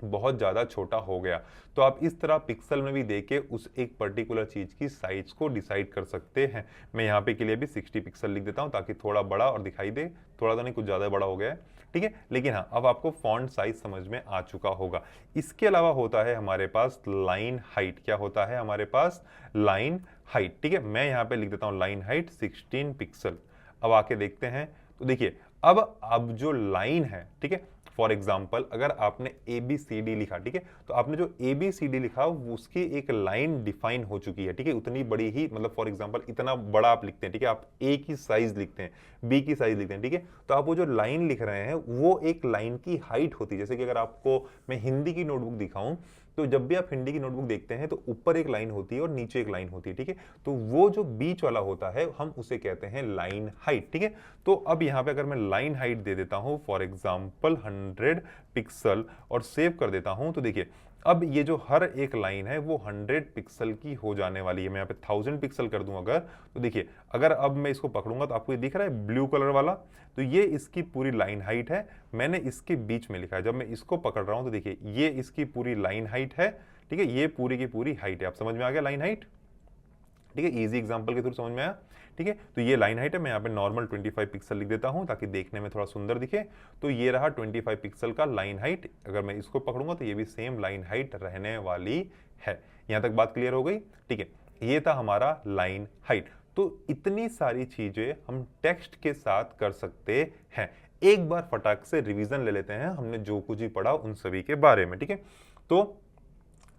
बहुत ज़्यादा छोटा हो गया। तो आप इस तरह पिक्सल में भी देके उस एक पर्टिकुलर चीज़ की साइज को डिसाइड कर सकते हैं। मैं यहाँ पे के लिए भी 60 पिक्सल लिख देता हूँ ताकि थोड़ा बड़ा और दिखाई दे, थोड़ा तो नहीं कुछ ज़्यादा बड़ा हो गया है, ठीक है। लेकिन हाँ, अब आपको फॉन्ट साइज समझ में आ चुका होगा। इसके अलावा होता है हमारे पास लाइन हाइट। क्या होता है हमारे पास? लाइन हाइट, ठीक है। मैं यहाँ पे लिख देता हूँ लाइन हाइट 16 पिक्सल। अब आके देखते हैं तो देखिए अब जो लाइन है, ठीक है, फॉर एग्जाम्पल अगर आपने ए बी सी डी लिखा, ठीक है, तो आपने जो ए बी सी डी लिखा उसकी एक लाइन डिफाइन हो चुकी है, ठीक है। उतनी बड़ी ही, मतलब फॉर एग्जाम्पल इतना बड़ा आप लिखते हैं, ठीक है, आप ए की साइज लिखते हैं, बी की साइज लिखते हैं, ठीक है, तो आप वो जो लाइन लिख रहे हैं वो एक लाइन की हाइट होती है। जैसे कि अगर आपको मैं हिंदी की नोटबुक दिखाऊं तो जब भी आप हिंदी की नोटबुक देखते हैं तो ऊपर एक लाइन होती है और नीचे एक लाइन होती है, ठीक है। तो वो जो बीच वाला होता है हम उसे कहते हैं लाइन हाइट, ठीक है। तो अब यहाँ पे अगर मैं लाइन हाइट दे देता हूँ फॉर एग्जाम्पल 100 पिक्सल और सेव कर देता हूँ तो देखिए अब ये जो हर एक लाइन है वो 100 पिक्सल की हो जाने वाली है। मैं यहाँ पे 1000 पिक्सल कर दूं अगर, तो देखिए अगर अब मैं इसको पकड़ूंगा तो आपको ये दिख रहा है ब्लू कलर वाला, तो ये इसकी पूरी लाइन हाइट है। मैंने इसके बीच में लिखा है, जब मैं इसको पकड़ रहा हूं तो देखिए ये इसकी पूरी लाइन हाइट है, ठीक है। ये पूरी की पूरी हाइट है। आप समझ में आ गया लाइन हाइट, ठीक है। इजी एग्जांपल के थ्रू समझ में आया, ठीक है। तो ये लाइन हाइट है। मैं यहाँ पे नॉर्मल 25 पिक्सल लिख देता हूँ ताकि देखने में थोड़ा सुंदर दिखे। तो ये रहा 25 पिक्सल का लाइन हाइट। अगर मैं इसको पकड़ूंगा तो ये भी सेम लाइन हाइट रहने वाली है। यहाँ तक बात क्लियर हो गई, ठीक है। ये था हमारा लाइन हाइट। तो इतनी सारी चीजें हम टेक्स्ट के साथ कर सकते हैं। एक बार फटाक से रिवीजन ले लेते हैं हमने जो कुछ भी पढ़ा उन सभी के बारे में, ठीक है। तो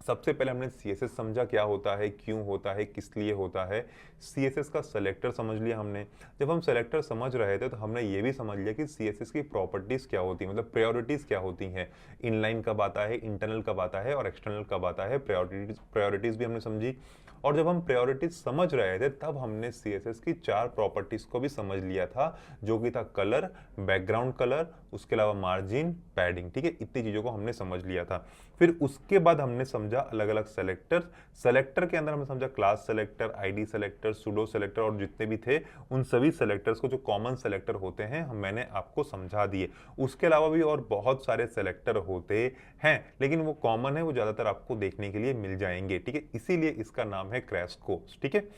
सबसे पहले हमने सीएसएस समझा क्या होता है, क्यों होता है, किस लिए होता है। सीएसएस का सेलेक्टर समझ लिया हमने। जब हम सेलेक्टर समझ रहे थे तो हमने ये भी समझ लिया कि सीएसएस की प्रॉपर्टीज क्या होती है, मतलब प्रायोरिटीज क्या होती हैं। इनलाइन कब आता है, इंटरनल कब आता है और एक्सटर्नल कब आता है, प्रायोरिटीज भी हमने समझी। और जब हम प्रायोरिटीज समझ रहे थे तब हमने सीएसएस की 4 प्रॉपर्टीज को भी समझ लिया था, जो कि था कलर, बैकग्राउंड कलर, उसके अलावा मार्जिन, पैडिंग, ठीक है। इतनी चीजों को हमने समझ लिया था। फिर उसके बाद हमने समझा अलग अलग सेलेक्टर। सेलेक्टर के अंदर हमने समझा class selector, ID selector, pseudo selector और जितने भी थे उन सभी सेलेक्टर्स को जो कॉमन सेलेक्टर होते हैं मैंने आपको समझा दिए। उसके अलावा भी और बहुत सारे सेलेक्टर होते हैं, लेकिन वो कॉमन है, वो ज्यादातर आपको देखने के लिए मिल जाएंगे, ठीक है। इसीलिए इसका नाम है क्रैश कोर्स, ठीक है।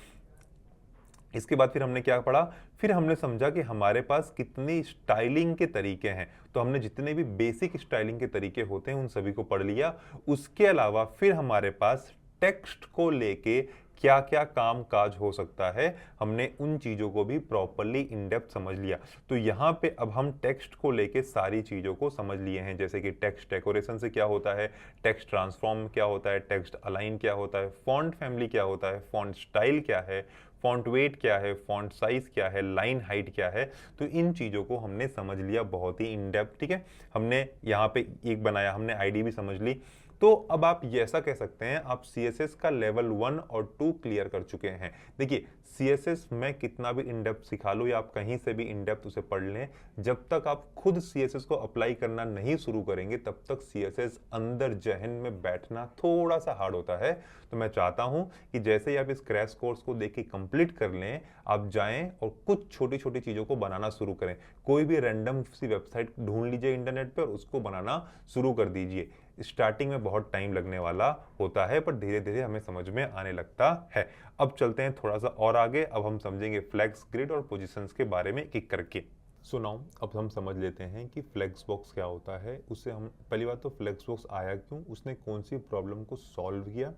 इसके बाद फिर हमने क्या पढ़ा, फिर हमने समझा कि हमारे पास कितनी स्टाइलिंग के तरीके हैं। तो हमने जितने भी बेसिक स्टाइलिंग के तरीके होते हैं उन सभी को पढ़ लिया। उसके अलावा फिर हमारे पास टेक्स्ट को लेके क्या क्या काम काज हो सकता है, हमने उन चीजों को भी प्रॉपरली इन डेप्थ समझ लिया। तो यहाँ पे अब हम टेक्स्ट को लेके सारी चीजों को समझ लिए हैं, जैसे कि टेक्स्ट डेकोरेशन से क्या होता है, टेक्स्ट ट्रांसफॉर्म क्या होता है, टेक्स्ट अलाइन क्या होता है, फॉन्ट फैमिली क्या होता है, फॉन्ट स्टाइल क्या है, फॉन्ट वेट क्या है, फॉन्ट साइज क्या है, लाइन हाइट क्या है। तो इन चीज़ों को हमने समझ लिया बहुत ही इन डेप्थ, ठीक है। हमने यहाँ पे एक बनाया, हमने आईडी भी समझ ली। तो अब आप ये ऐसा कह सकते हैं आप सीएसएस का लेवल 1 और 2 क्लियर कर चुके हैं। देखिए सीएसएस में कितना भी इन डेप्थ सिखा लो या आप कहीं से भी इन डेप्थ उसे पढ़ लें, जब तक आप खुद सीएसएस को अप्लाई करना नहीं शुरू करेंगे तब तक सीएसएस अंदर जहन में बैठना थोड़ा सा हार्ड होता है। तो मैं चाहता हूं कि जैसे ही आप इस क्रैश कोर्स को देख के कंप्लीट कर लें, आप जाएं और कुछ छोटी छोटी चीजों को बनाना शुरू करें। कोई भी रैंडम सी वेबसाइट ढूंढ लीजिए इंटरनेट पे और उसको बनाना शुरू कर दीजिए। स्टार्टिंग में बहुत टाइम लगने वाला होता है पर धीरे धीरे हमें समझ में आने लगता है। अब चलते हैं थोड़ा सा और आगे। अब हम समझेंगे फ्लैग्स, ग्रिड और पोजीशंस के बारे में एक एक करके। सो नाउ अब हम समझ लेते हैं कि फ्लेक्स बॉक्स क्या होता है। उससे हम पहली बात तो फ्लेक्स बॉक्स आया क्यों, उसने कौन सी प्रॉब्लम को सॉल्व किया,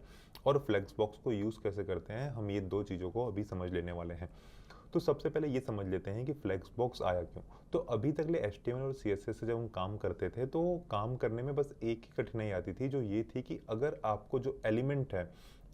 और फ्लेक्स बॉक्स को यूज़ कैसे करते हैं, हम ये दो चीज़ों को अभी समझ लेने वाले हैं। तो सबसे पहले ये समझ लेते हैं कि फ्लेक्स बॉक्स आया क्यों। तो अभी तक ले HTML और CSS से जब हम काम करते थे तो काम करने में बस एक ही कठिनाई आती थी, जो ये थी कि अगर आपको जो एलिमेंट है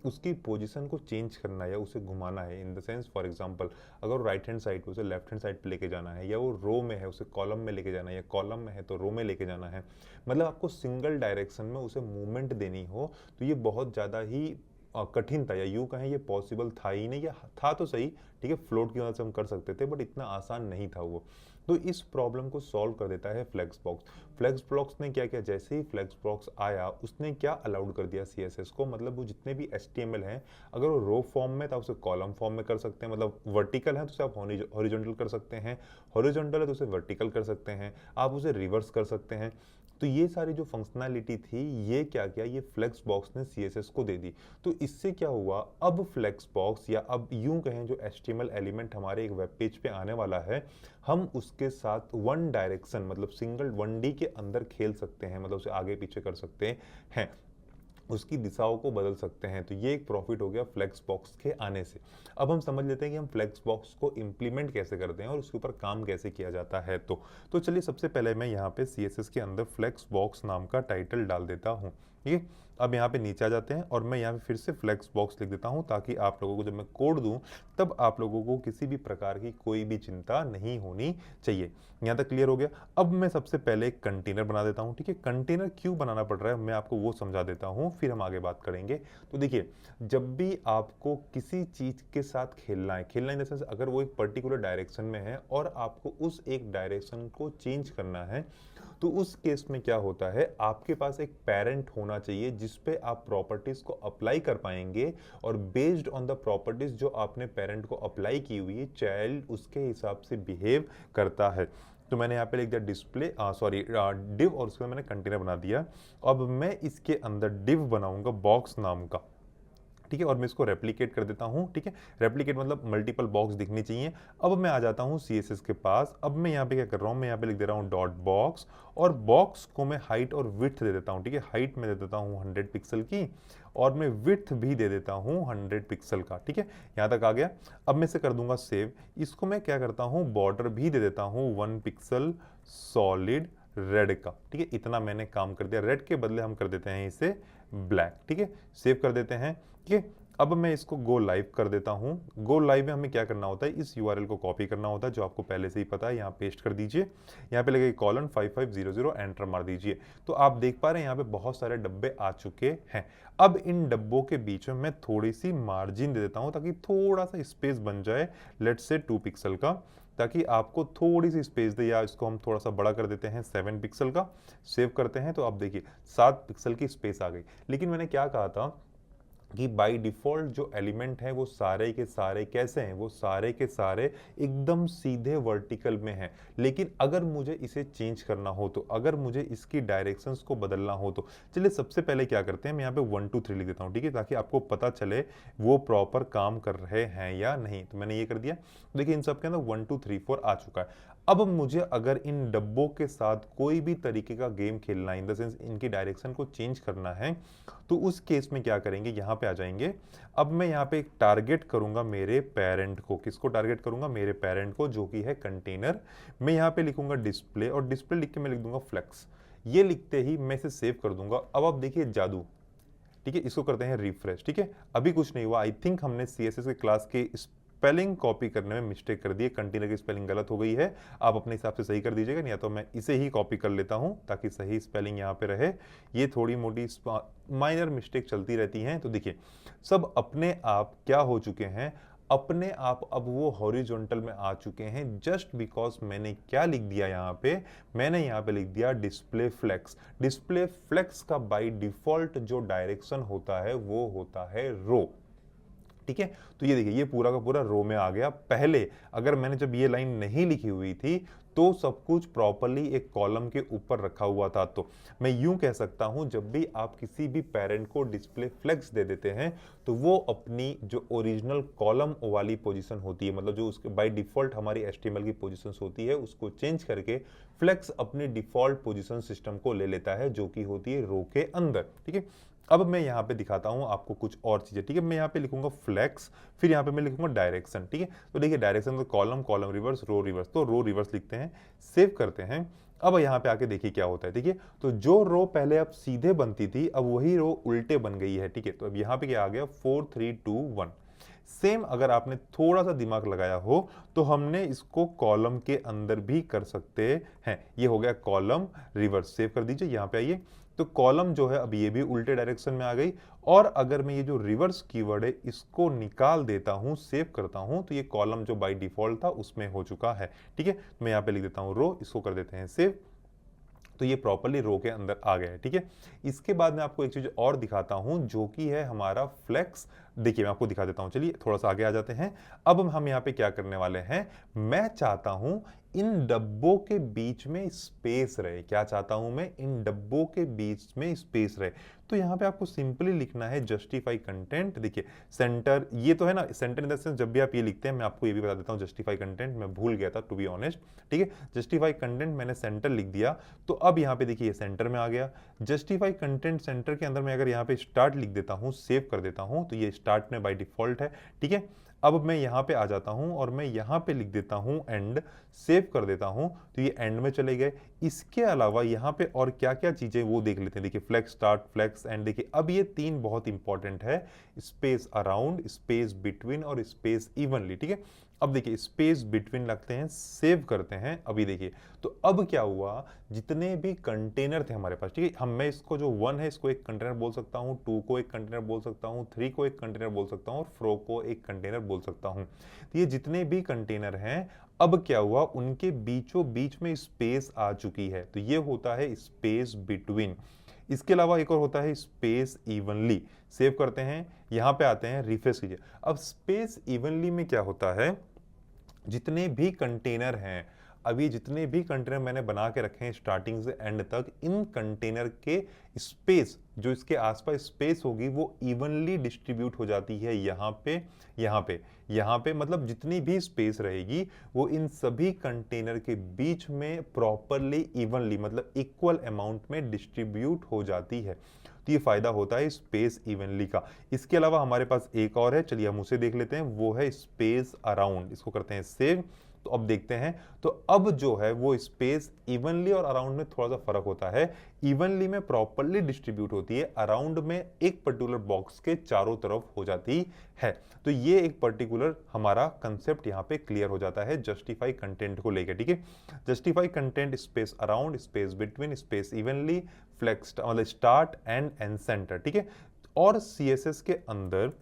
उसकी पोजीशन को चेंज करना है या उसे घुमाना है, इन द सेंस फॉर एग्जांपल अगर राइट हैंड साइड पे उसे लेफ्ट हैंड साइड पे लेके जाना है, या वो रो में है उसे कॉलम में लेके जाना है, या कॉलम में है तो रो में लेके जाना है, मतलब आपको सिंगल डायरेक्शन में उसे मूवमेंट देनी हो, तो ये बहुत ज़्यादा ही कठिन था, या यूँ कहें ये पॉसिबल था ही नहीं, या था तो सही, ठीक है, फ्लोट की मदद से हम कर सकते थे बट इतना आसान नहीं था वो। तो इस प्रॉब्लम को सॉल्व कर देता है फ्लेक्स बॉक्स। फ्लेक्स बॉक्स ने क्या किया, जैसे ही फ्लेक्स बॉक्स आया उसने क्या अलाउड कर दिया CSS को, मतलब वो जितने भी HTML हैं अगर वो रो फॉर्म में तो उसे कॉलम फॉर्म में कर सकते हैं, मतलब वर्टिकल है तो उसे आप हॉरिजॉन्टल कर सकते हैं, हॉरिजॉन्टल है तो उसे वर्टिकल कर सकते हैं, आप उसे रिवर्स कर सकते हैं। तो ये सारी जो फंक्शनैलिटी थी ये क्या किया, ये फ्लेक्स बॉक्स ने CSS को दे दी। तो इससे क्या हुआ, अब फ्लेक्स बॉक्स या अब यूं कहें जो HTML एलिमेंट हमारे एक वेब पेज पे आने वाला है, हम उसके साथ वन डायरेक्शन मतलब सिंगल 1D के अंदर खेल सकते हैं, मतलब उसे आगे पीछे कर सकते हैं, उसकी दिशाओं को बदल सकते हैं। तो ये एक प्रॉफिट हो गया फ्लेक्स बॉक्स के आने से। अब हम समझ लेते हैं कि हम फ्लेक्स बॉक्स को इम्प्लीमेंट कैसे करते हैं और उसके ऊपर काम कैसे किया जाता है। तो चलिए सबसे पहले मैं यहाँ पे CSS के अंदर फ्लेक्स बॉक्स नाम का टाइटल डाल देता हूँ। ठीक है, अब यहाँ पे नीचे आ जाते हैं और मैं यहाँ पे फिर से फ्लेक्स बॉक्स लिख देता हूँ, ताकि आप लोगों को जब मैं कोड दूँ तब आप लोगों को किसी भी प्रकार की कोई भी चिंता नहीं होनी चाहिए। यहाँ तक क्लियर हो गया। अब मैं सबसे पहले एक कंटेनर बना देता हूँ। ठीक है, कंटेनर क्यों बनाना पड़ रहा है मैं आपको वो समझा देता हूँ, फिर हम आगे बात करेंगे। तो देखिए, जब भी आपको किसी चीज के साथ खेलना इन द सेंस अगर वो एक पर्टिकुलर डायरेक्शन में है और आपको उस एक डायरेक्शन को चेंज करना है, तो उस केस में क्या होता है, आपके पास एक पेरेंट होना चाहिए जिस पे आप प्रॉपर्टीज को अप्लाई कर पाएंगे, और बेस्ड ऑन द प्रॉपर्टीज जो आपने पेरेंट को अप्लाई की हुई है, चाइल्ड उसके हिसाब से बिहेव करता है। तो मैंने यहाँ पे लिख दिया डिस्प्ले सॉरी डिव, और उसके बाद मैंने कंटेनर बना दिया। अब मैं इसके अंदर डिव बनाऊंगा बॉक्स नाम का। ठीक है, और मैं इसको रेप्लिकेट कर देता हूँ। ठीक है, रेप्लिकेट मतलब मल्टीपल बॉक्स दिखनी चाहिए। अब मैं आ जाता हूँ CSS के पास। अब मैं यहाँ पे क्या कर रहा हूँ, मैं यहाँ पे लिख दे रहा हूँ डॉट बॉक्स, और बॉक्स को मैं हाइट और विड्थ दे देता हूँ। ठीक है, हाइट में दे देता हूँ 100 पिक्सल की, और मैं विड्थ भी दे देता हूँ 100 पिक्सल का। ठीक है, यहाँ तक आ गया। अब मैं इसे कर दूंगा सेव। इसको मैं क्या करता हूँ, बॉर्डर भी दे देता हूँ 1 पिक्सल सॉलिड रेड का। ठीक है, इतना मैंने काम कर दिया। रेड के बदले हम कर देते हैं इसे ब्लैक। ठीक है, सेव कर देते हैं। ठीक है, अब मैं इसको गो लाइव कर देता हूं। गो लाइव में हमें क्या करना होता है, इस URL को कॉपी करना होता है जो आपको पहले से ही पता है, यहाँ पेस्ट कर दीजिए। यहाँ पे लगेगा कॉलन 5500, एंटर मार दीजिए। तो आप देख पा रहे हैं यहाँ पे बहुत सारे डब्बे आ चुके हैं। अब इन डब्बों के बीच में मैं थोड़ी सी मार्जिन दे देता हूँ ताकि थोड़ा सा स्पेस बन जाए, लेट्स से 2 पिक्सल का, ताकि आपको थोड़ी सी स्पेस दे, या इसको हम थोड़ा सा बड़ा कर देते हैं 7 पिक्सल का। सेव करते हैं तो आप देखिए 7 पिक्सल की स्पेस आ गई। लेकिन मैंने क्या कहा था कि बाय डिफॉल्ट जो एलिमेंट है वो सारे के सारे कैसे हैं, वो सारे के सारे एकदम सीधे वर्टिकल में हैं। लेकिन अगर मुझे इसे चेंज करना हो, तो अगर मुझे इसकी डायरेक्शंस को बदलना हो, तो चलिए सबसे पहले क्या करते हैं, मैं यहाँ पे 1 2 3 लिख देता हूँ। ठीक है, ताकि आपको पता चले वो प्रॉपर काम कर रहे हैं या नहीं। तो मैंने ये कर दिया। देखिए इन सब के अंदर 1 2 3 4 आ चुका है। अब मुझे अगर इन डब्बों के साथ कोई भी तरीके का गेम खेलना है, इन द सेंस इनकी डायरेक्शन को चेंज करना है, तो उस केस में क्या करेंगे, यहाँ पे आ जाएंगे। अब मैं यहाँ पे एक टारगेट करूंगा मेरे पेरेंट को। किसको टारगेट करूंगा, मेरे पेरेंट को, जो कि है कंटेनर। मैं यहाँ पे लिखूंगा डिस्प्ले, और डिस्प्ले लिख के मैं लिख दूंगा फ्लेक्स। ये लिखते ही मैं इसे सेव कर दूंगा। अब आप देखिए जादू। ठीक है, इसको करते हैं रिफ्रेश। ठीक है, अभी कुछ नहीं हुआ। आई थिंक हमने CSS के क्लास के स्पेलिंग कॉपी करने में मिस्टेक कर दी है, कंटेनर की स्पेलिंग गलत हो गई है। आप अपने हिसाब से सही कर दीजिएगा, नहीं तो मैं इसे ही कॉपी कर लेता हूं ताकि सही स्पेलिंग यहाँ पे रहे। ये थोड़ी मोटी माइनर मिस्टेक चलती रहती हैं। तो देखिए सब अपने आप क्या हो चुके हैं, अपने आप अब वो हॉरिजॉन्टल में आ चुके हैं, जस्ट बिकॉज मैंने क्या लिख दिया यहाँ पे, मैंने यहाँ पे लिख दिया डिस्प्ले फ्लेक्स। डिस्प्ले फ्लेक्स का बाय डिफॉल्ट जो डायरेक्शन होता है वो होता है रो। ठीक है। तो ये देखिए, ये पूरा का पूरा रो में आ गया। पहले अगर मैंने जब ये लाइन नहीं लिखी हुई थी तो सब कुछ प्रॉपरली एक कॉलम के ऊपर रखा हुआ था। तो मैं यूं कह सकता हूं, जब भी आप किसी भी पेरेंट को डिस्प्ले फ्लेक्स दे देते हैं तो वो अपनी जो ओरिजिनल कॉलम वाली पोजीशन होती है, मतलब जो उसके बाय डिफॉल्ट हमारी एचटीएमएल की पोजीशंस होती है, उसको चेंज करके फ्लेक्स अपनी डिफॉल्ट पोजीशन सिस्टम को ले लेता है, जो कि होती है रो के अंदर। ठीक है। अब मैं यहाँ पे दिखाता हूँ आपको कुछ और चीजें। ठीक है, मैं यहाँ पे लिखूंगा फ्लेक्स, फिर यहाँ पे मैं लिखूंगा डायरेक्शन। ठीक है, तो देखिए डायरेक्शन तो कॉलम, कॉलम रिवर्स, रो रिवर्स, तो रो रिवर्स लिखते हैं, सेव करते हैं। अब यहाँ पे आके देखिए क्या होता है। ठीक है, तो जो रो पहले अब सीधे बनती थी, अब वही रो उल्टे बन गई है। ठीक है, तो अब यहाँ पे क्या आ गया, 4 3 2 1। सेम अगर आपने थोड़ा सा दिमाग लगाया हो तो हमने इसको कॉलम के अंदर भी कर सकते हैं। ये हो गया कॉलम रिवर्स, सेव कर दीजिए, यहाँ पे आइए। तो कॉलम जो है अब ये भी उल्टे डायरेक्शन में आ गई। और अगर मैं ये जो रिवर्स कीवर्ड है इसको निकाल देता हूं, सेव करता हूं, तो ये कॉलम जो बाय डिफॉल्ट था उसमें हो चुका है। ठीक है, मैं यहाँ पे लिख देता हूं रो, इसको कर देते हैं सेव। तो ये प्रॉपर्ली रो के अंदर आ गया है। ठीक है, इसके बाद मैं आपको एक चीज और दिखाता हूं जो कि है हमारा फ्लेक्स। देखिए मैं आपको दिखा देता हूं, चलिए थोड़ा सा आगे आ जाते हैं। अब हम यहाँ पे क्या करने वाले हैं, मैं चाहता हूं इन डब्बों के बीच में स्पेस रहे। क्या चाहता हूं मैं, इन डब्बों के बीच में स्पेस रहे। तो यहाँ पे आपको सिंपली लिखना है जस्टिफाई कंटेंट। देखिए सेंटर, ये तो है ना सेंटर इन द सेंस, जब भी आप ये लिखते हैं, मैं आपको ये भी बता देता हूँ जस्टिफाई कंटेंट, मैं भूल गया था टू बी ऑनेस्ट। ठीक है, जस्टिफाई कंटेंट मैंने सेंटर लिख दिया, तो अब यहाँ पे देखिए सेंटर में आ गया। जस्टिफाई कंटेंट सेंटर के अंदर मैं अगर यहाँ पे स्टार्ट लिख देता हूँ, सेव कर देता हूँ, तो ये स्टार्ट में बाय डिफॉल्ट है। ठीक है, अब मैं यहाँ पे आ जाता हूँ और मैं यहाँ पे लिख देता हूँ एंड, सेव कर देता हूँ, तो ये एंड में चले गए। इसके अलावा यहाँ पे और क्या क्या चीजें वो देख लेते हैं। देखिए फ्लेक्स स्टार्ट, फ्लेक्स एंड। देखिए अब ये तीन बहुत इंपॉर्टेंट है, स्पेस अराउंड, स्पेस बिटवीन और स्पेस इवनली। ठीक है, अब देखिए स्पेस बिटवीन लगते हैं, सेव करते हैं। अभी देखिए तो अब क्या हुआ, जितने भी कंटेनर थे हमारे पास, ठीक है, हम मैं इसको जो 1 है इसको एक कंटेनर बोल सकता हूँ, 2 को एक कंटेनर बोल सकता हूँ, 3 को एक कंटेनर बोल सकता हूँ और 4 को एक कंटेनर बोल सकता हूँ। तो ये जितने भी कंटेनर हैं, अब क्या हुआ, उनके बीचों बीच में स्पेस आ चुकी है, तो ये होता है स्पेस बिटवीन। इसके अलावा एक और होता है स्पेस इवनली। सेव करते हैं, यहां पे आते हैं, रिफ्रेश कीजिए। अब स्पेस इवनली में क्या होता है, जितने भी कंटेनर हैं, अभी जितने भी कंटेनर मैंने बना के रखे हैं स्टार्टिंग से एंड तक, इन कंटेनर के स्पेस, जो इसके आसपास स्पेस होगी, वो इवनली डिस्ट्रीब्यूट हो जाती है यहाँ पे, यहाँ पे, यहाँ पे, मतलब जितनी भी स्पेस रहेगी वो इन सभी कंटेनर के बीच में प्रॉपरली इवनली, मतलब इक्वल अमाउंट में डिस्ट्रीब्यूट हो जाती है। तो ये फायदा होता है स्पेस इवनली का। इसके अलावा हमारे पास एक और है, चलिए हम उसे देख लेते हैं, वो है स्पेस अराउंड। इसको करते हैं सेव। तो अब देखते हैं, तो अब जो है वो स्पेस इवनली और अराउंड में थोड़ा सा फर्क होता है। इवनली में प्रॉपरली डिस्ट्रीब्यूट होती है, अराउंड में एक पर्टिकुलर बॉक्स के चारों तरफ हो जाती है। तो ये एक पर्टिकुलर हमारा कंसेप्ट यहाँ पे क्लियर हो जाता है जस्टिफाई कंटेंट को लेकर। ठीक है, justify content, space around, space between, space evenly, flex मतलब स्टार्ट एंड सेंटर। ठीक है, और सीएसएस के अंदर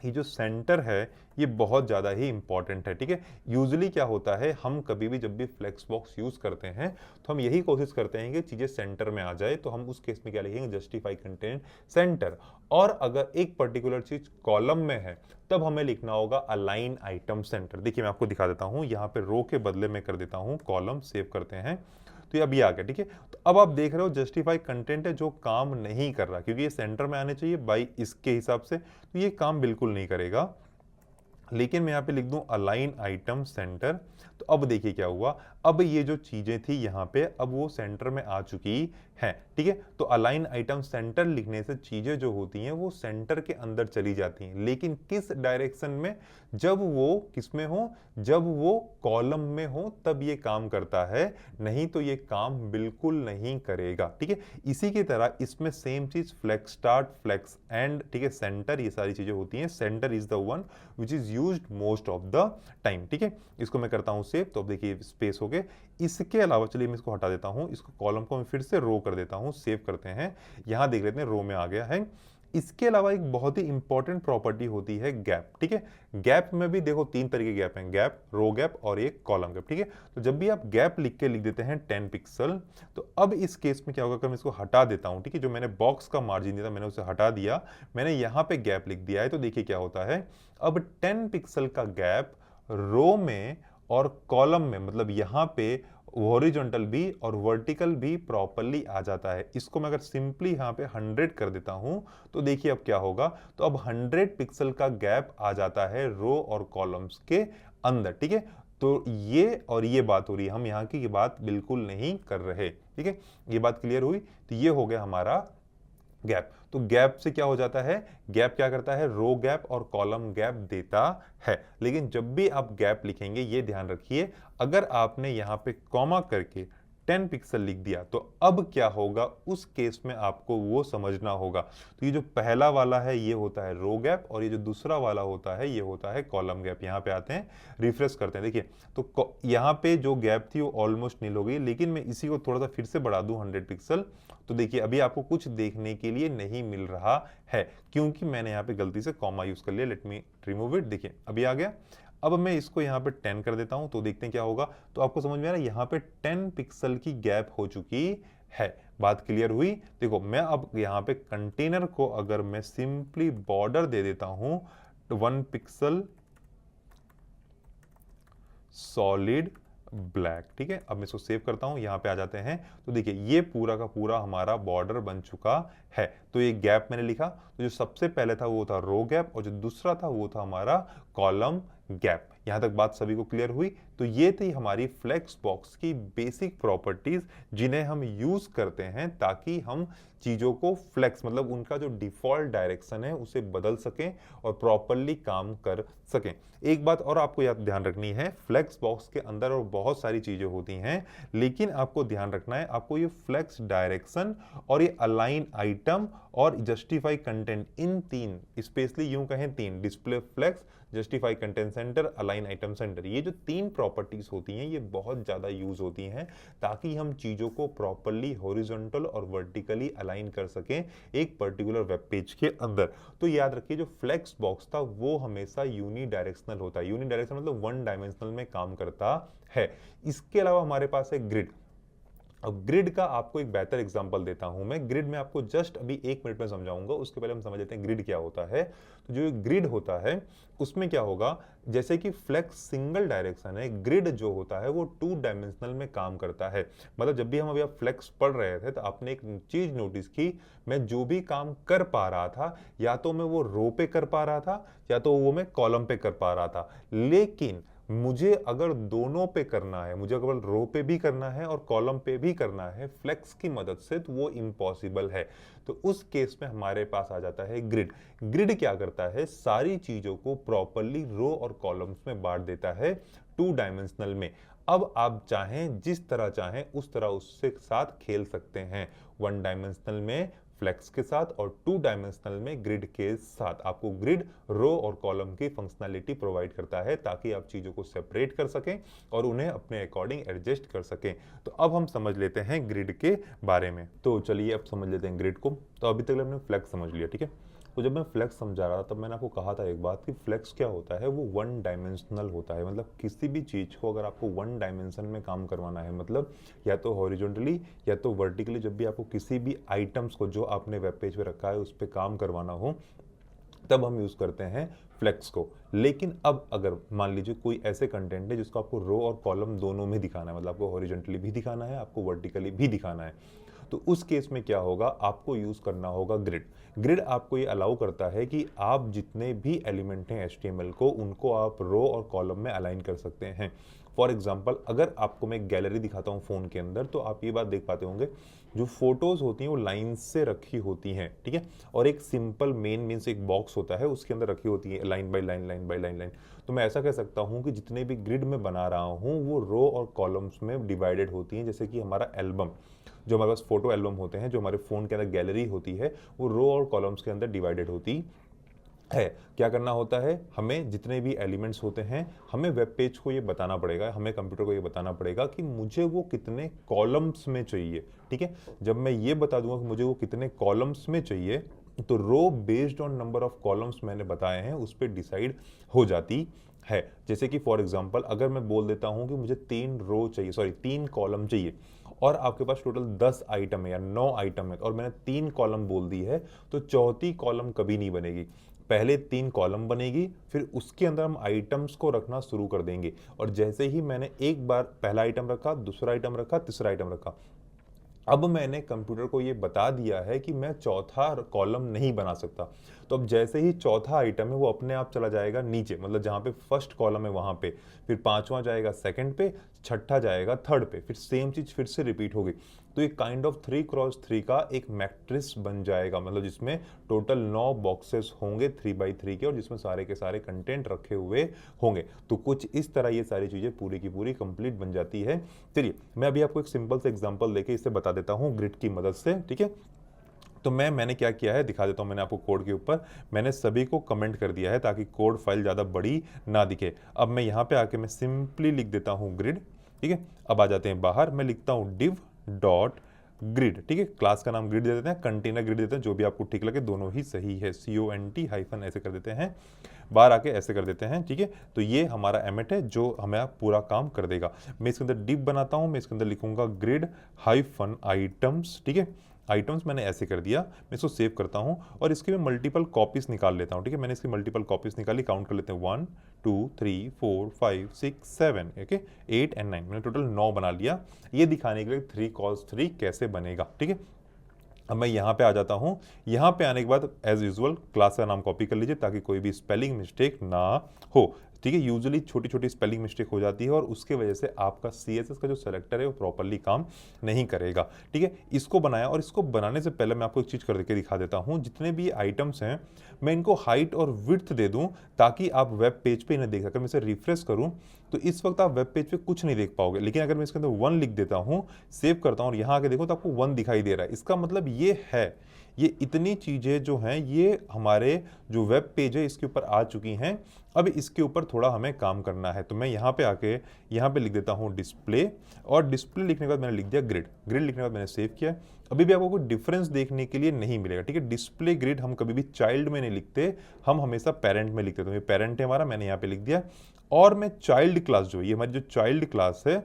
ये जो सेंटर है ये बहुत ज़्यादा ही इंपॉर्टेंट है। ठीक है, यूजुअली क्या होता है, हम कभी भी जब भी फ्लेक्स बॉक्स यूज़ करते हैं तो हम यही कोशिश करते हैं कि चीज़ें सेंटर में आ जाए, तो हम उस केस में क्या लिखेंगे, जस्टिफाई कंटेंट सेंटर। और अगर एक पर्टिकुलर चीज़ कॉलम में है तब हमें लिखना होगा अलाइन आइटम सेंटर। देखिए मैं आपको दिखा देता हूँ, यहाँ पे रो के बदले में कर देता हूँ कॉलम, सेव करते हैं, तो ये अभी आ गया। ठीक है, तो अब आप देख रहे हो जस्टिफाई कंटेंट है जो काम नहीं कर रहा, क्योंकि ये सेंटर में आने चाहिए बाई इसके हिसाब से, तो ये काम बिल्कुल नहीं करेगा। लेकिन मैं यहाँ पे लिख दूं अलाइन आइटम सेंटर, तो अब देखिए क्या हुआ, अब ये जो चीजें थी यहाँ पे अब वो सेंटर में आ चुकी हैं। ठीक है, तो अलाइन आइटम सेंटर लिखने से चीजें जो होती हैं वो सेंटर के अंदर चली जाती हैं, लेकिन किस डायरेक्शन में, जब वो किस में हो, जब वो कॉलम में हो तब ये काम करता है, नहीं तो ये काम बिल्कुल नहीं करेगा। ठीक है, इसी की तरह इसमें सेम चीज फ्लेक्स स्टार्ट, फ्लेक्स एंड, ठीक है, सेंटर, ये सारी चीजें होती हैं। Centre is the one which is used most of the time. ठीक है, इसको मैं करता हूं सेव, तो अब देखिए स्पेस हो गए। इसके अलावा चलिए मैं इसको हटा देता हूं, इसको कॉलम को मैं फिर से रो कर देता हूं, सेव करते हैं, यहां देख लेते हैं रो में आ गया है। इसके अलावा एक बहुत ही इंपॉर्टेंट प्रॉपर्टी होती है गैप, ठीक है। गैप में भी देखो तीन तरह के गैप हैं, गैप, रो गैप और एक कॉलम गैप, ठीक है। तो जब भी आप गैप लिख देते हैं 10 पिक्सल, तो अब इस केस में क्या होगा, अगर मैं इसको हटा देता हूं, ठीक है, जो मैंने बॉक्स का मार्जिन दिया था मैंने उसे हटा दिया, मैंने यहां पे गैप लिख दिया है, तो देखिए क्या होता है, अब 10 पिक्सल का गैप रो में और कॉलम में, मतलब यहां पे हॉरिजॉन्टल भी और वर्टिकल भी प्रॉपर्ली आ जाता है। इसको मैं अगर सिंपली यहां पे 100 कर देता हूं, तो देखिए अब क्या होगा, तो अब 100 पिक्सल का गैप आ जाता है रो और कॉलम्स के अंदर, ठीक है। तो ये और ये बात हो रही है, हम यहां की ये बात बिल्कुल नहीं कर रहे, ठीक है। ये बात क्लियर हुई, तो ये हो गया हमारा गैप। तो गैप से क्या हो जाता है, गैप क्या करता है, रो गैप और कॉलम गैप देता है। लेकिन जब भी आप गैप लिखेंगे ये ध्यान रखिए, अगर आपने यहां पे कॉमा करके 10 पिक्सल लिख दिया तो अब क्या होगा, उस केस में आपको वो समझना होगा। तो ये जो पहला वाला है ये होता है रो गैप, और ये जो दूसरा वाला होता है ये होता है कॉलम गैप। यहां पे आते हैं, रिफ्रेश करते हैं, देखिए तो यहां पे जो गैप थी वो ऑलमोस्ट नील हो गई, लेकिन मैं इसी को थोड़ा सा फिर से बढ़ा दूं 100 पिक्सल, तो देखिए अभी आपको कुछ देखने के लिए नहीं मिल रहा है, क्योंकि मैंने यहाँ पे गलती से कॉमा यूज कर लिया। लेट मी रिमूव इट, देखिए अभी आ गया। अब मैं इसको यहाँ पे 10 कर देता हूं, तो देखते हैं क्या होगा। तो आपको समझ में आ रहा है, यहाँ पे 10 पिक्सल की गैप हो चुकी है। बात क्लियर हुई। देखो मैं अब यहाँ पे कंटेनर को अगर मैं सिंपली बॉर्डर दे देता हूं, 1 पिक्सल सॉलिड ब्लैक, ठीक है। अब मैं इसको सेव करता हूं, यहां पे आ जाते हैं, तो देखिए ये पूरा का पूरा हमारा बॉर्डर बन चुका है। तो ये गैप मैंने लिखा, तो जो सबसे पहले था वो था रो गैप, और जो दूसरा था वो था हमारा कॉलम गैप। यहां तक बात सभी को क्लियर हुई। तो ये थी हमारी फ्लेक्स बॉक्स की बेसिक प्रॉपर्टीज, जिन्हें हम यूज करते हैं ताकि हम चीजों को फ्लेक्स, मतलब उनका जो डिफॉल्ट डायरेक्शन है उसे बदल सकें और प्रॉपरली काम कर सकें। एक बात और आपको याद ध्यान रखनी है, फ्लेक्स बॉक्स के अंदर और बहुत सारी चीजें होती हैं, लेकिन आपको ध्यान रखना है, आपको ये फ्लेक्स डायरेक्शन और ये अलाइन आइटम और जस्टिफाई कंटेंट, इन तीन, स्पेशली यूं कहें तीन, display flex, justify content centre, align item centre, ये जो तीन प्रॉपर्टीज होती हैं ये बहुत ज्यादा यूज होती हैं ताकि हम चीजों को प्रॉपरली हॉरिजॉन्टल और वर्टिकली अलाइन कर सकें एक पर्टिकुलर वेब पेज के अंदर। तो याद रखिए, जो फ्लेक्स बॉक्स था वो हमेशा यूनी डायरेक्शनल होता है। यूनी डायरेक्शनल मतलब वन डायमेंशनल में काम करता है। इसके अलावा हमारे पास है ग्रिड। अब ग्रिड का आपको एक बेहतर एग्जांपल देता हूं मैं। ग्रिड में आपको जस्ट अभी 1 मिनट में समझाऊंगा, उसके पहले हम समझ लेते हैं ग्रिड क्या होता है। तो जो ग्रिड होता है उसमें क्या होगा, जैसे कि फ्लेक्स सिंगल डायरेक्शन है, ग्रिड जो होता है वो 2 डायमेंशनल में काम करता है। मतलब जब भी हम अभी आप फ्लेक्स पढ़ रहे थे तो आपने एक चीज नोटिस की, मैं जो भी काम कर पा रहा था या तो मैं वो रो पे कर पा रहा था या तो वो मैं कॉलम पे कर पा रहा था, लेकिन मुझे अगर दोनों पे करना है, मुझे अगर रो पे भी करना है और कॉलम पे भी करना है फ्लेक्स की मदद से, तो वो इम्पॉसिबल है। तो उस केस में हमारे पास आ जाता है ग्रिड। ग्रिड क्या करता है, सारी चीजों को प्रॉपरली रो और कॉलम्स में बांट देता है 2 डायमेंशनल में। अब आप चाहें जिस तरह चाहें उस तरह उससे साथ खेल सकते हैं, 1 डायमेंशनल में फ्लेक्स के साथ और 2 डायमेंशनल में ग्रिड के साथ। आपको ग्रिड रो और कॉलम की फंक्शनैलिटी प्रोवाइड करता है ताकि आप चीजों को सेपरेट कर सकें और उन्हें अपने अकॉर्डिंग एडजस्ट कर सकें। तो अब हम समझ लेते हैं ग्रिड के बारे में। तो चलिए अब समझ लेते हैं ग्रिड को। तो अभी तक हमने फ्लेक्स समझ लिया, ठीक है। तो जब मैं फ्लेक्स समझा रहा था तब मैंने आपको कहा था एक बात कि फ्लेक्स क्या होता है, वो 1 डायमेंशनल होता है। मतलब किसी भी चीज को अगर आपको 1 डायमेंशन में काम करवाना है, मतलब या तो हॉरिजॉन्टली या तो वर्टिकली, जब भी आपको किसी भी आइटम्स को जो आपने वेब पेज पे रखा है उस पर काम करवाना हो, तब हम यूज करते हैं फ्लेक्स को। लेकिन अब अगर मान लीजिए कोई ऐसे कंटेंट है जिसको आपको रो और कॉलम दोनों में दिखाना है, मतलब आपको हॉरिजॉन्टली भी दिखाना है, आपको वर्टिकली भी दिखाना है, तो उस केस में क्या होगा, आपको यूज करना होगा ग्रिड। ग्रिड आपको ये अलाउ करता है कि आप जितने भी एलिमेंट हैं HTML को, उनको आप रो और कॉलम में अलाइन कर सकते हैं। फॉर एग्जाम्पल, अगर आपको मैं गैलरी दिखाता हूँ फोन के अंदर, तो आप ये बात देख पाते होंगे जो फोटोज होती हैं वो लाइन से रखी होती हैं, ठीक है। और एक सिंपल मेन मीन्स एक बॉक्स होता है, उसके अंदर रखी होती है line by line, line by line line. तो मैं ऐसा कह सकता हूँ कि जितने भी ग्रिड में बना रहा हूँ वो रो और कॉलम्स में डिवाइडेड होती हैं। जैसे कि हमारा एल्बम, जो हमारे पास फोटो एल्बम होते हैं, जो हमारे फोन के अंदर गैलरी होती है, वो रो और कॉलम्स के अंदर डिवाइडेड होती है। क्या करना होता है, हमें जितने भी एलिमेंट्स होते हैं, हमें वेब पेज को ये बताना पड़ेगा, हमें कंप्यूटर को ये बताना पड़ेगा कि मुझे वो कितने कॉलम्स में चाहिए, ठीक है। जब मैं ये बता दूंगा कि मुझे वो कितने कॉलम्स में चाहिए, तो row based on number of columns मैंने बताए हैं उस पर डिसाइड हो जाती है। जैसे कि फॉर एग्जांपल अगर मैं बोल देता हूं कि मुझे 3 कॉलम चाहिए और आपके पास टोटल 10 आइटम है या 9 आइटम है और मैंने 3 कॉलम बोल दी है, तो चौथी कॉलम कभी नहीं बनेगी। पहले 3 कॉलम बनेगी, फिर उसके अंदर हम आइटम्स को रखना शुरू कर देंगे। और जैसे ही मैंने एक बार पहला आइटम रखा, दूसरा आइटम रखा, तीसरा आइटम रखा, अब मैंने कंप्यूटर को ये बता दिया है कि मैं चौथा कॉलम नहीं बना सकता। तो अब जैसे ही चौथा आइटम है वो अपने आप चला जाएगा नीचे, मतलब जहाँ पे फर्स्ट कॉलम है वहाँ पे, फिर पांचवा जाएगा सेकंड पे, छठा जाएगा थर्ड पे, फिर सेम चीज फिर से रिपीट होगी। तो ये काइंड ऑफ 3x3 का एक मैट्रिक्स बन जाएगा, मतलब जिसमें टोटल 9 बॉक्सेस होंगे 3x3 के और जिसमें सारे के सारे कंटेंट रखे हुए होंगे। तो कुछ इस तरह ये सारी चीजें पूरी की पूरी कंप्लीट बन जाती है। चलिए मैं अभी आपको एक सिंपल से एग्जांपल देके इसे बता देता हूँ ग्रिड की मदद से, ठीक है। तो मैंने क्या किया है दिखा देता हूं। मैंने आपको कोड के ऊपर मैंने सभी को कमेंट कर दिया है ताकि कोड फाइल ज़्यादा बड़ी ना दिखे। अब मैं यहाँ पे आके मैं सिंपली लिख देता हूँ ग्रिड, ठीक है। अब आ जाते हैं बाहर, मैं लिखता हूँ div डॉट ग्रिड, ठीक है। क्लास का नाम ग्रिड दे देते हैं, कंटेनर ग्रिड देते हैं, जो भी आपको ठीक लगे, दोनों ही सही है। CONT हाइफन ऐसे कर देते हैं, बाहर आके ऐसे कर देते हैं, ठीक है। तो ये हमारा एमिट है जो हमें पूरा काम कर देगा। मैं इसके अंदर div बनाता हूँ, मैं इसके अंदर लिखूंगा ग्रिड हाइफन आइटम्स, ठीक है। आइटम्स मैंने ऐसे कर दिया, मैं इसको सेव करता हूं और इसकी मैं मल्टीपल कॉपीज निकाल लेता हूं, ठीक है। मैंने इसकी मल्टीपल कॉपीज निकाली, काउंट कर लेते हैं 1 2 3 4 5 6 7, ओके 8 एंड 9, मैंने टोटल 9 बना लिया। ये दिखाने के लिए 3x3 कैसे बनेगा, ठीक है। अब मैं यहाँ पे आ जाता हूँ। यहाँ पे आने के बाद एज यूजुअल क्लास का नाम कॉपी कर लीजिए ताकि कोई भी स्पेलिंग मिस्टेक ना हो, ठीक है। यूजुअली छोटी छोटी स्पेलिंग मिस्टेक हो जाती है और उसके वजह से आपका CSS का जो सेलेक्टर है वो प्रॉपरली काम नहीं करेगा, ठीक है। इसको बनाया और इसको बनाने से पहले मैं आपको एक चीज़ करके दिखा देता हूँ। जितने भी आइटम्स हैं मैं इनको हाइट और विड्थ दे दूँ ताकि आप वेब पेज पे इन्हें देख सकें। मैं इसे रिफ्रेश करूँ तो इस वक्त आप वेब पेज पे कुछ नहीं देख पाओगे, लेकिन अगर मैं इसके अंदर 1 लिख देता हूँ, सेव करता हूँ और यहाँ आके देखो तो आपको 1 दिखाई दे रहा है। इसका मतलब ये है, ये इतनी चीज़ें जो हैं ये हमारे जो वेब पेज है इसके ऊपर आ चुकी हैं। अब इसके ऊपर थोड़ा हमें काम करना है, तो मैं यहाँ पे आके यहाँ पे लिख देता हूँ डिस्प्ले, और डिस्प्ले लिखने के बाद मैंने लिख दिया ग्रिड। ग्रिड लिखने के बाद मैंने सेव किया। अभी भी आपको कोई डिफरेंस देखने के लिए नहीं मिलेगा, ठीक है। डिस्प्ले ग्रिड हम कभी भी चाइल्ड में नहीं लिखते, हम हमेशा पेरेंट में लिखते। तो ये पेरेंट है हमारा, मैंने यहाँ पे लिख दिया। और मैं चाइल्ड क्लास जो ये हमारी जो चाइल्ड क्लास है,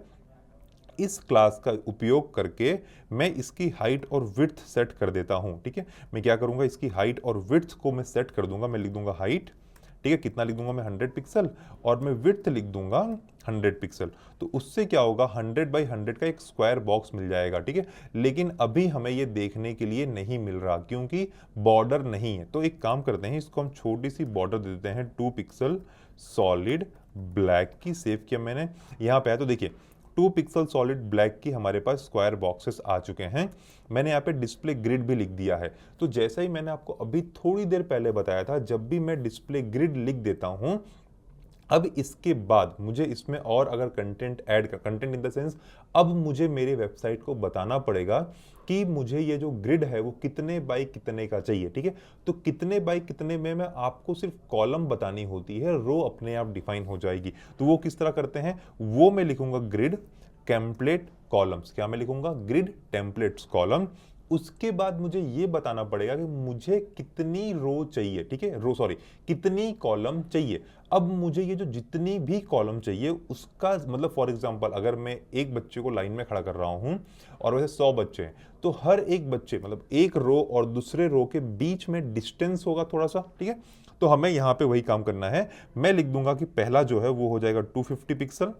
इस क्लास का उपयोग करके मैं इसकी हाइट और विड्थ सेट कर देता हूं, ठीक है। मैं क्या करूंगा, इसकी हाइट और विड्थ को मैं सेट कर दूंगा। मैं लिख दूंगा हाइट, ठीक है, कितना लिख दूंगा मैं 100 पिक्सल, और मैं विड्थ लिख दूंगा 100 पिक्सल। तो उससे क्या होगा, 100 बाई 100 का एक स्क्वायर बॉक्स मिल जाएगा, ठीक है। लेकिन अभी हमें ये देखने के लिए नहीं मिल रहा क्योंकि बॉर्डर नहीं है। तो एक काम करते हैं, इसको हम छोटी सी बॉर्डर दे देते हैं 2 पिक्सल सॉलिड ब्लैक की। सेव किया मैंने, यहाँ पे है तो देखिए 2 पिक्सल सॉलिड ब्लैक की हमारे पास स्क्वायर बॉक्सेस आ चुके हैं। मैंने यहाँ पे डिस्प्ले ग्रिड भी लिख दिया है। तो जैसा ही मैंने आपको अभी थोड़ी देर पहले बताया था, जब भी मैं डिस्प्ले ग्रिड लिख देता हूं, अब इसके बाद मुझे इसमें और अगर कंटेंट ऐड कर, कंटेंट इन द सेंस, अब मुझे मेरे वेबसाइट को बताना पड़ेगा कि मुझे ये जो ग्रिड है वो कितने बाई कितने का चाहिए, ठीक है। तो कितने बाई कितने में मैं आपको सिर्फ कॉलम बतानी होती है, रो अपने आप डिफाइन हो जाएगी। तो वो किस तरह करते हैं, वो मैं लिखूंगा ग्रिड टेम्पलेट कॉलम्स। क्या मैं लिखूंगा, ग्रिड टेम्पलेट्स कॉलम। उसके बाद मुझे ये बताना पड़ेगा कि मुझे कितनी रो चाहिए, ठीक है, रो सॉरी कितनी कॉलम चाहिए। अब मुझे ये जो जितनी भी कॉलम चाहिए उसका मतलब, फॉर एग्जांपल अगर मैं एक बच्चे को लाइन में खड़ा कर रहा हूं और वैसे 100 बच्चे हैं, तो हर एक बच्चे मतलब एक रो और दूसरे रो के बीच में डिस्टेंस होगा थोड़ा सा, ठीक है। तो हमें यहां पे वही काम करना है। मैं लिख दूंगा कि पहला जो है वो हो जाएगा 250 पिक्सल,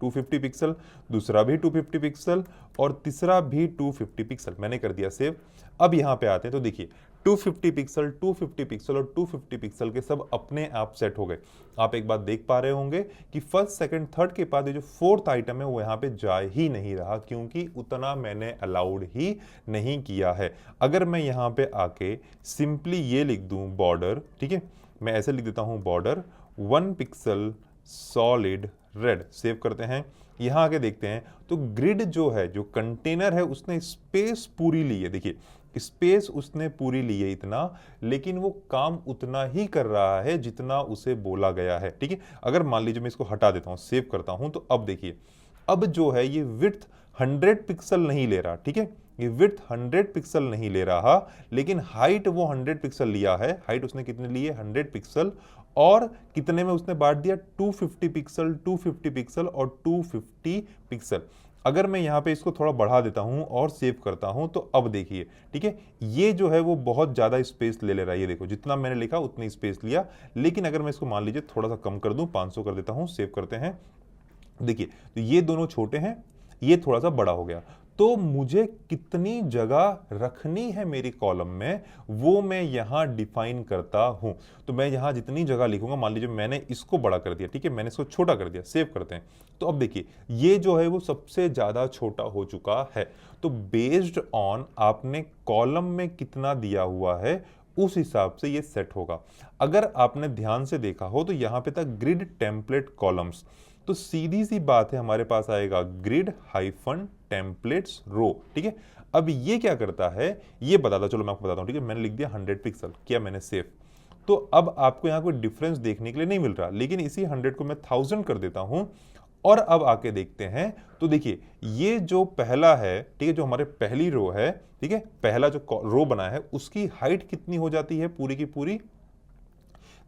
250 पिक्सल, दूसरा भी 250 पिक्सल और तीसरा भी 250 पिक्सल। मैंने कर दिया सेव। अब यहां पे आते हैं तो देखिए 250 पिक्सल, 250 पिक्सल और 250 पिक्सल के सब अपने आप सेट हो गए। आप एक बात देख पा रहे होंगे कि फर्स्ट सेकंड थर्ड के बाद ये जो फोर्थ आइटम है वो यहां पे जा ही नहीं रहा क्योंकि उतना मैंने अलाउड ही नहीं किया है। अगर मैं यहां पे आके सिंपली ये लिख दूं बॉर्डर, ठीक है, मैं ऐसे लिख देता हूं border 1 pixel solid red, save करते हैं। यहां आके देखते हैं तो ग्रिड जो है, जो कंटेनर है, उसने स्पेस पूरी ली है। देखिए स्पेस उसने पूरी ली है इतना, लेकिन वो काम उतना ही कर रहा है जितना उसे बोला गया है, ठीक है। अगर मान लीजिए मैं इसको हटा देता हूं, सेव करता हूं, तो अब देखिए अब जो है ये विड्थ 100 पिक्सल नहीं ले रहा, ठीक है। ये विड्थ 100 पिक्सल नहीं ले रहा, लेकिन हाइट वो 100 पिक्सल लिया है। हाइट उसने कितने लिए? 100 पिक्सल। और कितने में उसने बांट दिया? 250 पिक्सल, 250 पिक्सल और 250 पिक्सल। अगर मैं यहाँ पे इसको थोड़ा बढ़ा देता हूँ और सेव करता हूँ तो अब देखिए, ठीक है, ये जो है वो बहुत ज़्यादा स्पेस ले रहा है। ये देखो, जितना मैंने लिखा उतनी स्पेस लिया। लेकिन अगर मैं इसको मान लीजिए थोड़ा सा कम कर दूँ, 500 कर देता हूँ, सेव करते हैं। देखिए, तो ये दोनों छोटे हैं, ये थोड़ा सा बड़ा हो गया। तो मुझे कितनी जगह रखनी है मेरी कॉलम में, वो मैं यहां डिफाइन करता हूं। तो मैं यहां जितनी जगह लिखूंगा, मान लीजिए मैंने इसको बड़ा कर दिया, ठीक है, मैंने इसको छोटा कर दिया, सेव करते हैं। तो अब देखिए, ये जो है वो सबसे ज्यादा छोटा हो चुका है। तो बेस्ड ऑन आपने कॉलम में कितना दिया हुआ है, उस हिसाब से ये सेट होगा। अगर आपने ध्यान से देखा हो तो यहां पे था ग्रिड टेम्पलेट कॉलम्स, तो सीधी सी बात है, हमारे पास आएगा ग्रिड हाइफन टेम्पलेट्स रो, ठीक है। अब ये क्या करता है, ये बताता, चलो मैं आपको बताता हूं, ठीक है। मैंने लिख दिया 100 पिक्सल, किया मैंने सेव। तो अब आपको यहां कोई डिफरेंस देखने के लिए नहीं मिल रहा, लेकिन इसी 100 को मैं 1000 कर देता हूं और अब आके देखते हैं। तो देखिए, ये जो पहला है, ठीक है, जो हमारे पहली रो है, ठीक है, पहला जो रो बना है उसकी हाइट कितनी हो जाती है पूरी की पूरी?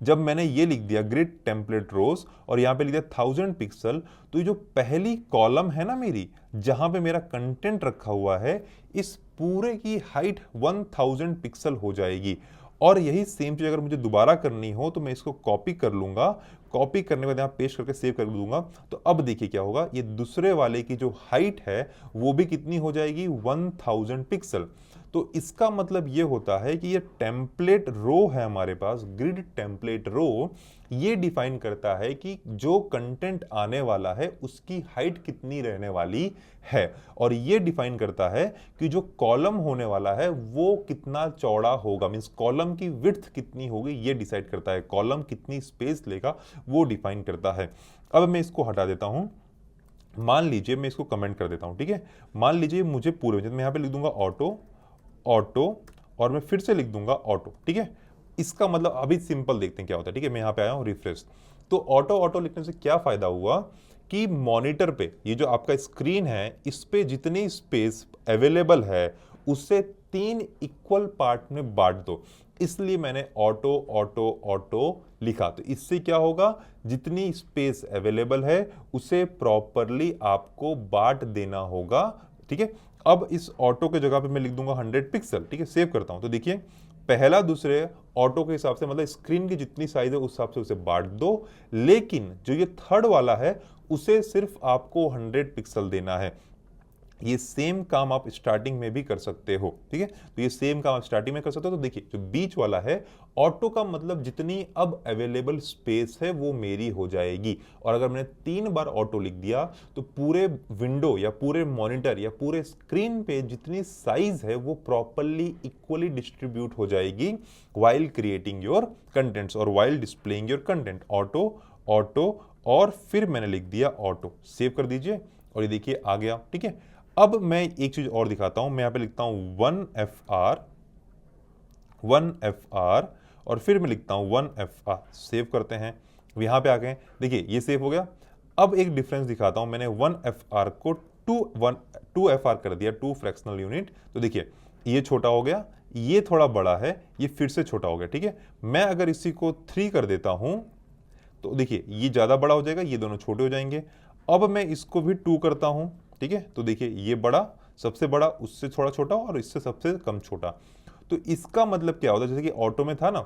जब मैंने ये लिख दिया ग्रिड टेम्पलेट रोज और यहां पे लिख दिया 1000 पिक्सल, तो ये जो पहली कॉलम है ना मेरी, जहां पे मेरा कंटेंट रखा हुआ है, इस पूरे की हाइट 1000 पिक्सल हो जाएगी। और यही सेम चीज अगर मुझे दोबारा करनी हो तो मैं इसको कॉपी कर लूंगा, कॉपी करने के बाद यहां पेस्ट करके सेव कर दूंगा। तो अब देखिए क्या होगा, ये दूसरे वाले की जो हाइट है वो भी कितनी हो जाएगी? 1000 पिक्सल। तो इसका मतलब ये होता है कि ये टेम्पलेट रो है हमारे पास, ग्रिड टेम्पलेट रो, ये डिफाइन करता है कि जो कंटेंट आने वाला है उसकी हाइट कितनी रहने वाली है। और ये डिफाइन करता है कि जो कॉलम होने वाला है वो कितना चौड़ा होगा, मींस कॉलम की विड्थ कितनी होगी, ये डिसाइड करता है। कॉलम कितनी स्पेस लेगा वो डिफाइन करता है। अब मैं इसको हटा देता हूं, मान लीजिए मैं इसको कमेंट कर देता हूं, ठीक है। मान लीजिए मुझे पूरे, मैं यहां पे लिख दूंगा ऑटो, ऑटो, और मैं फिर से लिख दूंगा ऑटो, ठीक है। इसका मतलब अभी सिंपल देखते हैं क्या होता है, ठीक है। मैं यहां पे आया हूं, रिफ्रेश। तो ऑटो ऑटो लिखने से क्या फायदा हुआ कि मॉनिटर पे ये जो आपका स्क्रीन है, इस पे जितनी स्पेस अवेलेबल है उससे 3 इक्वल पार्ट में बांट दो। इसलिए मैंने ऑटो ऑटो ऑटो लिखा। तो इससे क्या होगा, जितनी स्पेस अवेलेबल है उसे प्रॉपरली आपको बांट देना होगा, ठीक है। अब इस ऑटो के जगह पे मैं लिख दूंगा 100 पिक्सल, ठीक है, सेव करता हूं। तो देखिए, पहला दूसरे ऑटो के हिसाब से, मतलब स्क्रीन की जितनी साइज है उस हिसाब से उसे बांट दो। लेकिन जो ये थर्ड वाला है उसे सिर्फ आपको 100 पिक्सल देना है। ये सेम काम आप स्टार्टिंग में भी कर सकते हो, ठीक है। तो ये सेम काम आप स्टार्टिंग में कर सकते हो। तो देखिए, जो बीच वाला है ऑटो का मतलब जितनी अब अवेलेबल स्पेस है वो मेरी हो जाएगी। और अगर मैंने 3 बार ऑटो लिख दिया तो पूरे विंडो या पूरे मॉनिटर या पूरे स्क्रीन पे जितनी साइज है वो प्रॉपरली इक्वली डिस्ट्रीब्यूट हो जाएगी वाइल क्रिएटिंग योर कंटेंट्स और while displaying your content. Auto auto और फिर मैंने लिख दिया ऑटो, सेव कर दीजिए और ये देखिए आ गया, ठीक है। अब मैं एक चीज और दिखाता हूं, मैं यहां पे लिखता हूं 1FR और फिर मैं लिखता हूं 1FR, सेव करते हैं। यहां पे आ गए, देखिए ये सेव हो गया। अब एक डिफरेंस दिखाता हूं, मैंने 1FR को 2FR कर दिया, 2 फ्रैक्शनल यूनिट। तो देखिए, ये छोटा हो गया, ये थोड़ा बड़ा है, ये फिर से छोटा हो गया, ठीक है। मैं अगर इसी को 3 कर देता हूं तो देखिए ये ज्यादा बड़ा हो जाएगा, ये दोनों छोटे हो जाएंगे। अब मैं इसको भी 2 करता हूं, ठीक है। तो देखिए, ये बड़ा, सबसे बड़ा, उससे थोड़ा छोटा और इससे सबसे कम छोटा। तो इसका मतलब क्या होता है, जैसे कि ऑटो में था ना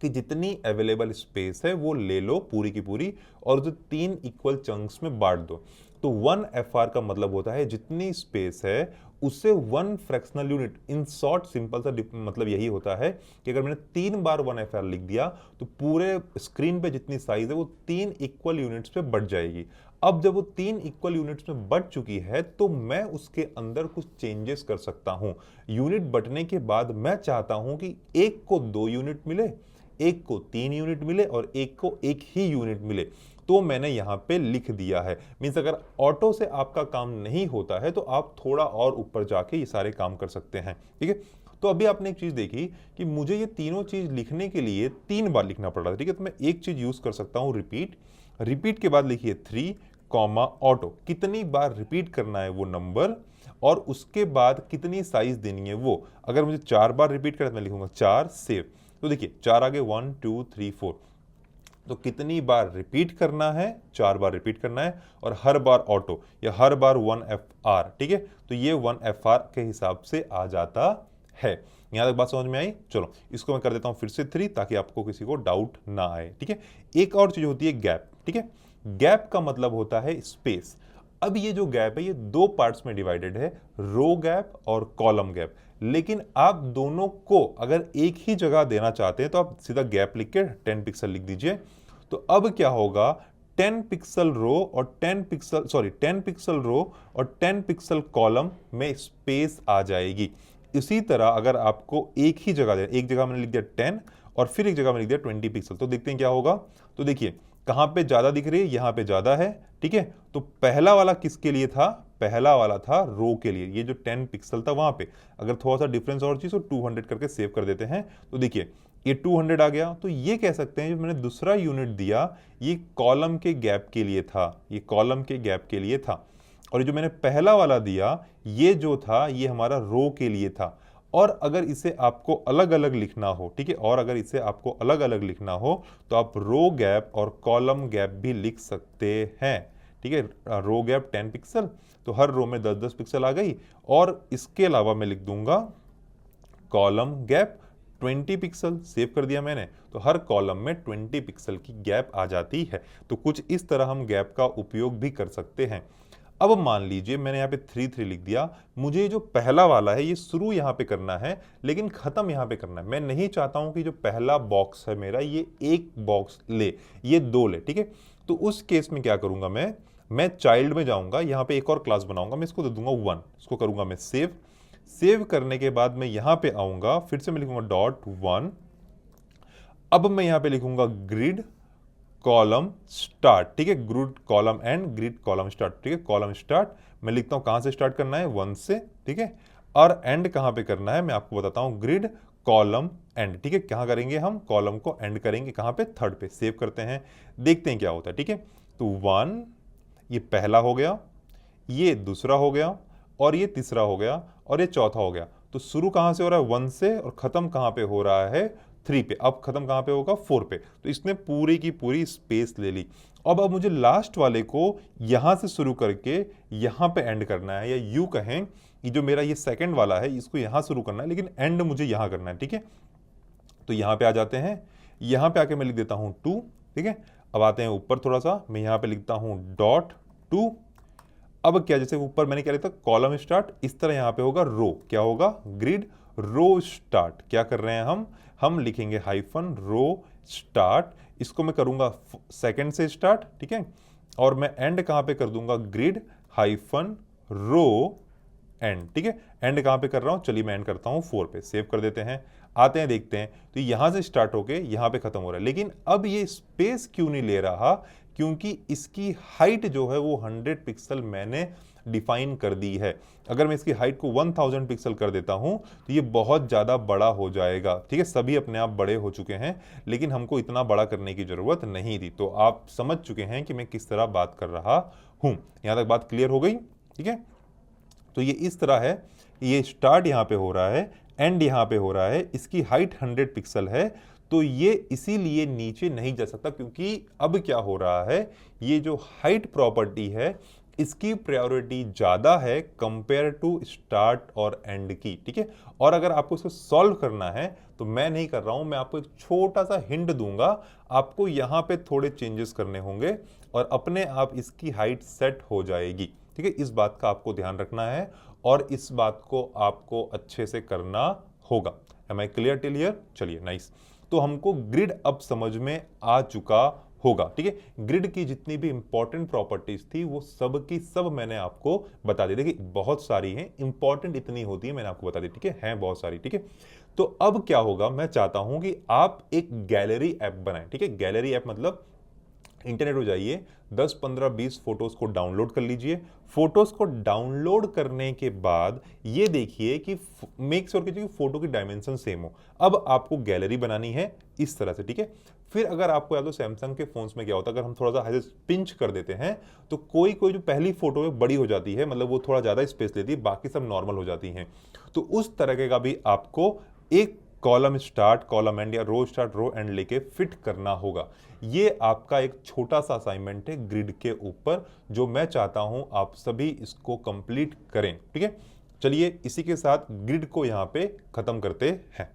कि जितनी अवेलेबल स्पेस है वो ले लो पूरी की पूरी और जो 3 इक्वल चंक्स में बांट दो। तो 1FR का मतलब होता है जितनी स्पेस है उससे 1 fractional unit. In short simple सा मतलब यही होता है कि अगर मैंने 3 बार 1FR लिख दिया तो पूरे स्क्रीन पे जितनी साइज है वो 3 इक्वल यूनिट्स पे बढ़ जाएगी। अब जब वो 3 इक्वल यूनिट्स में बढ़ चुकी है तो मैं उसके अंदर कुछ चेंजेस कर सकता हूं। यूनिट बढ़ने के बाद मैं चाहता हूं कि एक को 2 यूनिट मिले, एक को 3 यूनिट मिले और एक को 1 ही यूनिट मिले। तो मैंने यहां पे लिख दिया है। मींस अगर ऑटो से आपका काम नहीं होता है तो आप थोड़ा और ऊपर जाके ये सारे काम कर सकते हैं, ठीक है। तो अभी आपने एक चीज देखी कि मुझे ये तीनों चीज लिखने के लिए 3 बार लिखना पड़ रहा था, ठीक है। तो मैं एक चीज यूज कर सकता हूं, रिपीट। रिपीट के बाद लिखिए 3 कॉमा ऑटो, कितनी बार रिपीट करना है वो नंबर, और उसके बाद कितनी साइज देनी है वो। अगर मुझे 4 बार रिपीट करना है, मैं लिखूंगा 4 सेव। तो देखिए 4 आगे 1 2 3 4, तो कितनी बार रिपीट करना है, 4 बार रिपीट करना है, और हर बार ऑटो या हर बार 1FR, ठीक है। तो ये 1FR के हिसाब से आ जाता है। यहां तक बात समझ में आई? चलो इसको मैं कर देता हूं फिर से 3 ताकि आपको किसी को डाउट ना आए, ठीक है। एक और चीज होती है गैप, ठीक है। गैप का मतलब होता है स्पेस। अब ये जो गैप है ये 2 पार्ट्स में डिवाइडेड है, रो गैप और कॉलम गैप। लेकिन आप दोनों को अगर एक ही जगह देना चाहते हैं तो आप सीधा गैप लिख के 10 पिक्सल लिख दीजिए। तो अब क्या होगा, 10 पिक्सल रो और 10 पिक्सल रो और 10 पिक्सल कॉलम में स्पेस आ जाएगी। इसी तरह अगर आपको एक ही जगह देना, एक जगह मैंने लिख दिया 10 और फिर एक जगह मैंने लिख दिया 20 पिक्सल, तो देखते हैं क्या होगा। तो देखिए कहां पे ज्यादा दिख रही है, यहां पे ज्यादा है, ठीक है। तो पहला वाला किसके लिए था, पहला वाला था रो के लिए, ये जो 10 पिक्सल था वहां पे। अगर थोड़ा सा डिफरेंस और चीज तो 200 करके सेव कर देते हैं। तो देखिए ये 200 आ गया। तो ये कह सकते हैं जो मैंने दूसरा यूनिट दिया ये कॉलम के गैप के लिए था, ये कॉलम के गैप के लिए था। और ये जो मैंने पहला वाला दिया ये जो था ये हमारा रो के लिए था। और अगर इसे आपको अलग अलग लिखना हो, ठीक है, और अगर इसे आपको अलग अलग लिखना हो तो आप रो गैप और कॉलम गैप भी लिख सकते हैं, ठीक है। रो गैप 10 पिक्सल, तो हर रो में 10-10 पिक्सल आ गई। और इसके अलावा मैं लिख दूंगा कॉलम गैप 20 पिक्सल, सेव कर दिया मैंने। तो हर कॉलम में 20 पिक्सल की गैप आ जाती है। तो कुछ इस तरह हम गैप का उपयोग भी कर सकते हैं। अब मान लीजिए मैंने यहाँ पे 3 लिख दिया, मुझे जो पहला वाला है ये शुरू यहाँ पे करना है लेकिन खत्म यहाँ पे करना है। मैं नहीं चाहता हूं कि जो पहला बॉक्स है मेरा ये एक बॉक्स ले, ये 2 ले, ठीक है। तो उस केस में क्या करूंगा, मैं चाइल्ड में जाऊंगा, यहाँ पे एक और क्लास बनाऊंगा, मैं इसको दे दूंगा 1, इसको करूंगा मैं सेव। सेव करने के बाद मैं यहां पे आऊंगा, फिर से मैं लिखूंगा .1। अब मैं यहां पे लिखूंगा ग्रिड कॉलम स्टार्ट, ठीक है, grid column and grid column start, ठीक है। कॉलम स्टार्ट मैं लिखता हूं कहां से स्टार्ट करना है, 1 से, ठीक है। और एंड कहां पे करना है मैं आपको बताता हूं, ग्रिड कॉलम एंड, ठीक है। कहां करेंगे हम, कॉलम को एंड करेंगे कहां पे, 3rd पे। सेव करते हैं, देखते हैं क्या होता है, ठीक है। तो 1 ये पहला हो गया, ये दूसरा हो गया, और ये तीसरा हो गया, और ये चौथा हो गया। तो शुरू कहां से हो रहा है, 1 से, और खत्म कहां पे हो रहा है, 3 पे। अब खत्म कहां पे होगा, 4 पे। तो इसने पूरी की पूरी स्पेस ले ली। अब मुझे लास्ट वाले को यहां से शुरू करके यहां पे एंड करना है, या यूं कहें कि जो मेरा ये सेकंड वाला है इसको यहां शुरू करना है लेकिन एंड मुझे यहां करना है, ठीक है। तो यहां पे आ जाते हैं, यहां पे आके मैं लिख देता हूं 2, ठीक है। अब आते हैं ऊपर थोड़ा सा, मैं यहां पे लिखता हूं .2। अब क्या, जैसे ऊपर मैंने क्या लिखा था कॉलम स्टार्ट, इस तरह यहां पे होगा रो, क्या होगा, ग्रिड रो स्टार्ट। क्या कर रहे हैं हम लिखेंगे हाइफन रो स्टार्ट, इसको मैं करूंगा सेकंड से स्टार्ट, ठीक है। और मैं एंड कहां पे कर दूंगा, ग्रिड हाइफन रो एंड, ठीक है। एंड कहां पे कर रहा हूं, चलिए मैं एंड करता हूं 4 पे। सेव कर देते हैं, आते हैं देखते हैं। तो यहां से स्टार्ट होके यहां पे खत्म हो रहा है, लेकिन अब ये स्पेस क्यों नहीं ले रहा, क्योंकि इसकी हाइट जो है वो 100 पिक्सल मैंने डिफाइन कर दी है। अगर मैं इसकी हाइट को 1000 पिक्सल कर देता हूं तो ये बहुत ज्यादा बड़ा हो जाएगा, ठीक है। सभी अपने आप बड़े हो चुके हैं लेकिन हमको इतना बड़ा करने की जरूरत नहीं थी। तो आप समझ चुके हैं कि मैं किस तरह बात कर रहा हूं। यहां तक बात क्लियर हो गई, ठीक है। तो ये इस तरह है, ये स्टार्ट यहां पे हो रहा है, एंड यहां पे हो रहा है, इसकी हाइट 100 पिक्सल है, तो ये इसीलिए नीचे नहीं जा सकता, क्योंकि अब क्या हो रहा है, ये जो हाइट प्रॉपर्टी है इसकी प्रायोरिटी ज्यादा है कंपेयर टू स्टार्ट और एंड की, ठीक है। और अगर आपको इसको सॉल्व करना है तो मैं नहीं कर रहा हूं, मैं आपको एक छोटा सा हिंट दूंगा, आपको यहां पे थोड़े चेंजेस करने होंगे और अपने आप इसकी हाइट सेट हो जाएगी, ठीक है। इस बात का आपको ध्यान रखना है और इस बात को आपको अच्छे से करना होगा। Am I clear till here? चलिए नाइस। तो हमको ग्रिड अब समझ में आ चुका होगा, ठीक है। ग्रिड की जितनी भी इंपॉर्टेंट प्रॉपर्टीज थी वो सब की सब मैंने आपको बता दी। देखिए बहुत सारी हैं, इंपॉर्टेंट इतनी होती है मैंने आपको बता दी, ठीक है, हैं बहुत सारी, ठीक है। तो अब क्या होगा, मैं चाहता हूं कि आप एक गैलरी ऐप बनाएं, ठीक है। गैलरी ऐप मतलब इंटरनेट हो जाइए, 10 15 20 फोटोज को डाउनलोड कर लीजिए। फोटोज को डाउनलोड करने के बाद ये देखिए कि मेक श्योर कीजिए कि फोटो की डायमेंशन सेम हो। अब आपको गैलरी बनानी है इस तरह से, ठीक है। फिर अगर आपको याद हो सैमसंग के फोन्स में क्या होता है, अगर हम थोड़ा सा ऐसे पिंच कर देते हैं तो कोई कोई जो पहली फोटो है बड़ी हो जाती है, मतलब वो थोड़ा ज्यादा स्पेस लेती है, बाकी सब नॉर्मल हो जाती हैं। तो उस तरह का भी आपको एक कॉलम स्टार्ट, कॉलम एंड या रो स्टार्ट, रो एंड लेके फिट करना होगा। ये आपका एक छोटा सा असाइनमेंट है ग्रिड के ऊपर, जो मैं चाहता हूं आप सभी इसको कंप्लीट करें, ठीक है। चलिए इसी के साथ ग्रिड को यहां पे खत्म करते हैं।